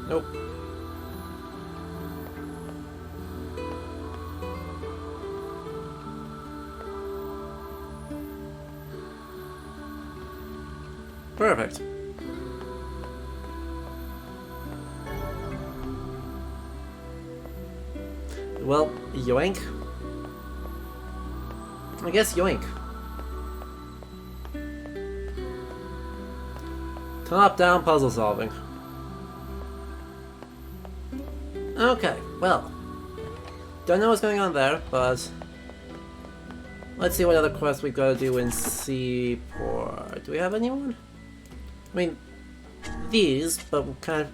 Nope. Perfect. Well, yoink. I guess yoink. Top-down puzzle solving. Okay, well. Don't know what's going on there, but... let's see what other quests we've got to do in Seaport. Do we have anyone? I mean, these, but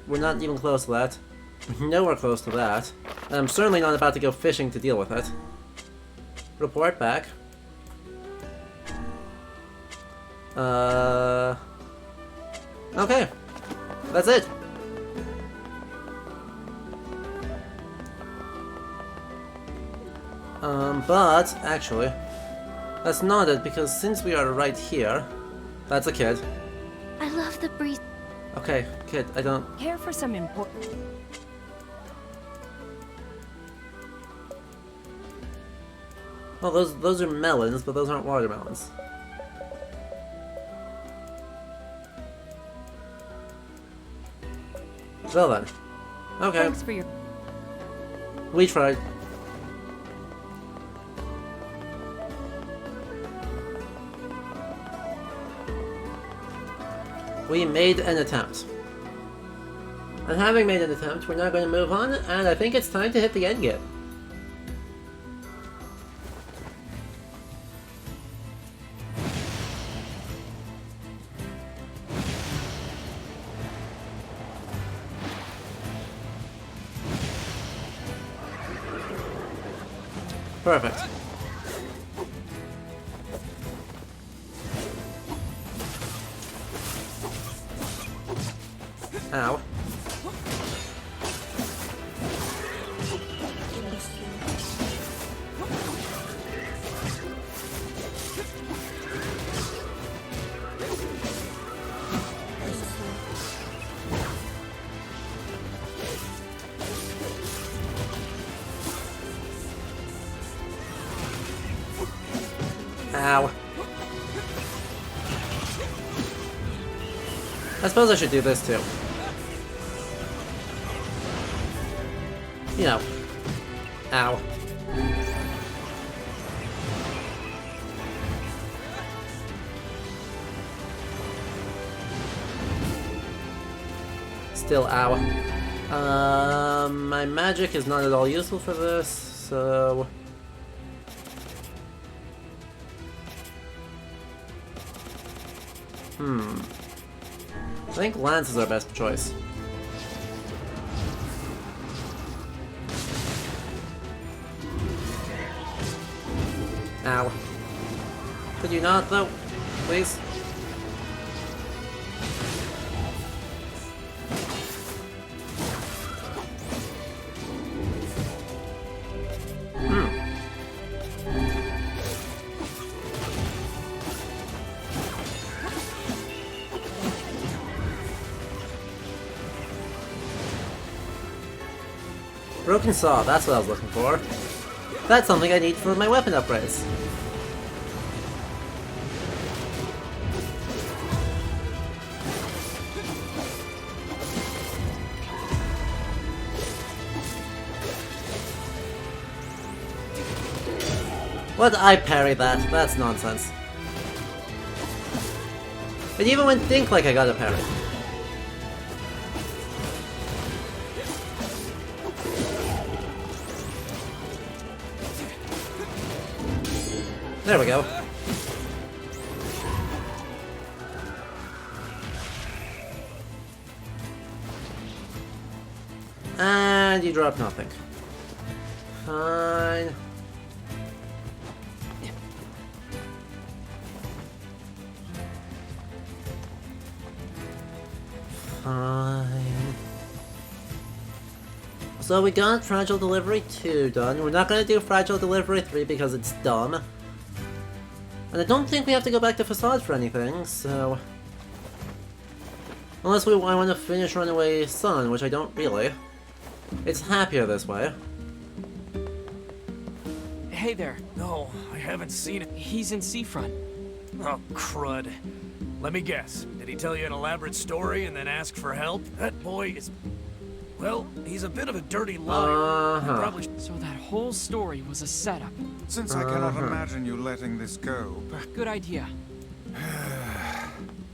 we're not even close to that. We're nowhere close to that. And I'm certainly not about to go fishing to deal with it. report back. Okay. That's it. But actually, that's not it, because since we are right here, that's a kid. I love the breeze. Okay, kid, I don't... Care for some important... Well, those are melons, but those aren't watermelons. Well then. Okay. Thanks for your... We tried. We made an attempt. And having made an attempt, we're now going to move on, and I think it's time to hit the end game. Perfect. Ow. Ow. I suppose I should do this too. You know. Ow. Still ow. My magic is not at all useful for this, so... I think Lance is our best choice. Ow. Could you not, though? Please? Broken saw, that's what I was looking for. That's something I need for my weapon upgrades. What? I parry that? That's nonsense. It even wouldn't think like I got a parry. There we go. And you drop nothing. Fine. Fine. So we got Fragile Delivery 2 done. We're not gonna do Fragile Delivery 3 because it's dumb. And I don't think we have to go back to Facade for anything, so... Unless I want to finish Runaway Sun, which I don't really. It's happier this way. Hey there. No, I haven't seen it. He's in Seafront. Oh, crud. Let me guess. Did he tell you an elaborate story and then ask for help? That boy is... Well, he's a bit of a dirty liar. Probably... So that whole story was a setup. Since I cannot imagine you letting this go... Good idea.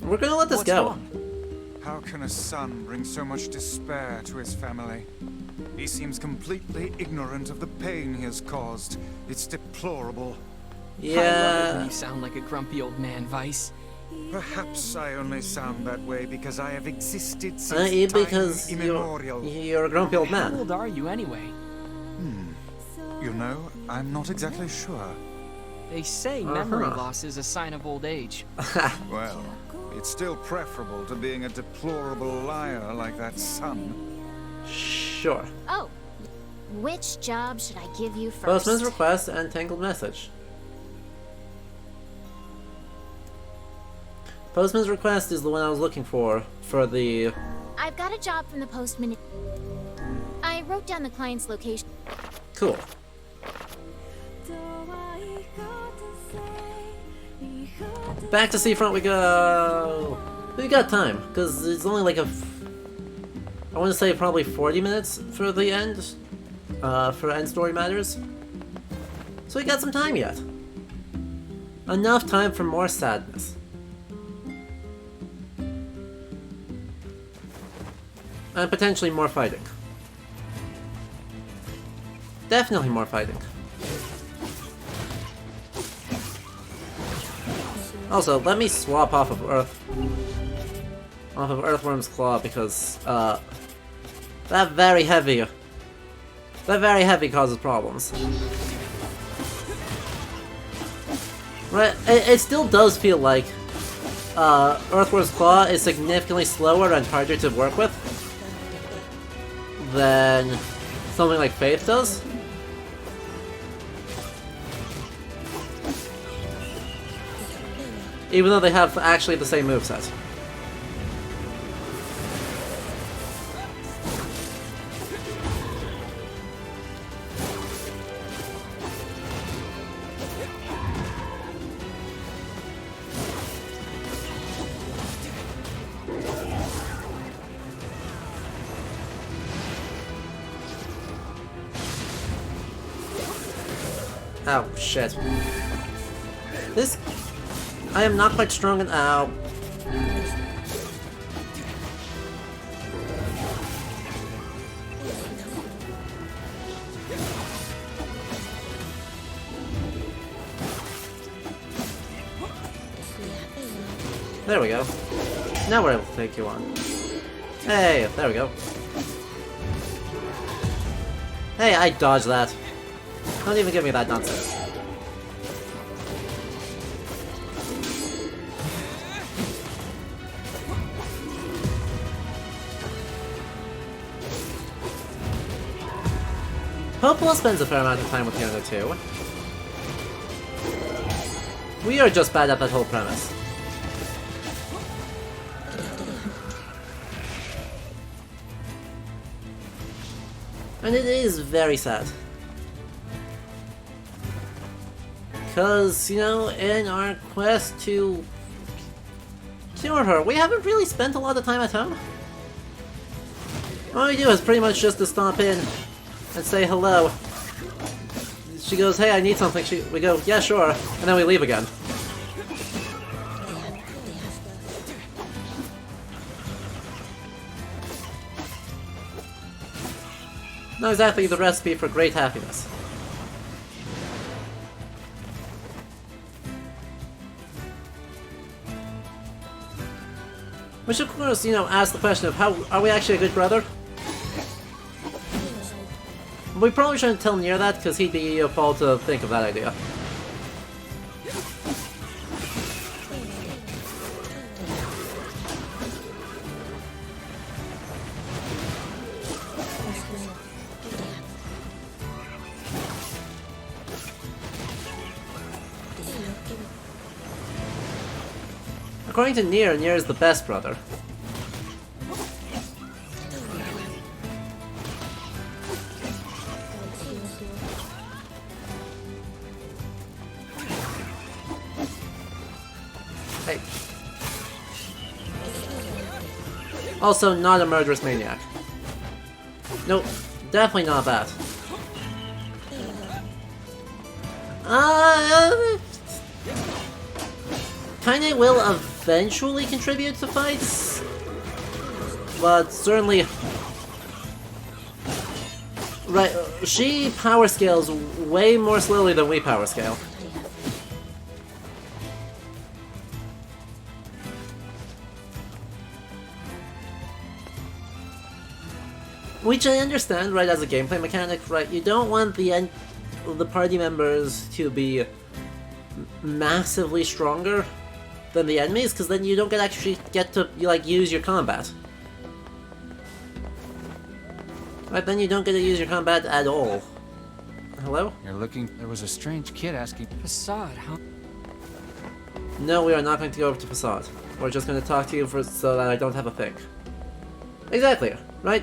We're gonna let this What's go. Wrong? How can a son bring so much despair to his family? He seems completely ignorant of the pain he has caused. It's deplorable. I love it when you sound like a grumpy old man, Vice. Perhaps I only sound that way because I have existed since because time immemorial. You're a grumpy old man. How old are you anyway? You know, I'm not exactly sure. They say memory loss is a sign of old age. Well, it's still preferable to being a deplorable liar like that son. Sure. Oh, which job should I give you first? Postman's request and tangled message. Postman's request is the one I was looking for the... I've got a job from the postman. I wrote down the client's location. Cool. Back to Seafront we go! We got time, because it's only like I want to say probably 40 minutes for the end, for end story matters. So we got some time yet. Enough time for more sadness. And potentially more fighting. Definitely more fighting. Also, let me swap off of Earthworm's Claw because that very heavy causes problems. Right, it still does feel like Earthworm's Claw is significantly slower and harder to work with than something like Faith does. Even though they have actually the same moveset. Oh, shit. This... I am not quite strong en- ow. There we go. Now we're able to take you on. Hey, there we go. Hey, I dodged that. Don't even give me that nonsense. Hopeful spends a fair amount of time with Yona too. We are just bad at that whole premise. And it is very sad. Because, you know, in our quest to cure her, we haven't really spent a lot of time at home. All we do is pretty much just to stop in and say hello. She goes, hey, I need something. We go, yeah, sure. And then we leave again. Not exactly the recipe for great happiness. Which of course, you know, asks the question of how are we actually a good brother? We probably shouldn't tell Nier that, because he'd be a fool to think of that idea. According to Nier, Nier is the best brother. Hey. Also, not a murderous maniac. Nope, definitely not that. Kinda will eventually contribute to fights, but certainly... Right, she power scales way more slowly than we power scale. Which I understand, right, as a gameplay mechanic, right? You don't want the party members to be massively stronger than the enemies, because then you don't actually get to use your combat. Right, then you don't get to use your combat at all. Hello? You're looking. There was a strange kid asking. Facade, huh? No, we are not going to go over to Facade. We're just going to talk to you so that I don't have a pick. Exactly, right?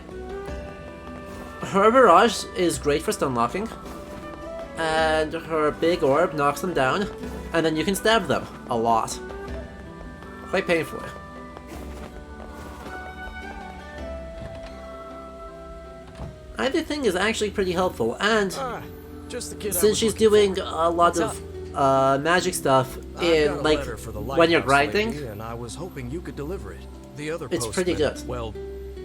Her barrage is great for stun locking, and her big orb knocks them down, and then you can stab them a lot. Quite painfully. Either thing is actually pretty helpful, and since she's doing a lot of magic stuff in when you're grinding, and I was hoping you could deliver it. The other it's pretty good. Well,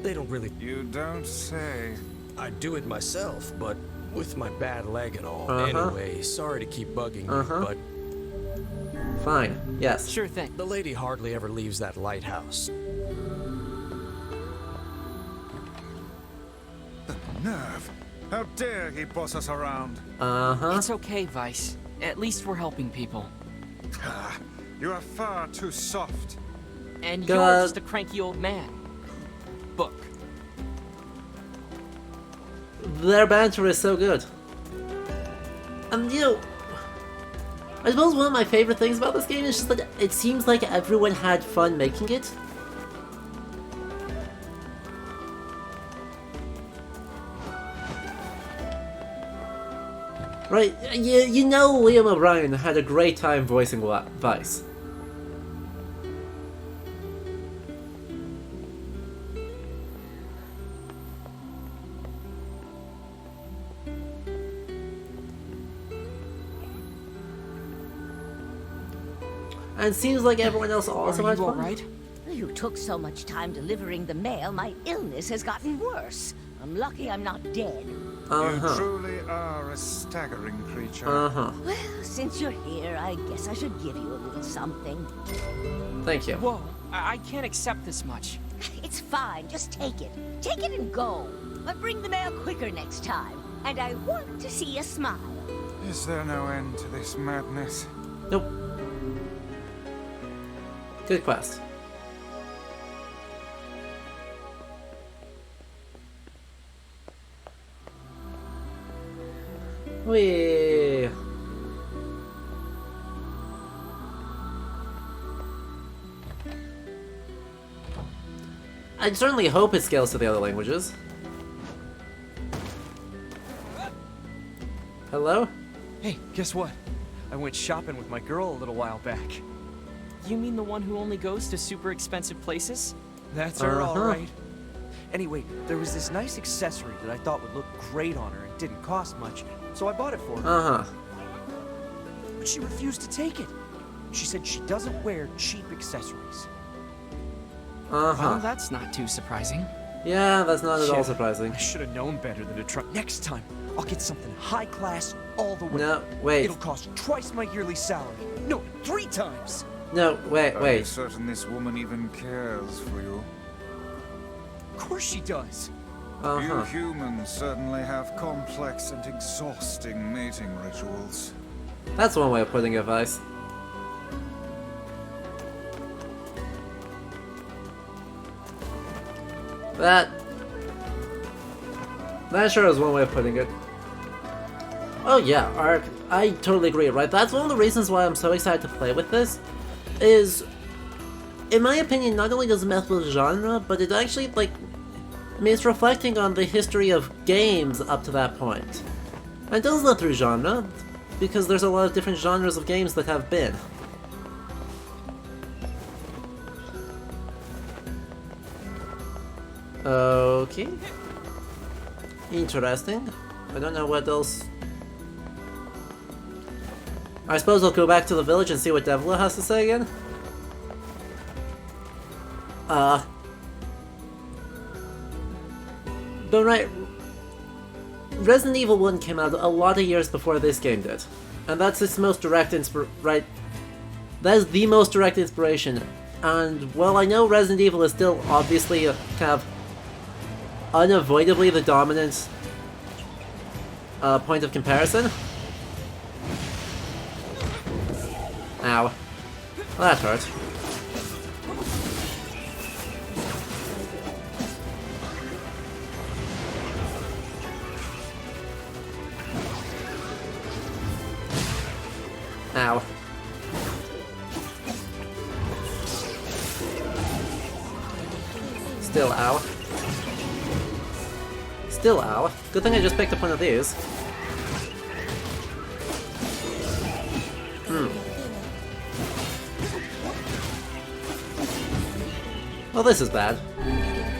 they don't really. You don't say. I'd do it myself, but with my bad leg and all. Anyway, sorry to keep bugging you, but fine. Yes. Sure thing. The lady hardly ever leaves that lighthouse. The nerve! How dare he boss us around? It's okay, Vice. At least we're helping people. You are far too soft. And you're just a cranky old man. Book. Their banter is so good. And you know, I suppose one of my favorite things about this game is just that it seems like everyone had fun making it. Right, you know Liam O'Brien had a great time voicing Vice. And it seems like everyone else also had fun. Right? You took so much time delivering the mail, my illness has gotten worse. I'm lucky I'm not dead. You truly are a staggering creature. Well, since you're here, I guess I should give you a little something. Thank you. Whoa, I can't accept this much. It's fine, just take it. Take it and go. But bring the mail quicker next time. And I want to see a smile. Is there no end to this madness? Nope. Good quest. Whee! I certainly hope it scales to the other languages. Hello? Hey, guess what? I went shopping with my girl a little while back. You mean the one who only goes to super expensive places? That's her, all right. Anyway, there was this nice accessory that I thought would look great on her and didn't cost much, so I bought it for her. But she refused to take it. She said she doesn't wear cheap accessories. Well, that's not too surprising. Yeah, that's not at all surprising. I should have known better than to try. Next time, I'll get something high class all the way. No, wait. It'll cost twice my yearly salary. No, 3 times. No, wait. Are you certain this woman even cares for you? Of course she does. You humans certainly have complex and exhausting mating rituals. That's one way of putting it, Vice. That sure is one way of putting it. Oh yeah, Ark, I totally agree, right? That's one of the reasons why I'm so excited to play with this, is, in my opinion, not only does it mess with genre, but it actually, I mean, it's reflecting on the history of games up to that point. And it does that through genre, because there's a lot of different genres of games that have been. Okay. Interesting. I don't know what else. I suppose I'll go back to the village and see what Devla has to say again. But right, Resident Evil 1 came out a lot of years before this game did. And that's its most direct right? That is the most direct inspiration. And, well, I know Resident Evil is still obviously a kind of unavoidably the dominant point of comparison. Ow. Well, that hurt. Ow. Still ow. Still ow. Good thing I just picked up one of these. Well, this is bad.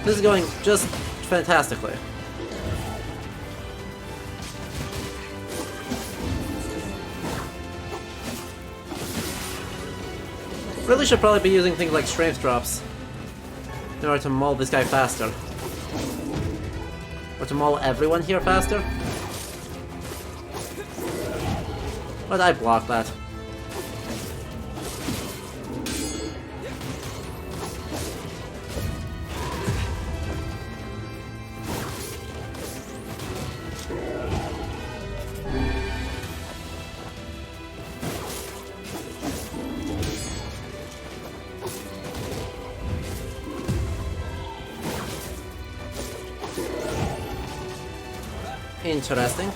This is going just fantastically. Really should probably be using things like strength drops in order to maul this guy faster. Or to maul everyone here faster. But I blocked that. Interesting.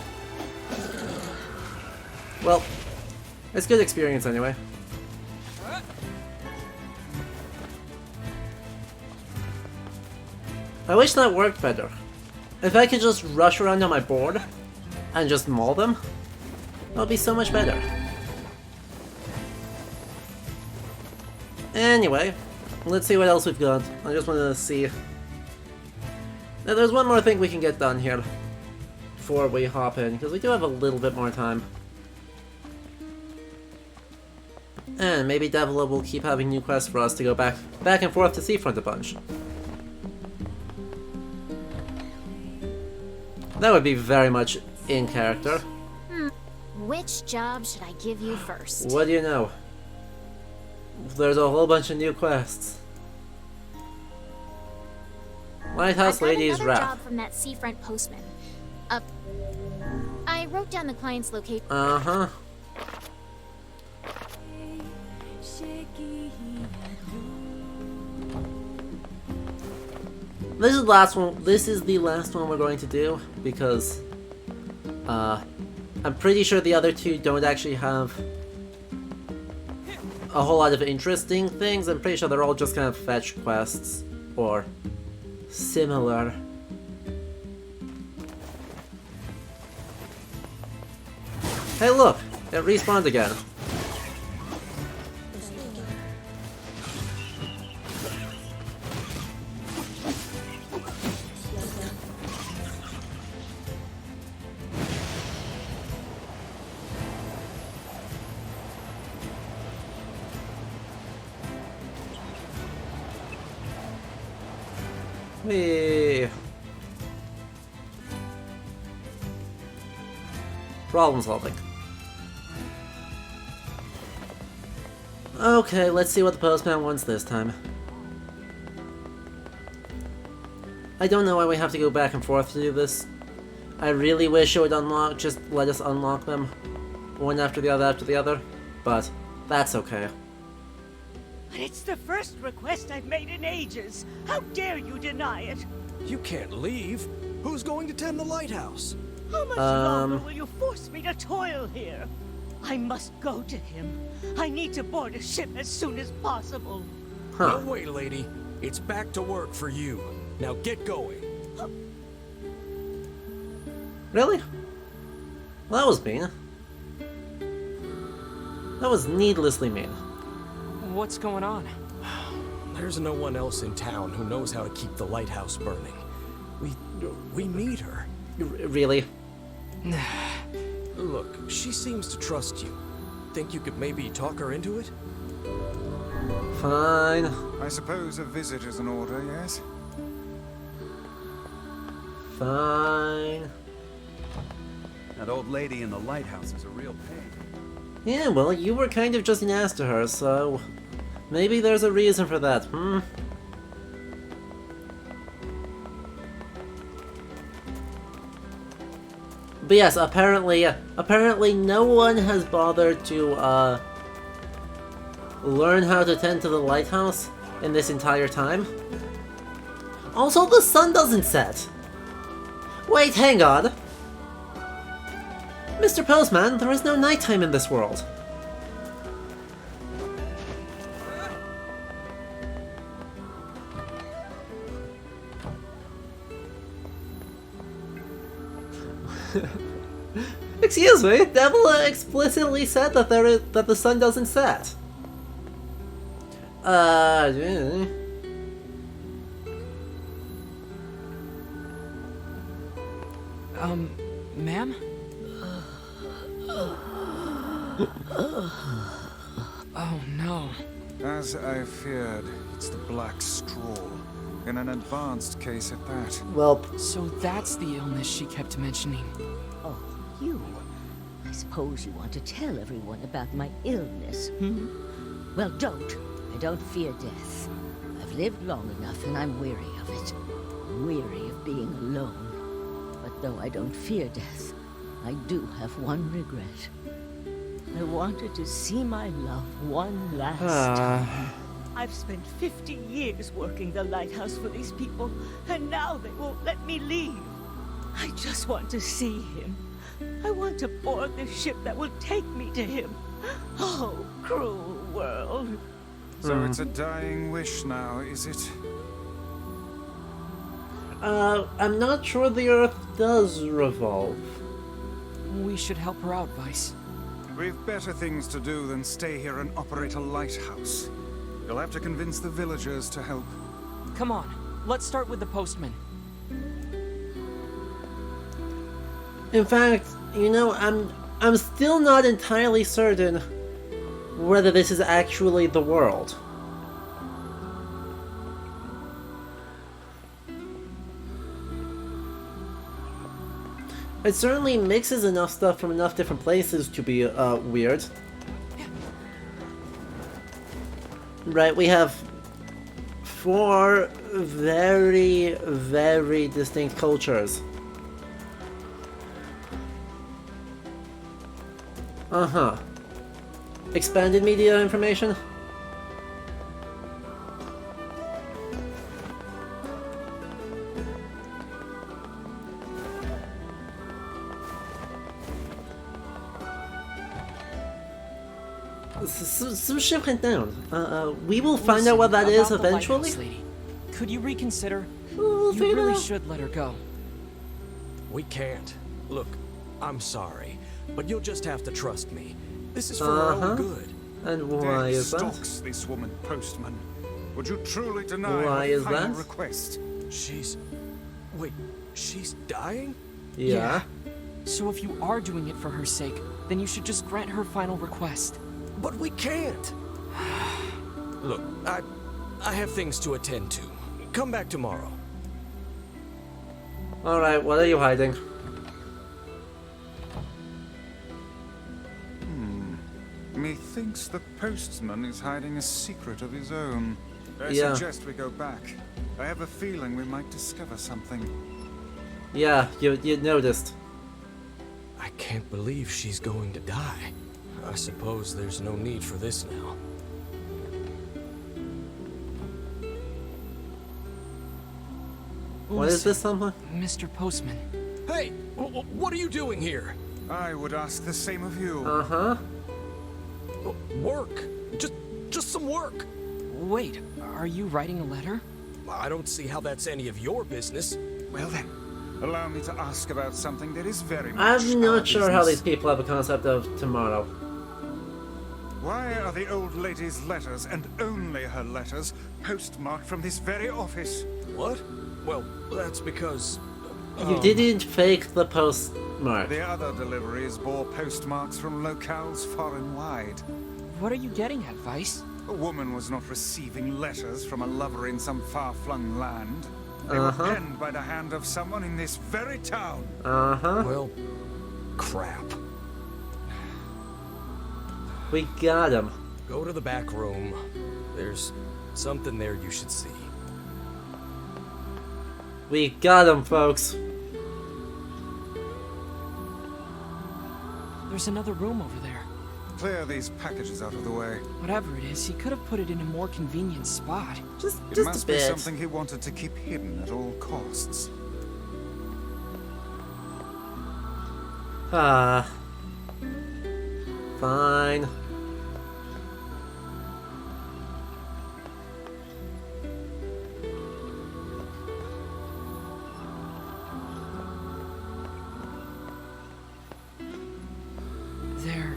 Well, it's good experience anyway. I wish that worked better. If I could just rush around on my board and just maul them, that would be so much better. Anyway, let's see what else we've got. I just wanted to see. Now there's one more thing we can get done here before we hop in, because we do have a little bit more time. And maybe Davila will keep having new quests for us to go back and forth to Seafront a bunch. That would be very much in character. Which job should I give you first? What do you know? There's a whole bunch of new quests. Lighthouse Lady's Wrath. Job from that seafront postman. I wrote down the client's location. Uh-huh. This is the last one. This is the last one we're going to do because I'm pretty sure the other two don't actually have a whole lot of interesting things. I'm pretty sure they're all just kind of fetch quests or similar. Hey look! It respawned again. Whee! Problem solving. Okay, let's see what the postman wants this time. I don't know why we have to go back and forth to do this. I really wish it would unlock, just let us unlock them one after the other, but that's okay. But it's the first request I've made in ages. How dare you deny it? You can't leave. Who's going to tend the lighthouse? How much longer will you force me to toil here? I must go to him. I need to board a ship as soon as possible. No way, lady. It's back to work for you. Now get going. Really? Well, that was mean. That was needlessly mean. What's going on? There's no one else in town who knows how to keep the lighthouse burning. We need her. Really? Look, she seems to trust you. Think you could maybe talk her into it? Fine. I suppose a visit is an order, yes? Fine. That old lady in the lighthouse is a real pain. Yeah, well, you were kind of just an ass to her, so maybe there's a reason for that, But yes, apparently no one has bothered to, learn how to tend to the lighthouse in this entire time? Also, the sun doesn't set! Wait, hang on! Mr. Postman, there is no nighttime in this world. Excuse me, Devil explicitly said that that the sun doesn't set. Yeah. Ma'am? Oh no. As I feared, it's the black straw. In an advanced case at that. Well, so that's the illness she kept mentioning. Oh, you. I suppose you want to tell everyone about my illness, hmm? Well, don't. I don't fear death. I've lived long enough and I'm weary of it. I'm weary of being alone. But though I don't fear death, I do have one regret. I wanted to see my love one last time. I've spent 50 years working the lighthouse for these people, and now they won't let me leave. I just want to see him. I want to board the ship that will take me to him. Oh, cruel world. So it's a dying wish now, is it? I'm not sure the Earth does revolve. We should help her out, Vice. We've better things to do than stay here and operate a lighthouse. You'll have to convince the villagers to help. Come on, let's start with the postman. In fact, you know, I'm still not entirely certain whether this is actually the world. It certainly mixes enough stuff from enough different places to be weird. Right, we have 4 very, very distinct cultures. Uh-huh. Expanded media information? Some shit went down. We will find out what that is eventually. Lady. Could you reconsider? You really should let her go. We can't. Look, I'm sorry, but you'll just have to trust me. This is for our own good. And why is that? Stalks this woman, Postman. Would you truly deny Why her is final that? request? Wait, she's dying? Yeah. So if you are doing it for her sake, then you should just grant her final request. But we can't. Look, I have things to attend to. Come back tomorrow. Alright, what are you hiding? Methinks the postman is hiding a secret of his own. I Yeah. suggest we go back. I have a feeling we might discover something. Yeah, you noticed. I can't believe she's going to die. I suppose there's no need for this now. What is this, someone? Mr. Postman. Hey, what are you doing here? I would ask the same of you. Uh-huh. Work. Just some work. Wait, are you writing a letter? I don't see how that's any of your business. Well then, allow me to ask about something that is very much I'm our not sure how business. these people have a concept of tomorrow. Why are the old lady's letters, and only her letters, postmarked from this very office? What? Well, that's because... You didn't fake the postmark. The other deliveries bore postmarks from locales far and wide. What are you getting at, Vice? A woman was not receiving letters from a lover in some far-flung land. They were penned by the hand of someone in this very town. Well, crap. We got him. Go to the back room. There's something there you should see. We got him, folks. There's another room over there. Clear these packages out of the way. Whatever it is, he could have put it in a more convenient spot. It must be something he wanted to keep hidden at all costs. Fine. They're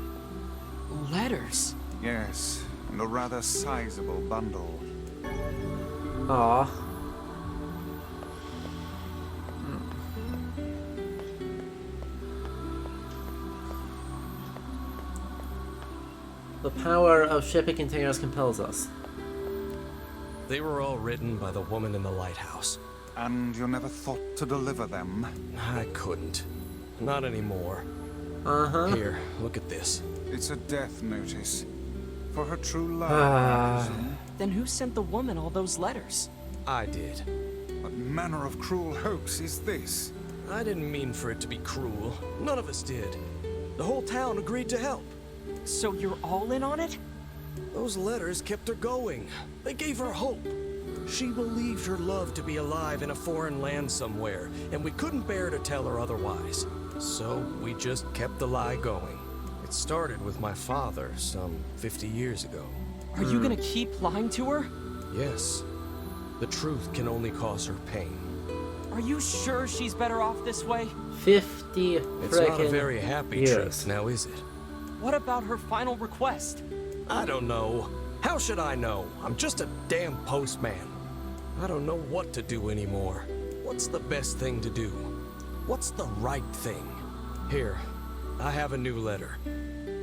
letters. Yes, and a rather sizable bundle. Aw. The power of shipping containers compels us. They were all written by the woman in the lighthouse. And you never thought to deliver them? I couldn't. Not anymore. Here, look at this. It's a death notice. For her true love, I presume. Then who sent the woman all those letters? I did. What manner of cruel hoax is this? I didn't mean for it to be cruel. None of us did. The whole town agreed to help. So you're all in on it? Those letters kept her going. They gave her hope. She believed her love to be alive in a foreign land somewhere, and we couldn't bear to tell her otherwise. So we just kept the lie going. It started with my father some 50 years ago. Are you gonna keep lying to her? Yes. The truth can only cause her pain. Are you sure she's better off this way? 50 It's not a very happy years. truth, now is it? What about her final request? I don't know. How should I know? I'm just a damn postman. I don't know what to do anymore. What's the best thing to do? What's the right thing? Here, I have a new letter.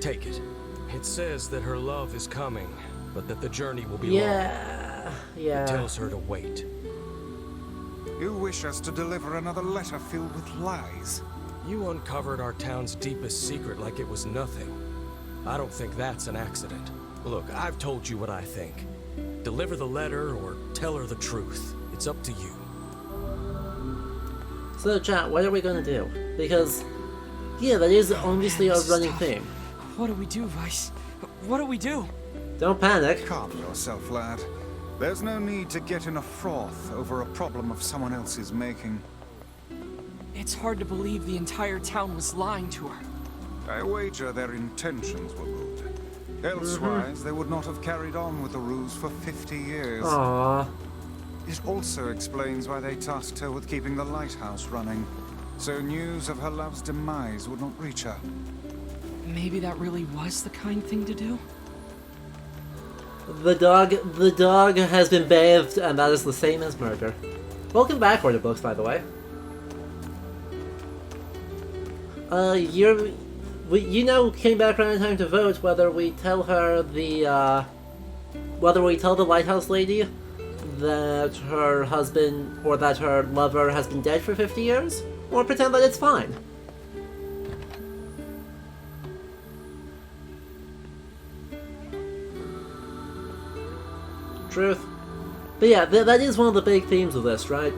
Take it. It says that her love is coming, but that the journey will be long. Yeah. It tells her to wait. You wish us to deliver another letter filled with lies? You uncovered our town's deepest secret like it was nothing. I don't think that's an accident. Look, I've told you what I think. Deliver the letter or tell her the truth. It's up to you. So, chat, what are we gonna do? Because, yeah, that is obviously a running theme. What do we do, Vice? What do we do? Don't panic. Calm yourself, lad. There's no need to get in a froth over a problem of someone else's making. It's hard to believe the entire town was lying to her. I wager their intentions were good. Elsewise, they would not have carried on with the ruse for 50 years. Aww. It also explains why they tasked her with keeping the lighthouse running, so news of her love's demise would not reach her. Maybe that really was the kind thing to do? The dog has been bathed, and that is the same as murder. Welcome back, Order Books, by the way. You now came back around in time to vote whether we tell her whether we tell the lighthouse lady that her husband or that her lover has been dead for 50 years, or pretend that it's fine. Truth. But yeah, that is one of the big themes of this, right?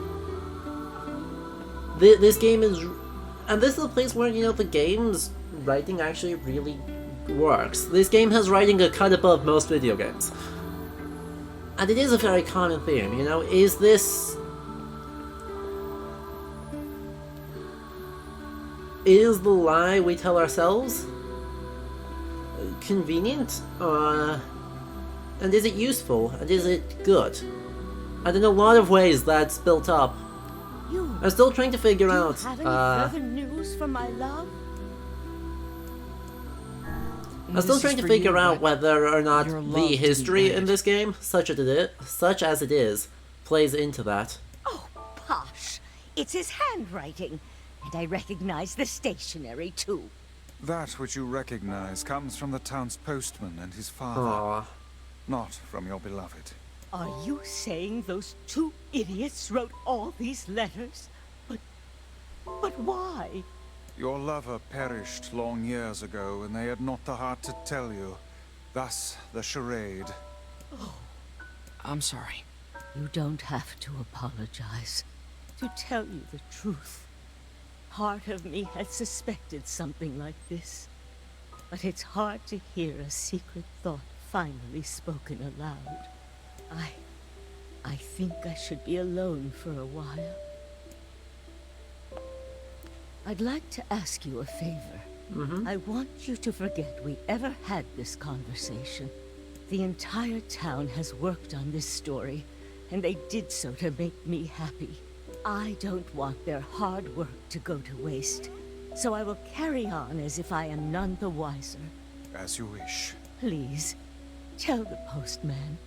This game is... And this is a place where, you know, the game's writing actually really works. This game has writing a cut above most video games. And it is a very common theme, you know? Is this... Is the lie we tell ourselves convenient? And is it useful? And is it good? And in a lot of ways that's built up. I'm still trying to figure out... Have any further news from my love? I'm still trying to figure out whether or not the history in this game, such as it is, plays into that. Oh, posh. It's his handwriting. And I recognize the stationery, too. That which you recognize comes from the town's postman and his father. Aww. Not from your beloved. Are you saying those two idiots wrote all these letters? But why? Your lover perished long years ago, and they had not the heart to tell you. Thus, the charade. Oh, I'm sorry. You don't have to apologize. To tell you the truth, part of me had suspected something like this. but it's hard to hear a secret thought finally spoken aloud. I think I should be alone for a while. I'd like to ask you a favor. I want you to forget we ever had this conversation. The entire town has worked on this story, and they did so to make me happy. I don't want their hard work to go to waste, so I will carry on as if I am none the wiser. As you wish. Please, tell the postman.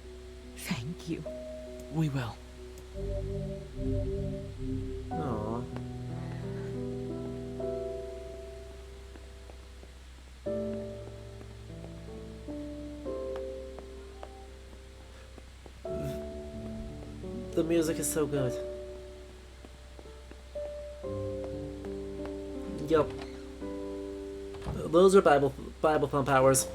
Thank you. We will. Aww. The music is so good. Yup. Those are Bible thumb powers.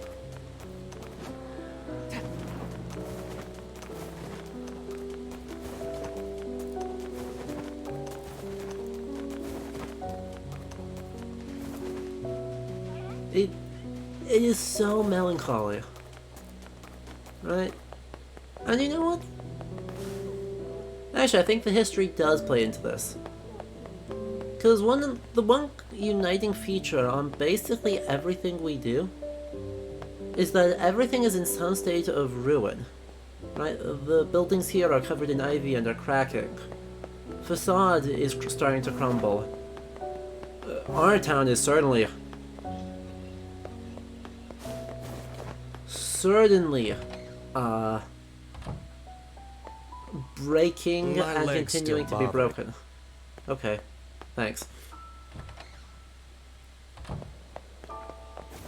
It is so melancholy, right? And you know what? Actually, I think the history does play into this. Because the one uniting feature on basically everything we do is that everything is in some state of ruin, right? The buildings here are covered in ivy and are cracking. Facade is starting to crumble. Our town is certainly breaking My and leg's continuing still to be bothering. broken. Okay, thanks.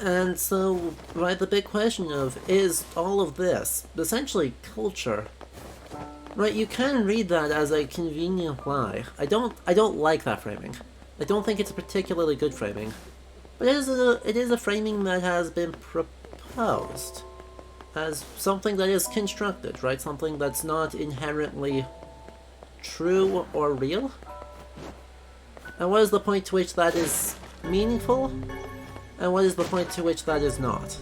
And so, right, the big question of, is all of this essentially culture? Right, you can read that as a convenient lie. I don't like that framing. I don't think it's a particularly good framing. But it is a framing that has been proposed as something that is constructed, right? Something that's not inherently true or real. And what is the point to which that is meaningful? And what is the point to which that is not?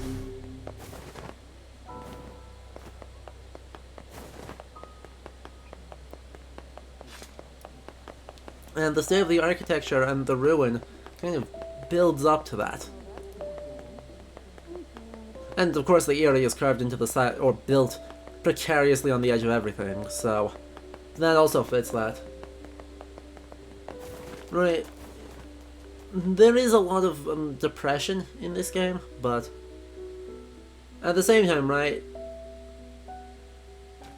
And the state of the architecture and the ruin kind of builds up to that. And of course the area is carved into the side, or built precariously on the edge of everything, so that also fits that. Right. There is a lot of depression in this game, but at the same time, right,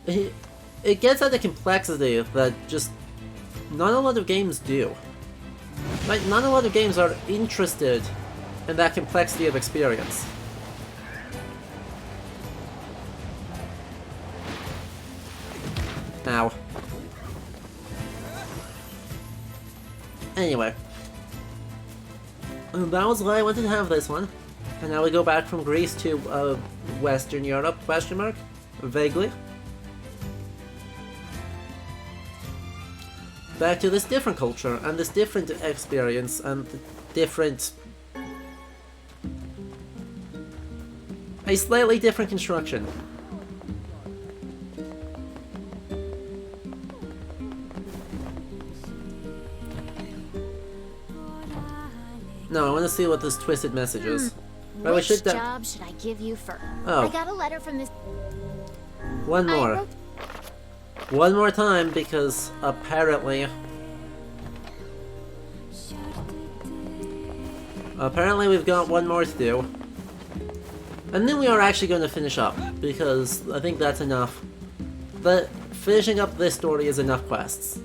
it gets at the complexity that just not a lot of games do. Right, not a lot of games are interested in that complexity of experience. Ow. Anyway. That was why I wanted to have this one. And now we go back from Greece to Western Europe, question mark? Vaguely. Back to this different culture and this different experience and different... a slightly different construction. No, I want to see what this twisted message is. Right, we Which should job should I give you first? Oh. I got a letter from this. One more. One more time, because apparently... Apparently we've got one more to do. And then we are actually going to finish up, because I think that's enough. But finishing up this story is enough quests.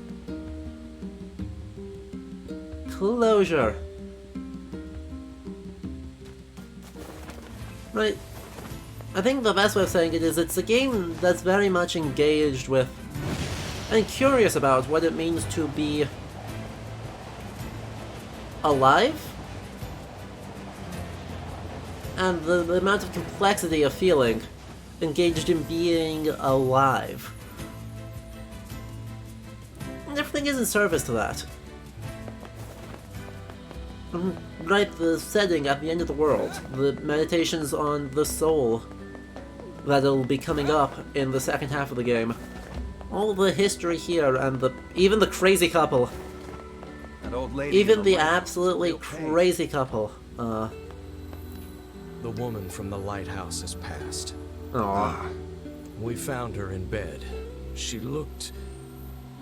Closure. Right. I think the best way of saying it is it's a game that's very much engaged with and curious about what it means to be alive and the amount of complexity of feeling engaged in being alive. And everything is in service to that. Right, the setting at the end of the world. The meditations on the soul that'll be coming up in the second half of the game. All the history here and even the crazy couple. That old lady Even the absolutely crazy couple. The woman from the lighthouse has passed. Aww. We found her in bed. She looked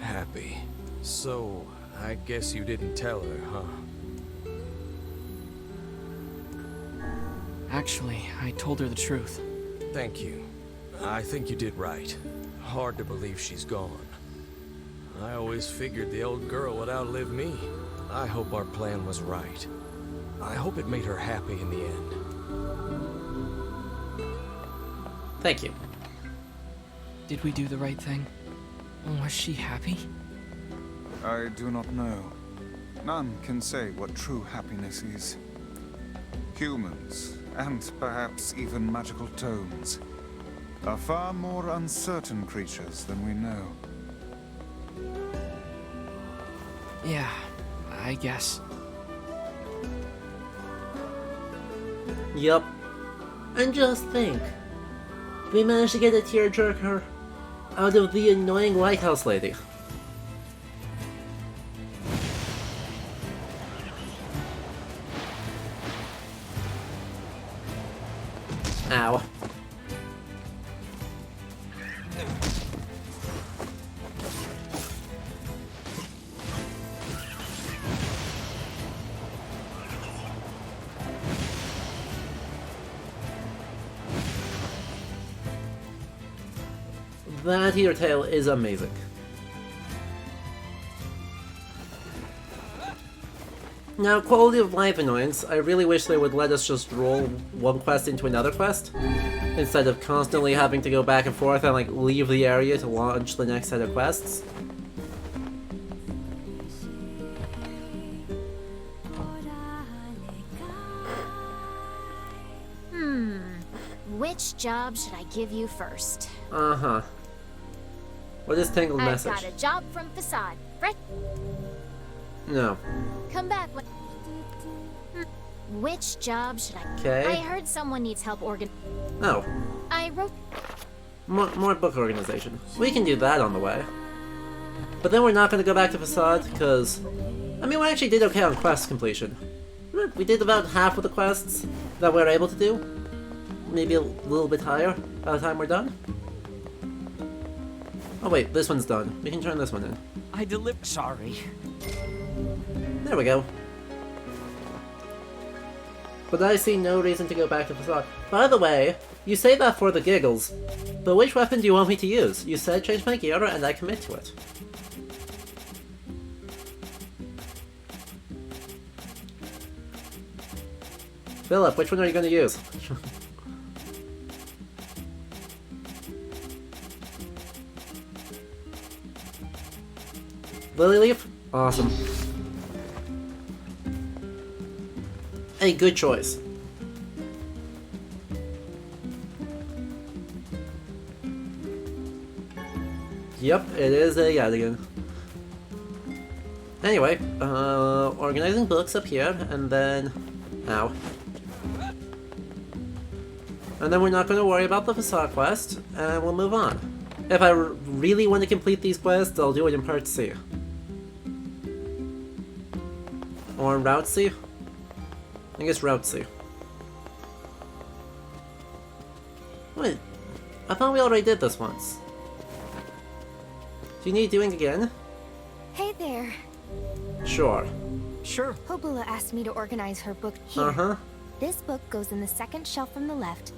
happy. So, I guess you didn't tell her, huh? Actually, I told her the truth. Thank you. I think you did right. Hard to believe she's gone. I always figured the old girl would outlive me. I hope our plan was right. I hope it made her happy in the end. Thank you. Did we do the right thing? Was she happy? I do not know. None can say what true happiness is. Humans, and perhaps even magical tomes, are far more uncertain creatures than we know. Yeah, I guess. Yup. And just think. We managed to get a tearjerker out of the annoying lighthouse lady. Ow. That heater tail is amazing. Now, quality of life annoyance, I really wish they would let us just roll one quest into another quest, instead of constantly having to go back and forth and like leave the area to launch the next set of quests. Which job should I give you first? Uh-huh. What is Tangled I've Message? got a job from Facade. Right? No. Come back when... Which job should I... 'Kay. I heard someone needs help Oh. I wrote... More book organization. We can do that on the way. But then we're not going to go back to Facade, because... I mean, we actually did okay on quest completion. We did about half of the quests that we were able to do. Maybe a little bit higher by the time we're done. Oh wait, this one's done. We can turn this one in. I delivered. Sorry. There we go. But I see no reason to go back to Facade. By the way, you say that for the giggles, but which weapon do you want me to use? You said change my gear and I commit to it. Philip, which one are you going to use? Lily Leaf? Awesome. A good choice. Yep, it is a Yadigan. Anyway, organizing books up here, and then... Ow. And then we're not going to worry about the Facade quest, and we'll move on. If I really want to complete these quests, I'll do it in Part C. Or Route C? I guess Route C. Wait, I thought we already did this once. Do you need doing again? Hey there. Sure. Sure. Hobula asked me to organize her book here. Uh-huh. This book goes in the second shelf from the left.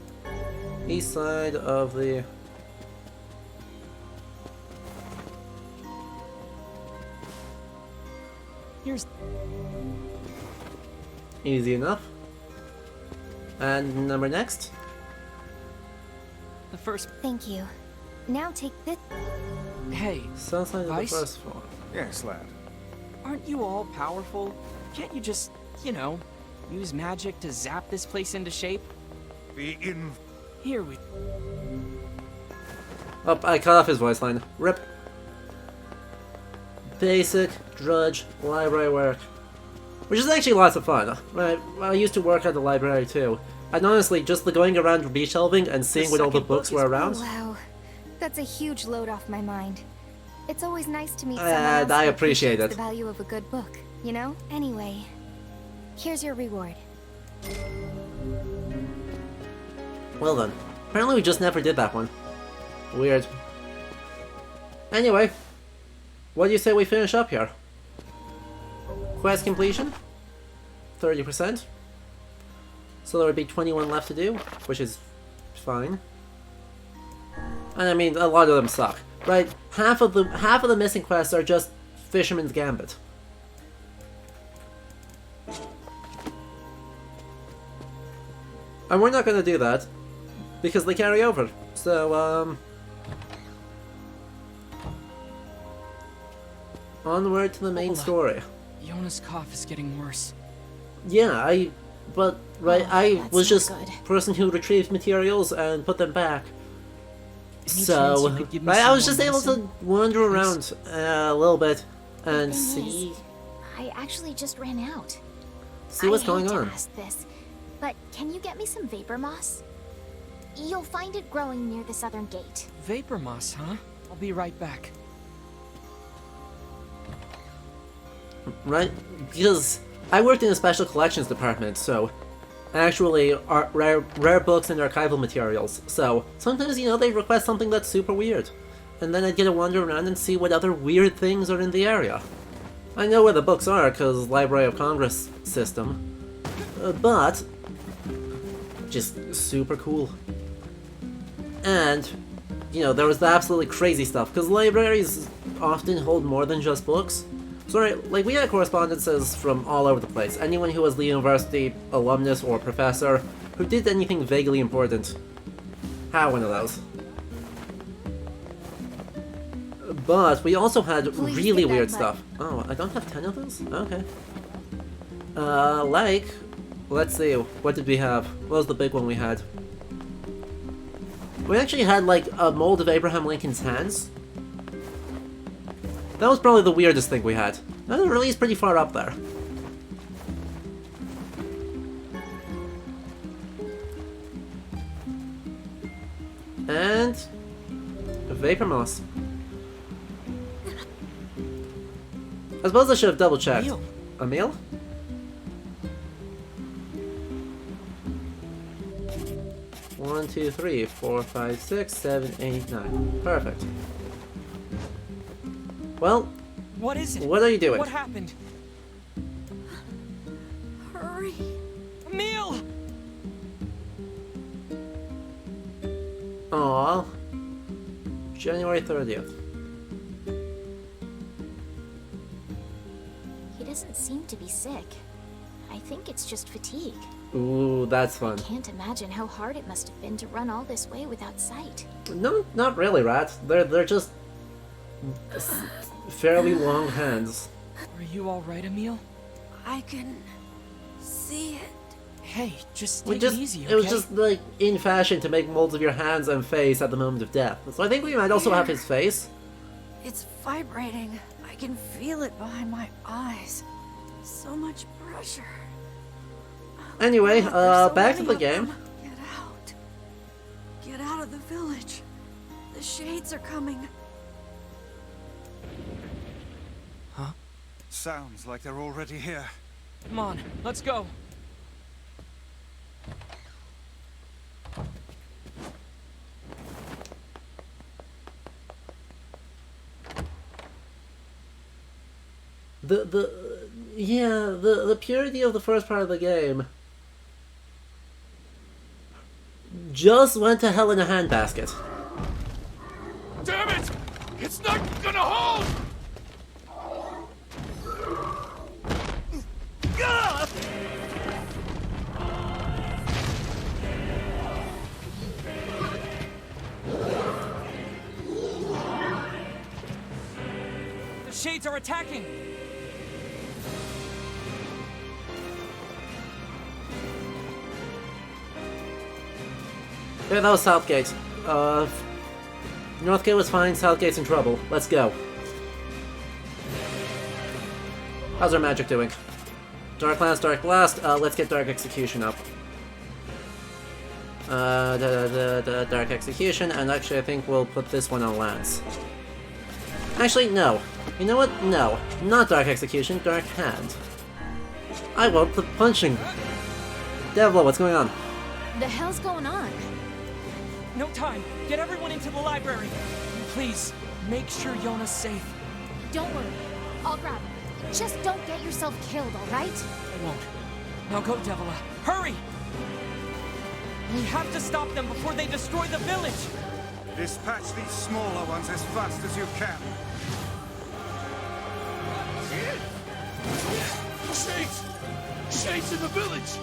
East side of the... Here's... Easy enough. And number next? The first... Thank you. Now take this... Hey, South side of the Vice? first floor. Yes, lad. Aren't you all powerful? Can't you just, you know, use magic to zap this place into shape? Here we... Oh, I cut off his voice line. RIP. Basic, drudge, library work. which is actually lots of fun. I used to work at the library too, and honestly, just the going around reshelving and seeing what all the books were around. Wow, that's a huge load off my mind. It's always nice to meet someone And else I who appreciate appreciates it. the value of a good book, you know? Anyway, here's your reward. Well then, apparently we just never did that one. Weird. Anyway, what do you say we finish up here? Quest completion? 30%. So there would be 21 left to do, which is fine. And I mean, a lot of them suck, right? Half of the missing quests are just Fisherman's Gambit. And we're not gonna do that because they carry over. So onward to the main story. Yona's cough is getting worse. Yeah, I was just person who retrieved materials and put them back. So, I was just able to wander around a little bit and see I actually just ran out. what's going I hate on. to ask this, but can you get me some vapor moss? You'll find it growing near the southern gate. Vapor moss, huh? I'll be right back. Right? Because I worked in a special collections department, so actually rare books and archival materials. So sometimes, you know, they request something that's super weird. And then I'd get to wander around and see what other weird things are in the area. I know where the books are, because Library of Congress system. But just super cool. And, you know, there was the absolutely crazy stuff, because libraries often hold more than just books. So, right, like, we had correspondences from all over the place. Anyone who was the university alumnus or professor who did anything vaguely important had one of those. But we also had really weird stuff. Oh, I don't have 10 of those? Okay. Like, let's see, what did we have? What was the big one we had? We actually had, like, a mold of Abraham Lincoln's hands. That was probably the weirdest thing we had. That really is pretty far up there. And a vapor moss. I suppose I should have double checked. A meal? One, 2, 3, 4, 5, 6, 7, 8, 9. Perfect. Well, what is it? What are you doing? What happened? Hurry. Emil! Aww. January 30th. He doesn't seem to be sick. I think it's just fatigue. Ooh, that's fun. Can't imagine how hard it must have been to run all this way without sight. No, not really, Rat. They're just fairly long hands. Are you alright, Emil? I can see it. Hey, just take it easy, okay? It was just, like, in fashion to make molds of your hands and face at the moment of death. So I think we might also have his face. It's vibrating. I can feel it behind my eyes. So much pressure. Anyway, So back to many the game. of them. Get out. Get out of the village. The shades are coming. Huh? Sounds like they're already here. Come on, let's go. The purity of the first part of the game just went to hell in a handbasket. Damn it! It's not gonna hold! The shades are attacking! Yeah, that was Southgate. Northgate was fine, Southgate's in trouble. Let's go. How's our magic doing? Dark Lance, Dark Blast. Let's get Dark Execution up. Dark Execution, and actually I think we'll put this one on Lance. Actually, no. You know what? No. Not Dark Execution, Dark Hand. I want the punching. Devil, what's going on? The hell's going on? No time. Get everyone into the library. Please, make sure Yona's safe. Don't worry. I'll grab him. Just don't get yourself killed, alright? I won't. Now go, Devila. Hurry! We have to stop them before they destroy the village! Dispatch these smaller ones as fast as you can. Shades! Shades in the village!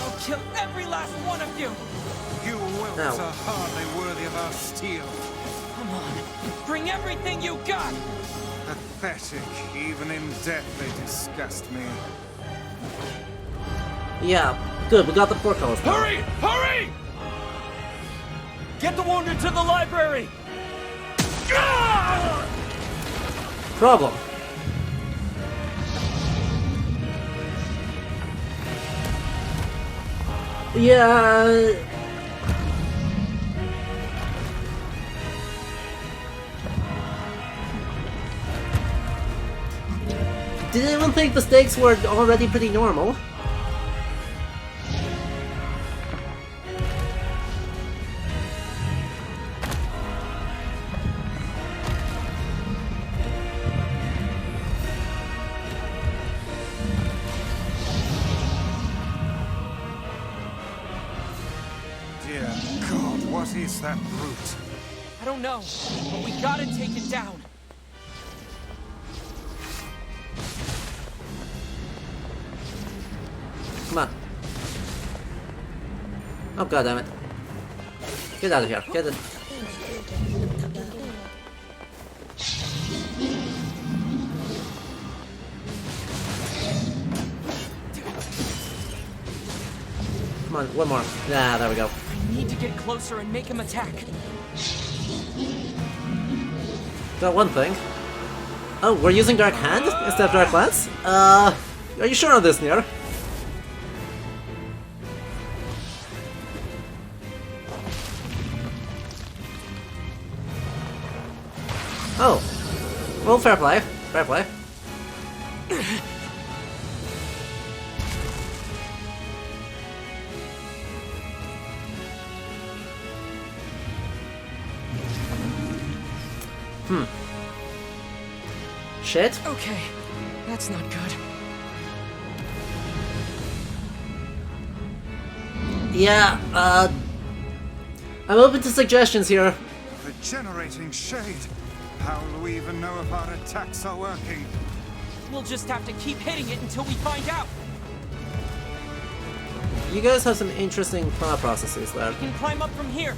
I'll kill every last one of you! You wilts are hardly worthy of our steel. Come on, bring everything you got! Pathetic. Even in death they disgust me. Yeah, good, we got the portcullis. Hurry! Hurry! Get the wounded to the library! Problem. Yeah. Did anyone think the stakes were already pretty normal? Dear God, what is that brute? I don't know, but we gotta take it down. Come on. Oh, god damn it. Get out of here. Get it. Come on, one more. Yeah, there we go. I need to get closer and make him attack. Got one thing. Oh, we're using Dark Hand instead of Dark Lance? Are you sure on this, Nier? Oh. Well, fair play. Fair play. Shit. Okay, that's not good. Yeah, I'm open to suggestions here. Regenerating shade. How will we even know if our attacks are working? We'll just have to keep hitting it until we find out. You guys have some interesting thought processes there. We can climb up from here.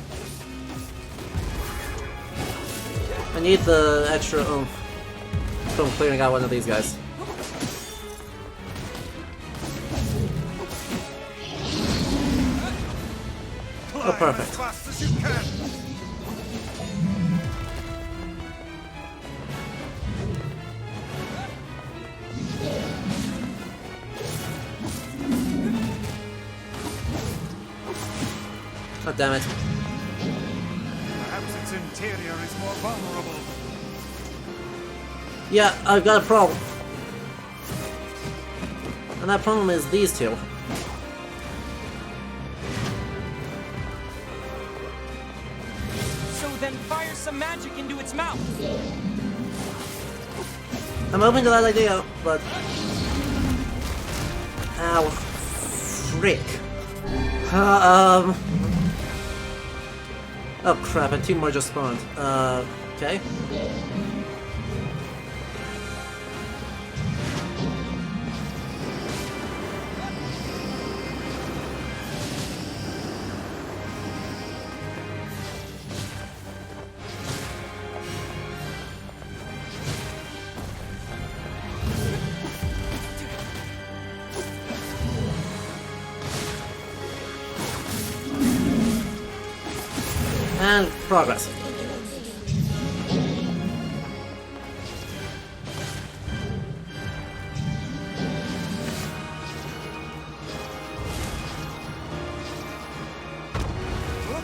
I need the extra oomph from clearing out one of these guys. Oh, perfect. As fast as you can. Oh, damn it. Perhaps its interior is more vulnerable. Yeah, I've got a problem. And that problem is these two. So then fire some magic into its mouth. I'm open to that idea, but... Ow. Frick. Oh crap, and two more just spawned. Okay. And progress.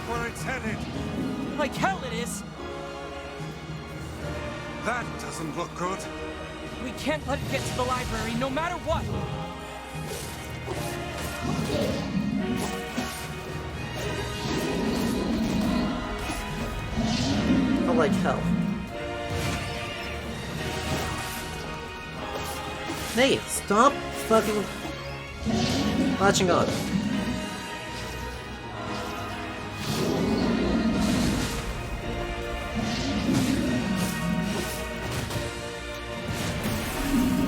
where it's headed. Like hell it is! That doesn't look good. We can't let it get to the library, no matter what! Oh, like hell. Hey, stop fucking latching on.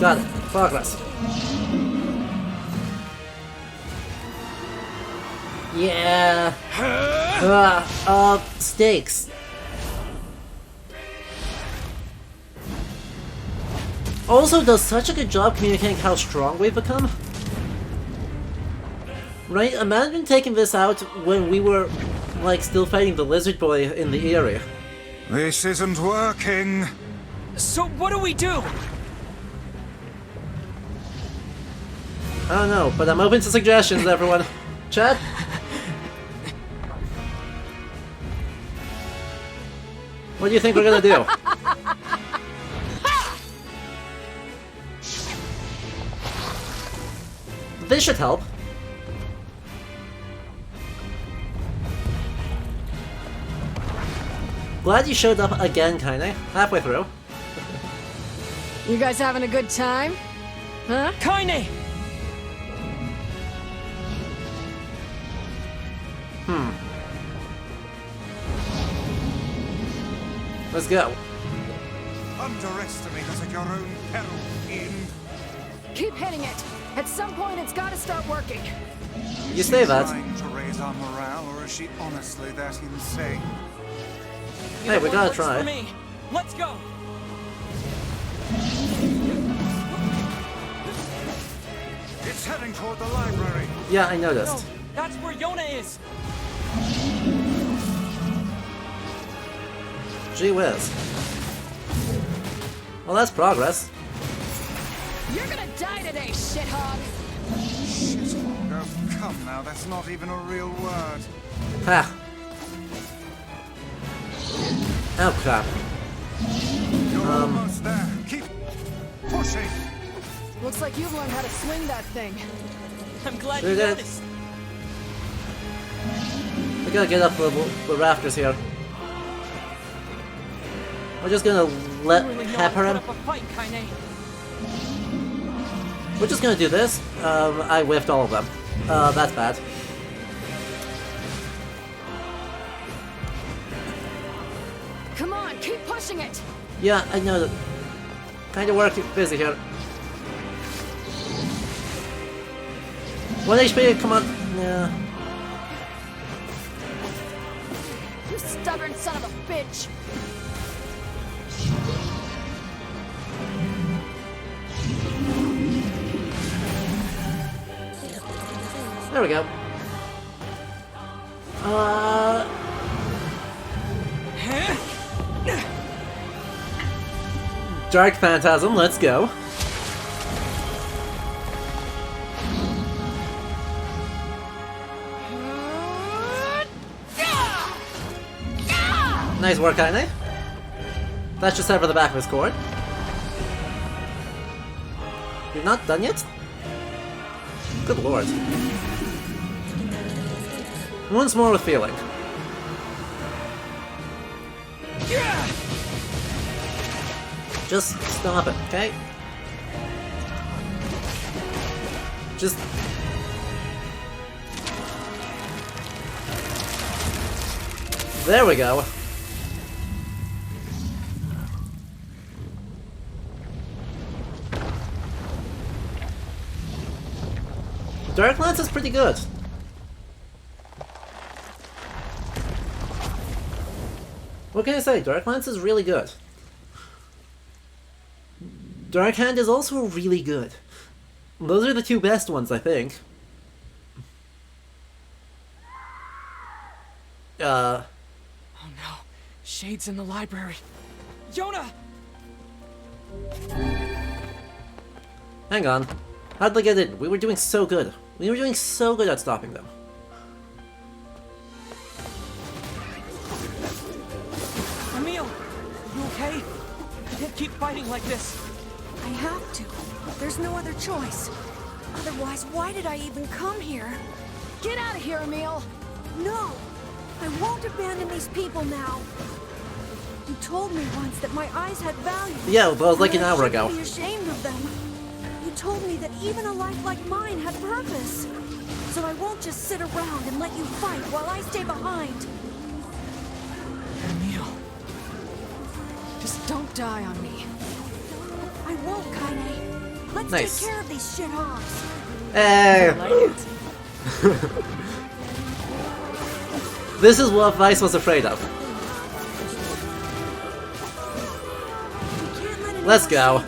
Got it. Progress. Yeah. Stakes. Also does such a good job communicating how strong we've become. Right? Imagine taking this out when we were, like, still fighting the lizard boy in the area. This isn't working. So what do we do? I don't know, but I'm open to suggestions, everyone. Chat? What do you think we're gonna do? This should help. Glad you showed up again, kinda. Halfway through. You guys having a good time? Huh? Kaine! Let's go. Underestimate us at your own peril, fiend. Keep hitting it. At some point, it's got to start working. You say that. Trying to raise our morale, or is she honestly that insane? Hey, we gotta try. For me. Let's go. It's heading toward the library. Yeah, I noticed. No, that's where Yona is. Gee whiz. Well, that's progress. You're gonna die today, shithog! Shithog? Oh, come now, that's not even a real word. Ha. Oh crap. You're almost there. Keep pushing. Looks like you've learned how to swing that thing. I'm glad Sure you did. noticed. We gotta get up the rafters here. We're just gonna let You really know pepper how him. to put up a fight, Kaine. We're just gonna do this. I whiffed all of them. That's bad. Come on, keep pushing it! Yeah, I know that. Kinda busy here. 1 HP, come on. Yeah. You stubborn son of a bitch! There we go. Dark Phantasm, let's go. Nice work, Kaine. That's just over the back of his cord. You're not done yet? Good lord. Once more with feeling. Just stop it, okay? Just... There we go. Dark Lance is pretty good. What can I say? Dark Lance is really good. Dark Hand is also really good. Those are the two best ones, I think. Oh no. Shade's in the library. Yona! Hang on. How'd they get in? We were doing so good. We were doing so good at stopping them. okay? I can't keep fighting like this. I have to. There's no other choice. Otherwise, why did I even come here? Get out of here, Emil! No! I won't abandon these people now. You told me once that my eyes had value. Yeah, that was like an hour I ago. shouldn't be ashamed of them. You told me that even a life like mine had purpose. So I won't just sit around and let you fight while I stay behind. Emil. Just don't die on me. I won't, Kaine. Let's Nice. take care of these shithogs. Hey! This is what Vice was afraid of. Let's go.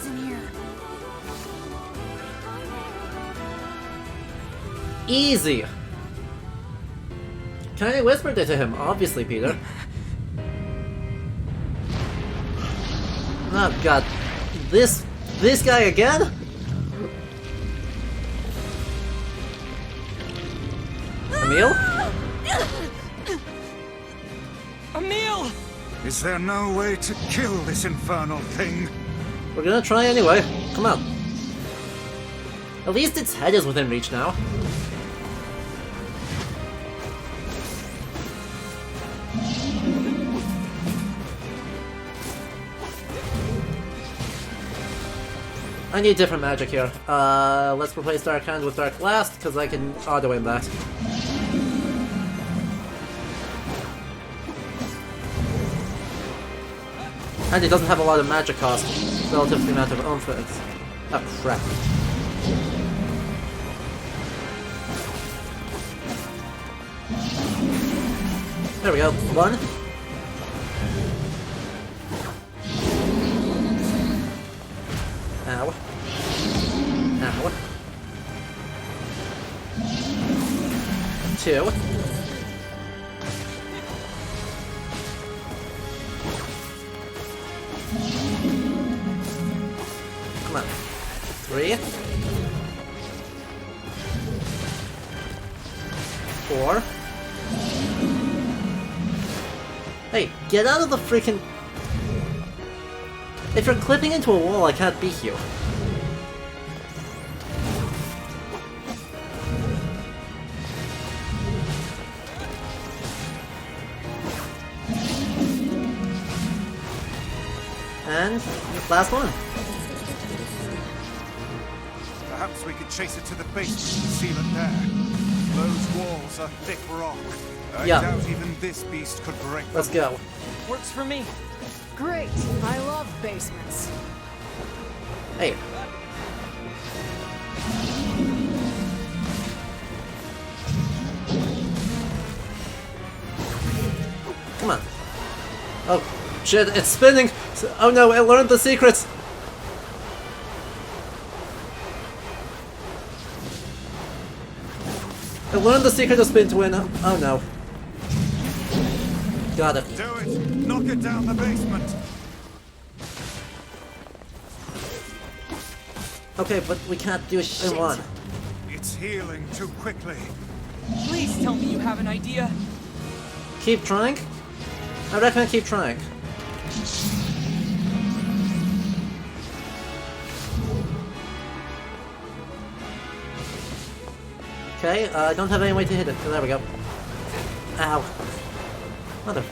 Easy. Can I whispered it to him? Obviously, Peter. Oh god. This guy again? Emil? Emil! Is there no way to kill this infernal thing? We're gonna try anyway. Come on. At least its head is within reach now. I need different magic here. Let's replace Dark Hand with Dark Blast, because I can auto-aim that. And it doesn't have a lot of magic cost relative to the amount of oomph it's... Oh crap. There we go. One. Ow. Ow. Two. Come on. Three. Four. Hey, get out of the freaking... If you're clipping into a wall, I can't beat you. And last one. Perhaps we could chase it to the basement and seal it there. Those walls are thick rock. I doubt even this beast could break them. Let's go. Works for me. Great. I love basements. Hey. Come on. Oh, shit, it's spinning! Oh no, it learned the secrets! It learned the secret of spin to win. Oh no. Got it. Do it! Knock it down the basement! Okay, but we can't do it in one. It's healing too quickly. Please tell me you have an idea. Keep trying? I reckon keep trying. Okay, I don't have any way to hit it. Oh, there we go. Ow. Mother.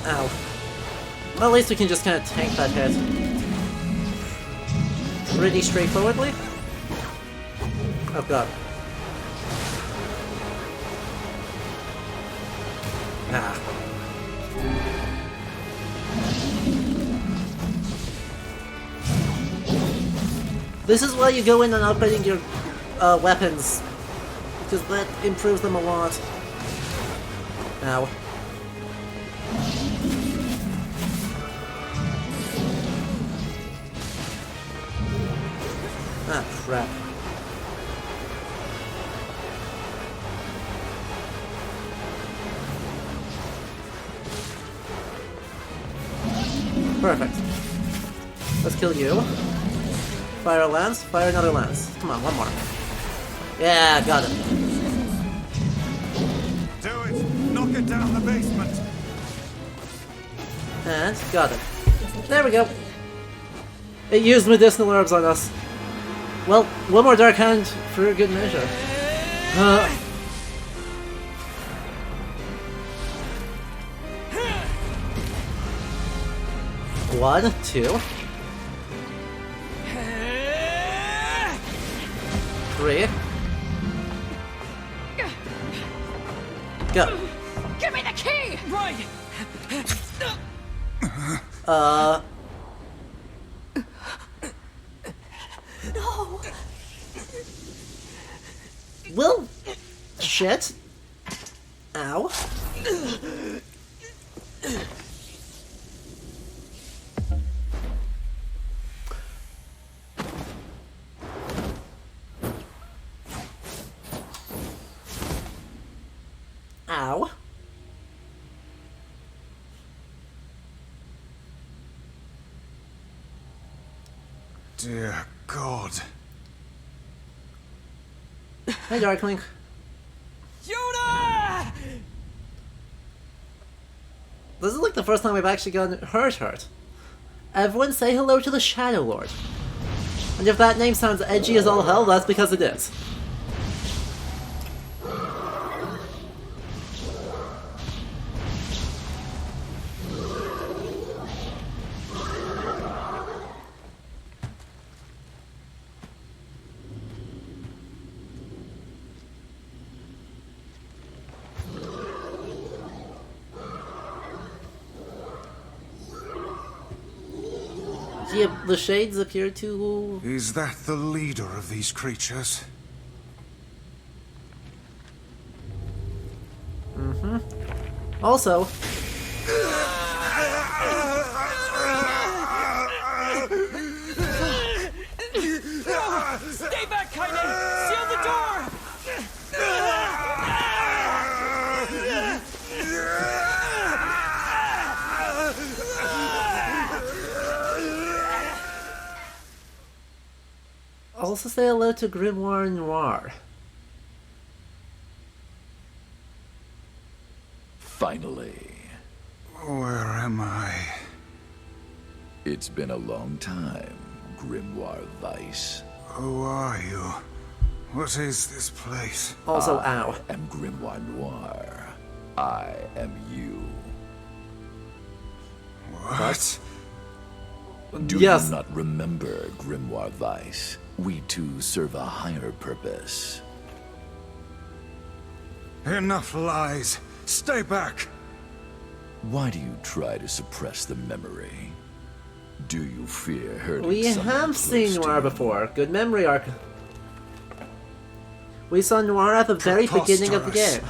Ow. Well, at least we can just kind of tank that hit. Pretty straightforwardly. Oh god. Ah. This is why you go in and upgrading your weapons, because that improves them a lot. Ow. Ah, crap. Perfect. Let's kill you. Fire a lance, fire another lance. Come on, one more. Yeah, got it. Do it! Knock it down the basement! And got it. There we go. It used medicinal herbs on us. Well, one more Dark Hand for a good measure. 1, 2, 3. Go. Give me the key! Right! No! Well, shit. Ow. Ow. Dear God. Hey, Darkling. Yona! This is like the first time I've actually gotten hurt. Everyone say hello to the Shadow Lord. And if that name sounds edgy as all hell, that's because it is. Yeah, the shades appear to... Is that the leader of these creatures? Mm-hmm. Also... Stay back, Kaine! Seal the door! Also say hello to Grimoire Noir. Finally. Where am I? It's been a long time, Grimoire Weiss. Who are you? What is this place? Also, I ow. am Grimoire Noir. I am you. What? Do Yes. you not remember, Grimoire Weiss? We two serve a higher purpose. Enough lies! Stay back! Why do you try to suppress the memory? Do you fear hurting We someone have close seen to Noir you? before. Good memory arc. We saw Noir at the very beginning of the game.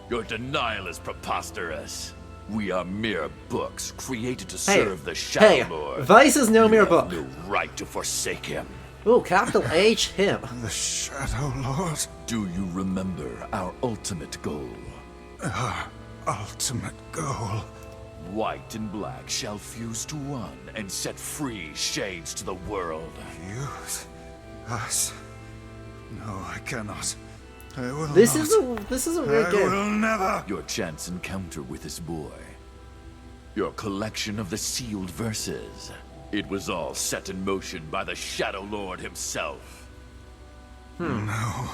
Your denial is preposterous. We are mere books created to Hey, serve the Shadow hey, Lord. Vice is no You mere have book. no right to forsake him. Ooh, capital H, him. The Shadow Lord? Do you remember our ultimate goal? Our ultimate goal? White and black shall fuse to one and set free shades to the world. Fuse? Us? No, I cannot. I will This not. is a weird I game. will never. Your chance encounter with this boy. Your collection of the sealed verses. It was all set in motion by the Shadow Lord himself. No.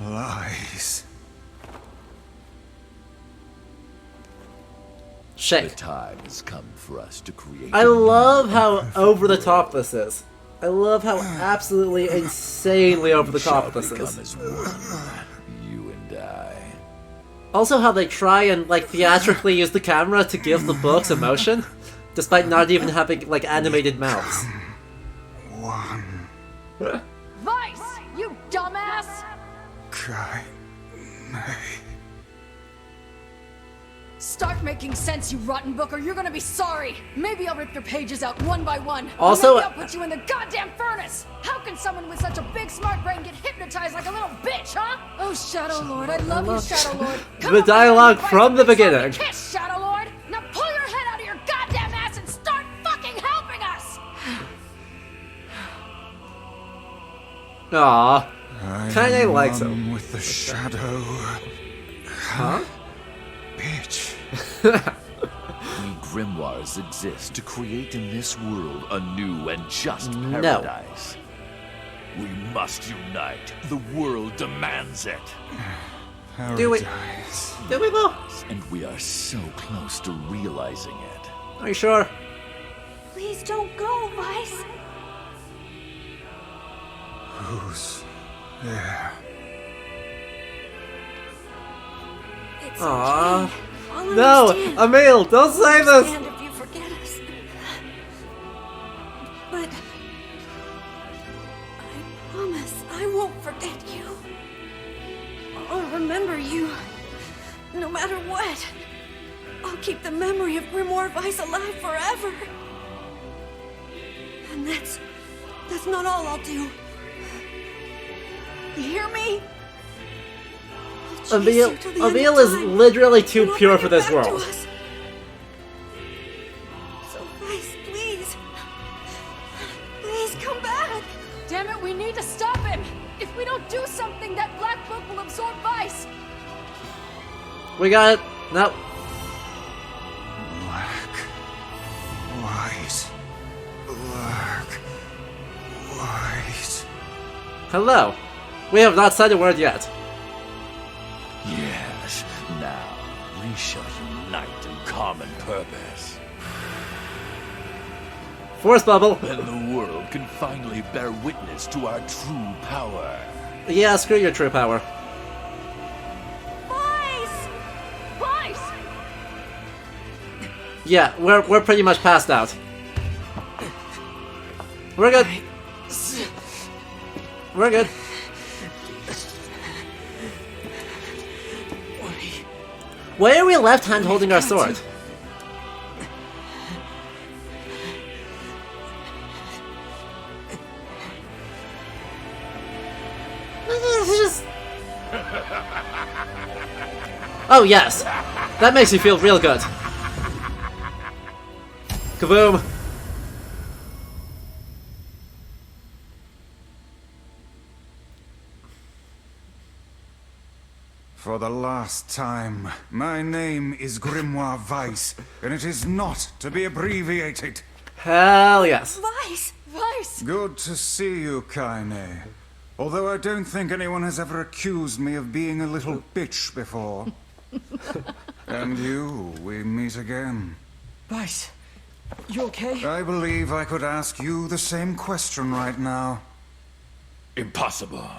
Lies. Shake. The time has come for us to create. I a new love how and over the top this is. I love how absolutely insanely over the top this become is. as one, you and I. Also how they try and like theatrically use the camera to give the books emotion, despite not even having like animated mouths. One. Vice! You dumbass! Kai. Start making sense, you rotten book, or you're gonna be sorry. Maybe I'll rip your pages out one by one. Also- or maybe I'll put you in the goddamn furnace. How can someone with such a big smart brain get hypnotized like a little bitch, huh? Oh, Shadow Lord, I love you, Shadow Lord. Come The on, dialogue Vice, from the big sloppy beginning. Kiss, Shadow Lord. Now pull your head out of your goddamn ass and start fucking helping us. Aww. Kinda likes one him. with the shadow. Huh? Bitch. We grimoires exist to create in this world a new and just paradise. We must unite. The world demands it. Do we? Do we though? And we are so close to realizing it. Are you sure? Please don't go, Vice. Who's there? It's Aww. okay. I'll No, understand. Emil, don't say I'll this. understand if you forget us. But I promise I won't forget you. I'll remember you, no matter what. I'll keep the memory of Grimoire Vice alive forever. And that's not all I'll do. You hear me? Emil is literally too pure for this world. So Vice, please come back. Damn it, we need to stop him! If we don't do something, that black book will absorb Vice! We got it. No. Black. White. Black. White. Hello. We have not said a word yet. Yes, now we shall unite in common purpose. Force bubble. Then the world can finally bear witness to our true power. Yeah, screw your true power. Vice! Vice! Yeah, we're pretty much passed out. We're good. We're good. Why are we left hand holding our sword? Oh yes, that makes you feel real good. Kaboom! For the last time, my name is Grimoire Vice, and it is not to be abbreviated. Hell yes. Vice! Vice! Good to see you, Kaine. Although I don't think anyone has ever accused me of being a little bitch before. And you, we meet again. Vice, you okay? I believe I could ask you the same question right now. Impossible.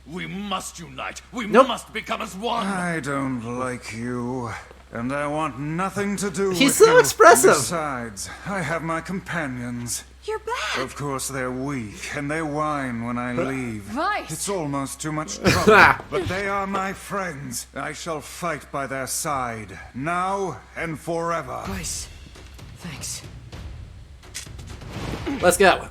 We must unite. We must become as one. I don't like you, and I want nothing to do with He's so you. expressive. Besides, I have my companions. You're back! Of course they're weak, and they whine when I leave. Vice! It's almost too much trouble, but they are my friends. I shall fight by their side, now and forever. Vice, thanks. Let's go.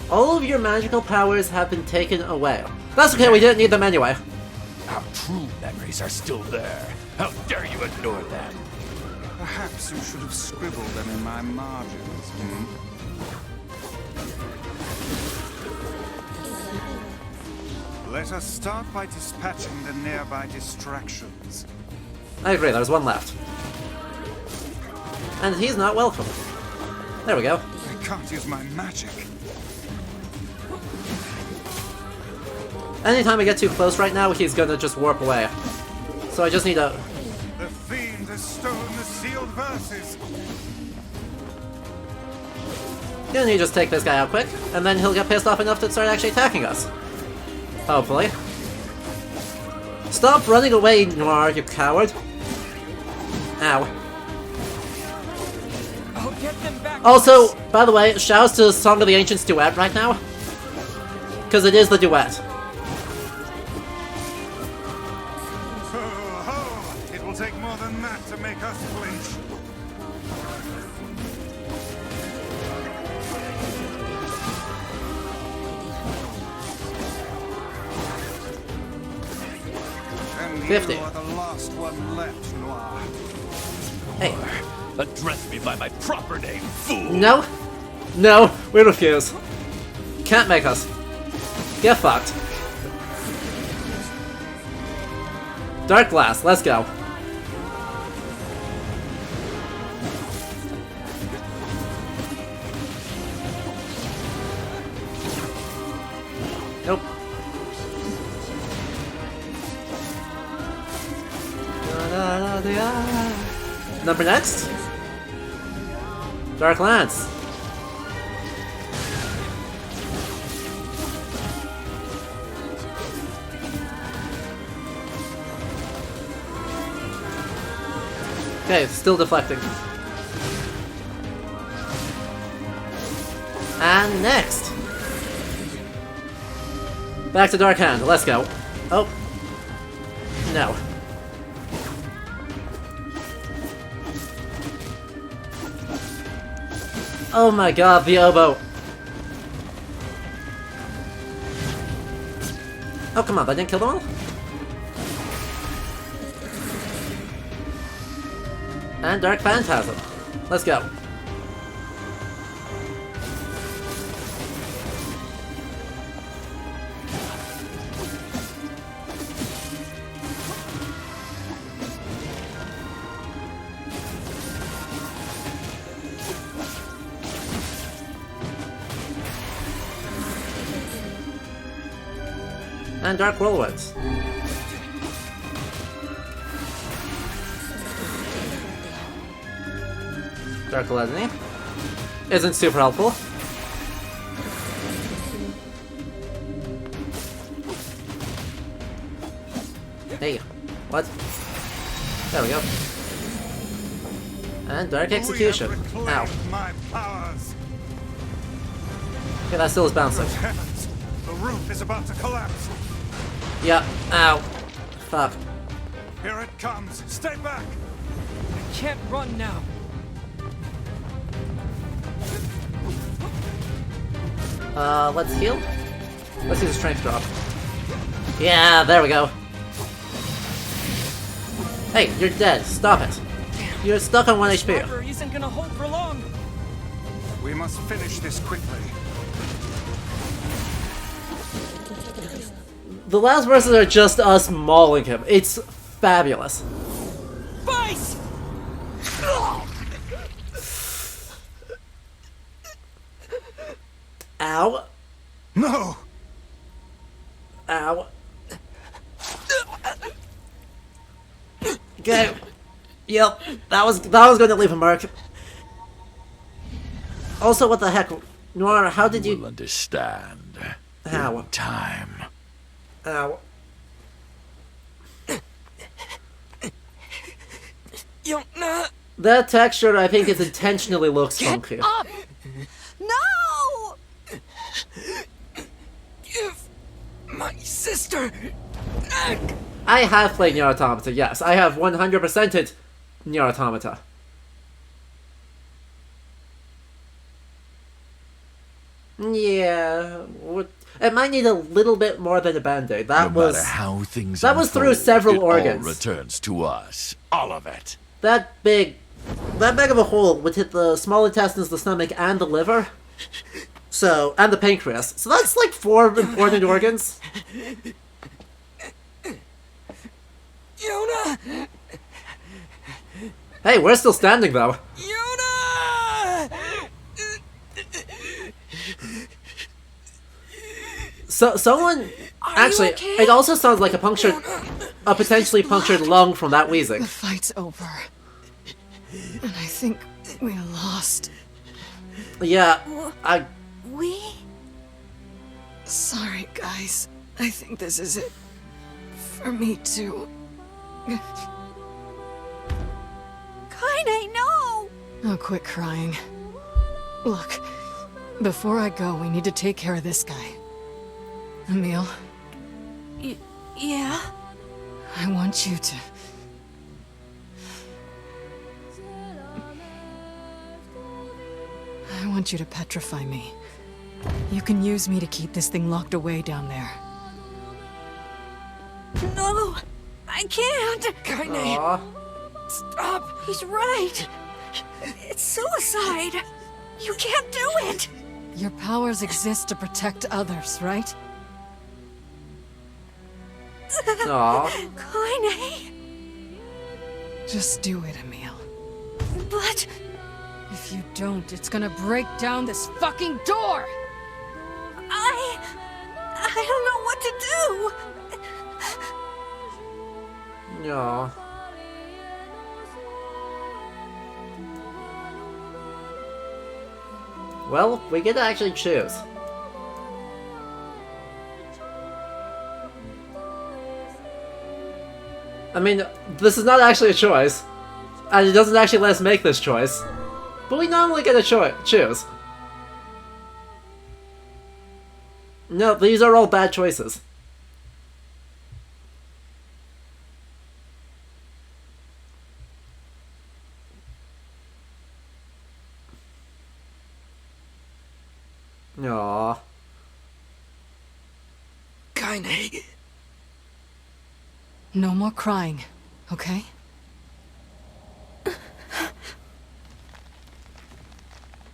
All of your magical powers have been taken away. That's okay, we didn't need them anyway. Our true memories are still there. How dare you ignore them? Perhaps you should have scribbled them in my margins, Let us start by dispatching the nearby distractions. I agree, there's one left. And he's not welcome. There we go. I can't use my magic. Anytime I get too close right now, he's gonna just warp away. So I just need to... The fiend has stolen the sealed verses. Gonna need to just take this guy out quick, and then he'll get pissed off enough to start actually attacking us. Hopefully. Stop running away, Noir, you coward. Ow. I'll get them back. Also, by the way, shouts to Song of the Ancients duet right now. Because it is the duet. It will take more than that to make us flinch. And 50. You are the last one left, Noir. Hey. Address me by my proper name, fool! No. No, we refuse. Can't make us. Get fucked. Dark Blast, let's go. Nope. Number next? Dark Lance. Okay, still deflecting. And next! Back to Dark Hand, let's go. Oh. No. Oh my god, the oboe! Oh, come on, I didn't kill them all? And Dark Phantasm. Let's go. And Dark Whirlwinds. Dark Legend isn't super helpful. Hey, what? There we go. And Dark Execution. Ow. My powers. Okay, that still is bouncing. Heavens, the roof is about to collapse. Yeah, ow. Fuck. Here it comes. Stay back. I can't run now. Let's heal. Let's use a strength drop. Yeah, there we go. Hey, you're dead. Stop it. You're stuck on 1 HP. Library isn't gonna hold for long. We must finish this quickly. The last verses are just us mauling him. It's fabulous. Vice! Ow. No. Ow. Okay. Yep. That was going to leave a mark. Also, what the heck, Noir? How did you? Will understand. How? In time. Ow. That texture, I think, is intentionally looks funky. Up! No! Give my sister back! I have played Nier Automata, yes. I have 100%ed Nier Automata. Yeah, it might need a little bit more than a band-aid. No matter how things that was through several organs. All returns to us, all of it. That big of a hole would hit the small intestines, the stomach, and the liver. So, and the pancreas. So that's like 4 important organs. Yona! Hey, we're still standing though. Yona! So someone actually, it also sounds like a potentially punctured lung from that wheezing. The fight's over. And I think we lost. Yeah, We? Sorry, guys. I think this is it. For me too. Kaine, no! Oh, quit crying. Look, before I go, we need to take care of this guy. Emil? Yeah? I want you to... I want you to petrify me. You can use me to keep this thing locked away down there. No! I can't. Aw. Stop. He's right. It's suicide. You can't do it. Your powers exist to protect others, right? Aw. Kaine. Just do it, Emil. But if you don't, it's gonna break down this fucking door! I don't know what to do. Aw. Well, we get to actually choose. I mean, this is not actually a choice, and it doesn't actually let us make this choice, but we normally get a choose. No, these are all bad choices. Aww. Kaine. No more crying, okay?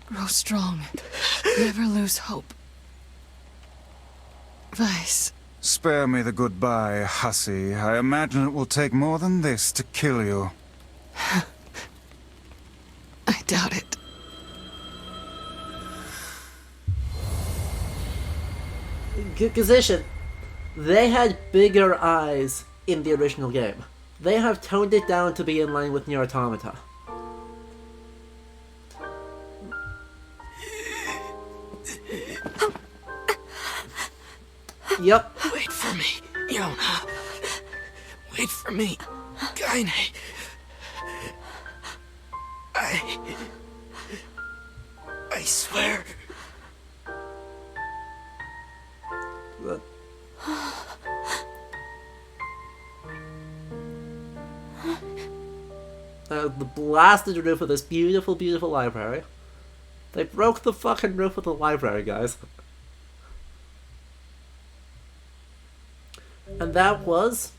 Grow strong. Never lose hope. Weiss. Spare me the goodbye, hussy. I imagine it will take more than this to kill you. I doubt it. Good position. They had bigger eyes in the original game. They have toned it down to be in line with Nier Automata. Yep. Wait for me, Yona. Wait for me, Kaine. I swear. The blasted roof of this beautiful, beautiful library. They broke the fucking roof of the library, guys. And that was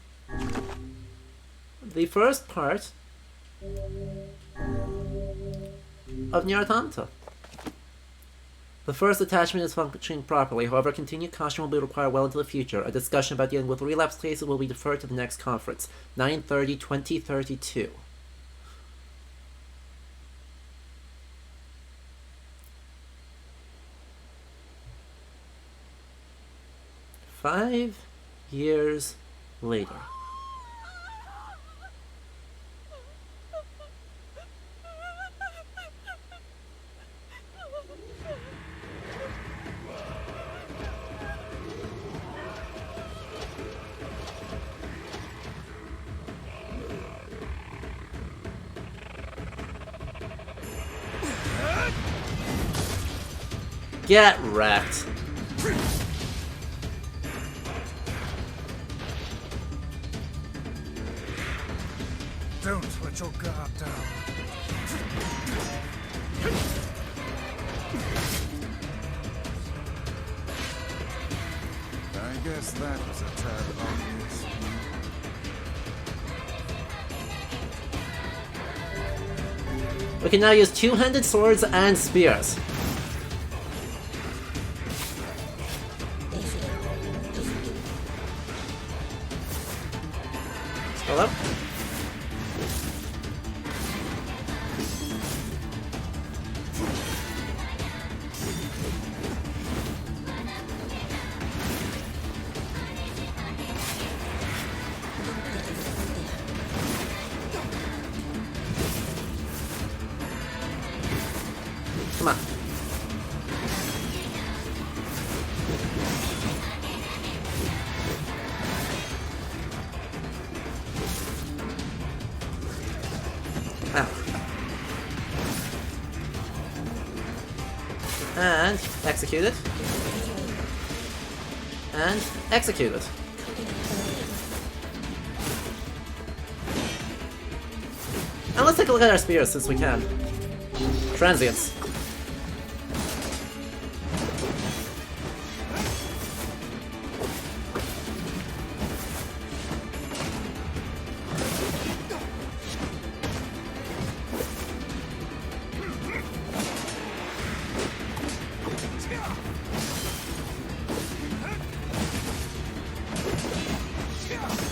the first part of Nier Automata. The first attachment is functioning properly, however continued caution will be required well into the future. A discussion about dealing with relapse cases will be deferred to the next conference, 9/30/2032. Five years later. Get wrecked. Don't let your guard down. I guess that was a tad obvious. We can now use two-handed swords and spears. Hello? Come on. Ow. And execute it. And execute it. And let's take a look at our spears since we can. Transients.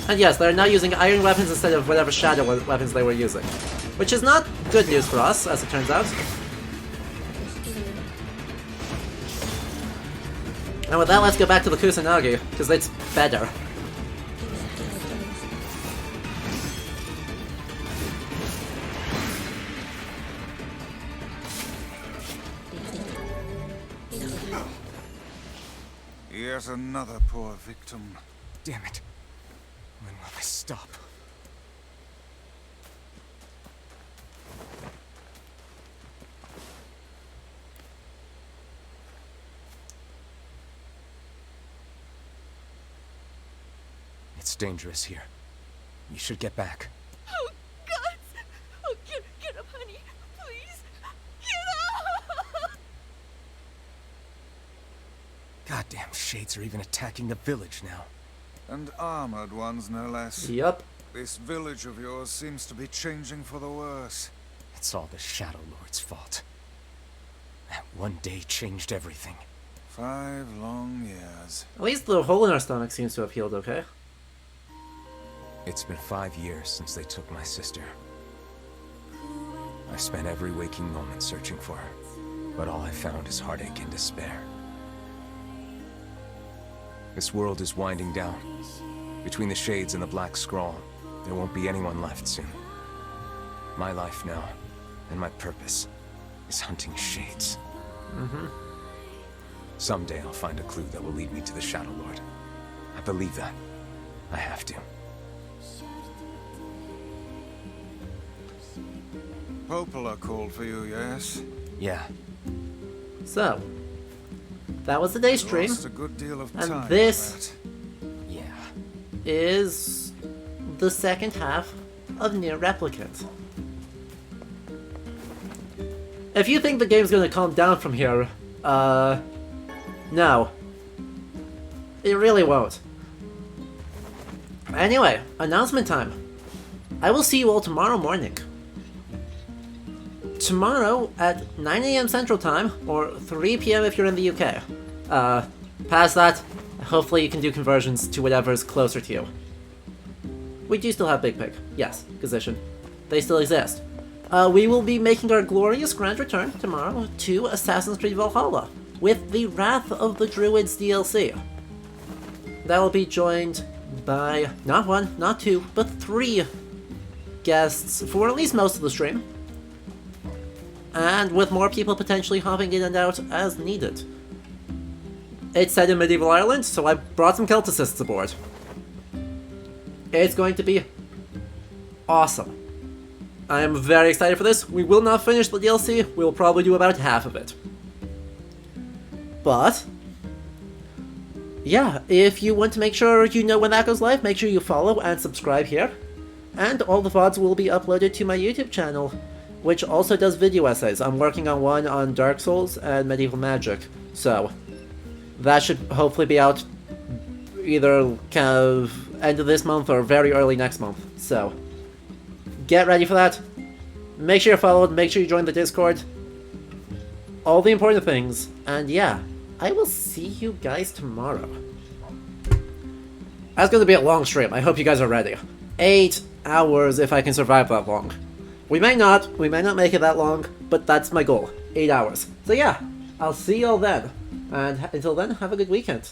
And yes, they're now using iron weapons instead of whatever shadow weapons they were using. Which is not good news for us, as it turns out. And with that, let's go back to the Kusanagi, because it's better. Yet another poor victim. Damn it. When will this stop? It's dangerous here. You should get back. Oh, God! Oh, get up, honey. Please. Get up! Goddamn shades are even attacking the village now. And armored ones, no less. Yep. This village of yours seems to be changing for the worse. It's all the Shadow Lord's fault. That one day changed everything. 5 long years. At least the hole in our stomach seems to have healed okay. It's been 5 years since they took my sister. I spent every waking moment searching for her, but all I found is heartache and despair. This world is winding down. Between the shades and the black scrawl, there won't be anyone left soon. My life now, and my purpose, is hunting shades. Someday I'll find a clue that will lead me to the Shadow Lord. I believe that. I have to. Popola called for you, yes? Yeah. So, that was the day stream. Lost a good deal of time, And this yeah, is the second half of Nier Replicant. If you think the game's gonna calm down from here, no. It really won't. Anyway, announcement time. I will see you all tomorrow morning. Tomorrow at 9 AM Central Time, or 3 PM if you're in the UK. Past that, hopefully you can do conversions to whatever's closer to you. We do still have Big Pig. Yes, Gazition. They still exist. We will be making our glorious grand return tomorrow to Assassin's Creed Valhalla with the Wrath of the Druids DLC. That will be joined by not 1, not 2, but 3 guests for at least most of the stream. And with more people potentially hopping in and out as needed. It's set in medieval Ireland, so I brought some Celticists aboard. It's going to be awesome. I am very excited for this. We will not finish the DLC, we will probably do about half of it. But, yeah, if you want to make sure you know when that goes live, make sure you follow and subscribe here. And all the VODs will be uploaded to my YouTube channel, which also does video essays. I'm working on one on Dark Souls and Medieval Magic, so that should hopefully be out either kind of end of this month or very early next month. So get ready for that. Make sure you're followed, make sure you join the Discord. All the important things, and yeah, I will see you guys tomorrow. That's going to be a long stream, I hope you guys are ready. 8 hours if I can survive that long. We may not make it that long, but that's my goal, 8 hours. So yeah, I'll see y'all then, and until then, have a good weekend.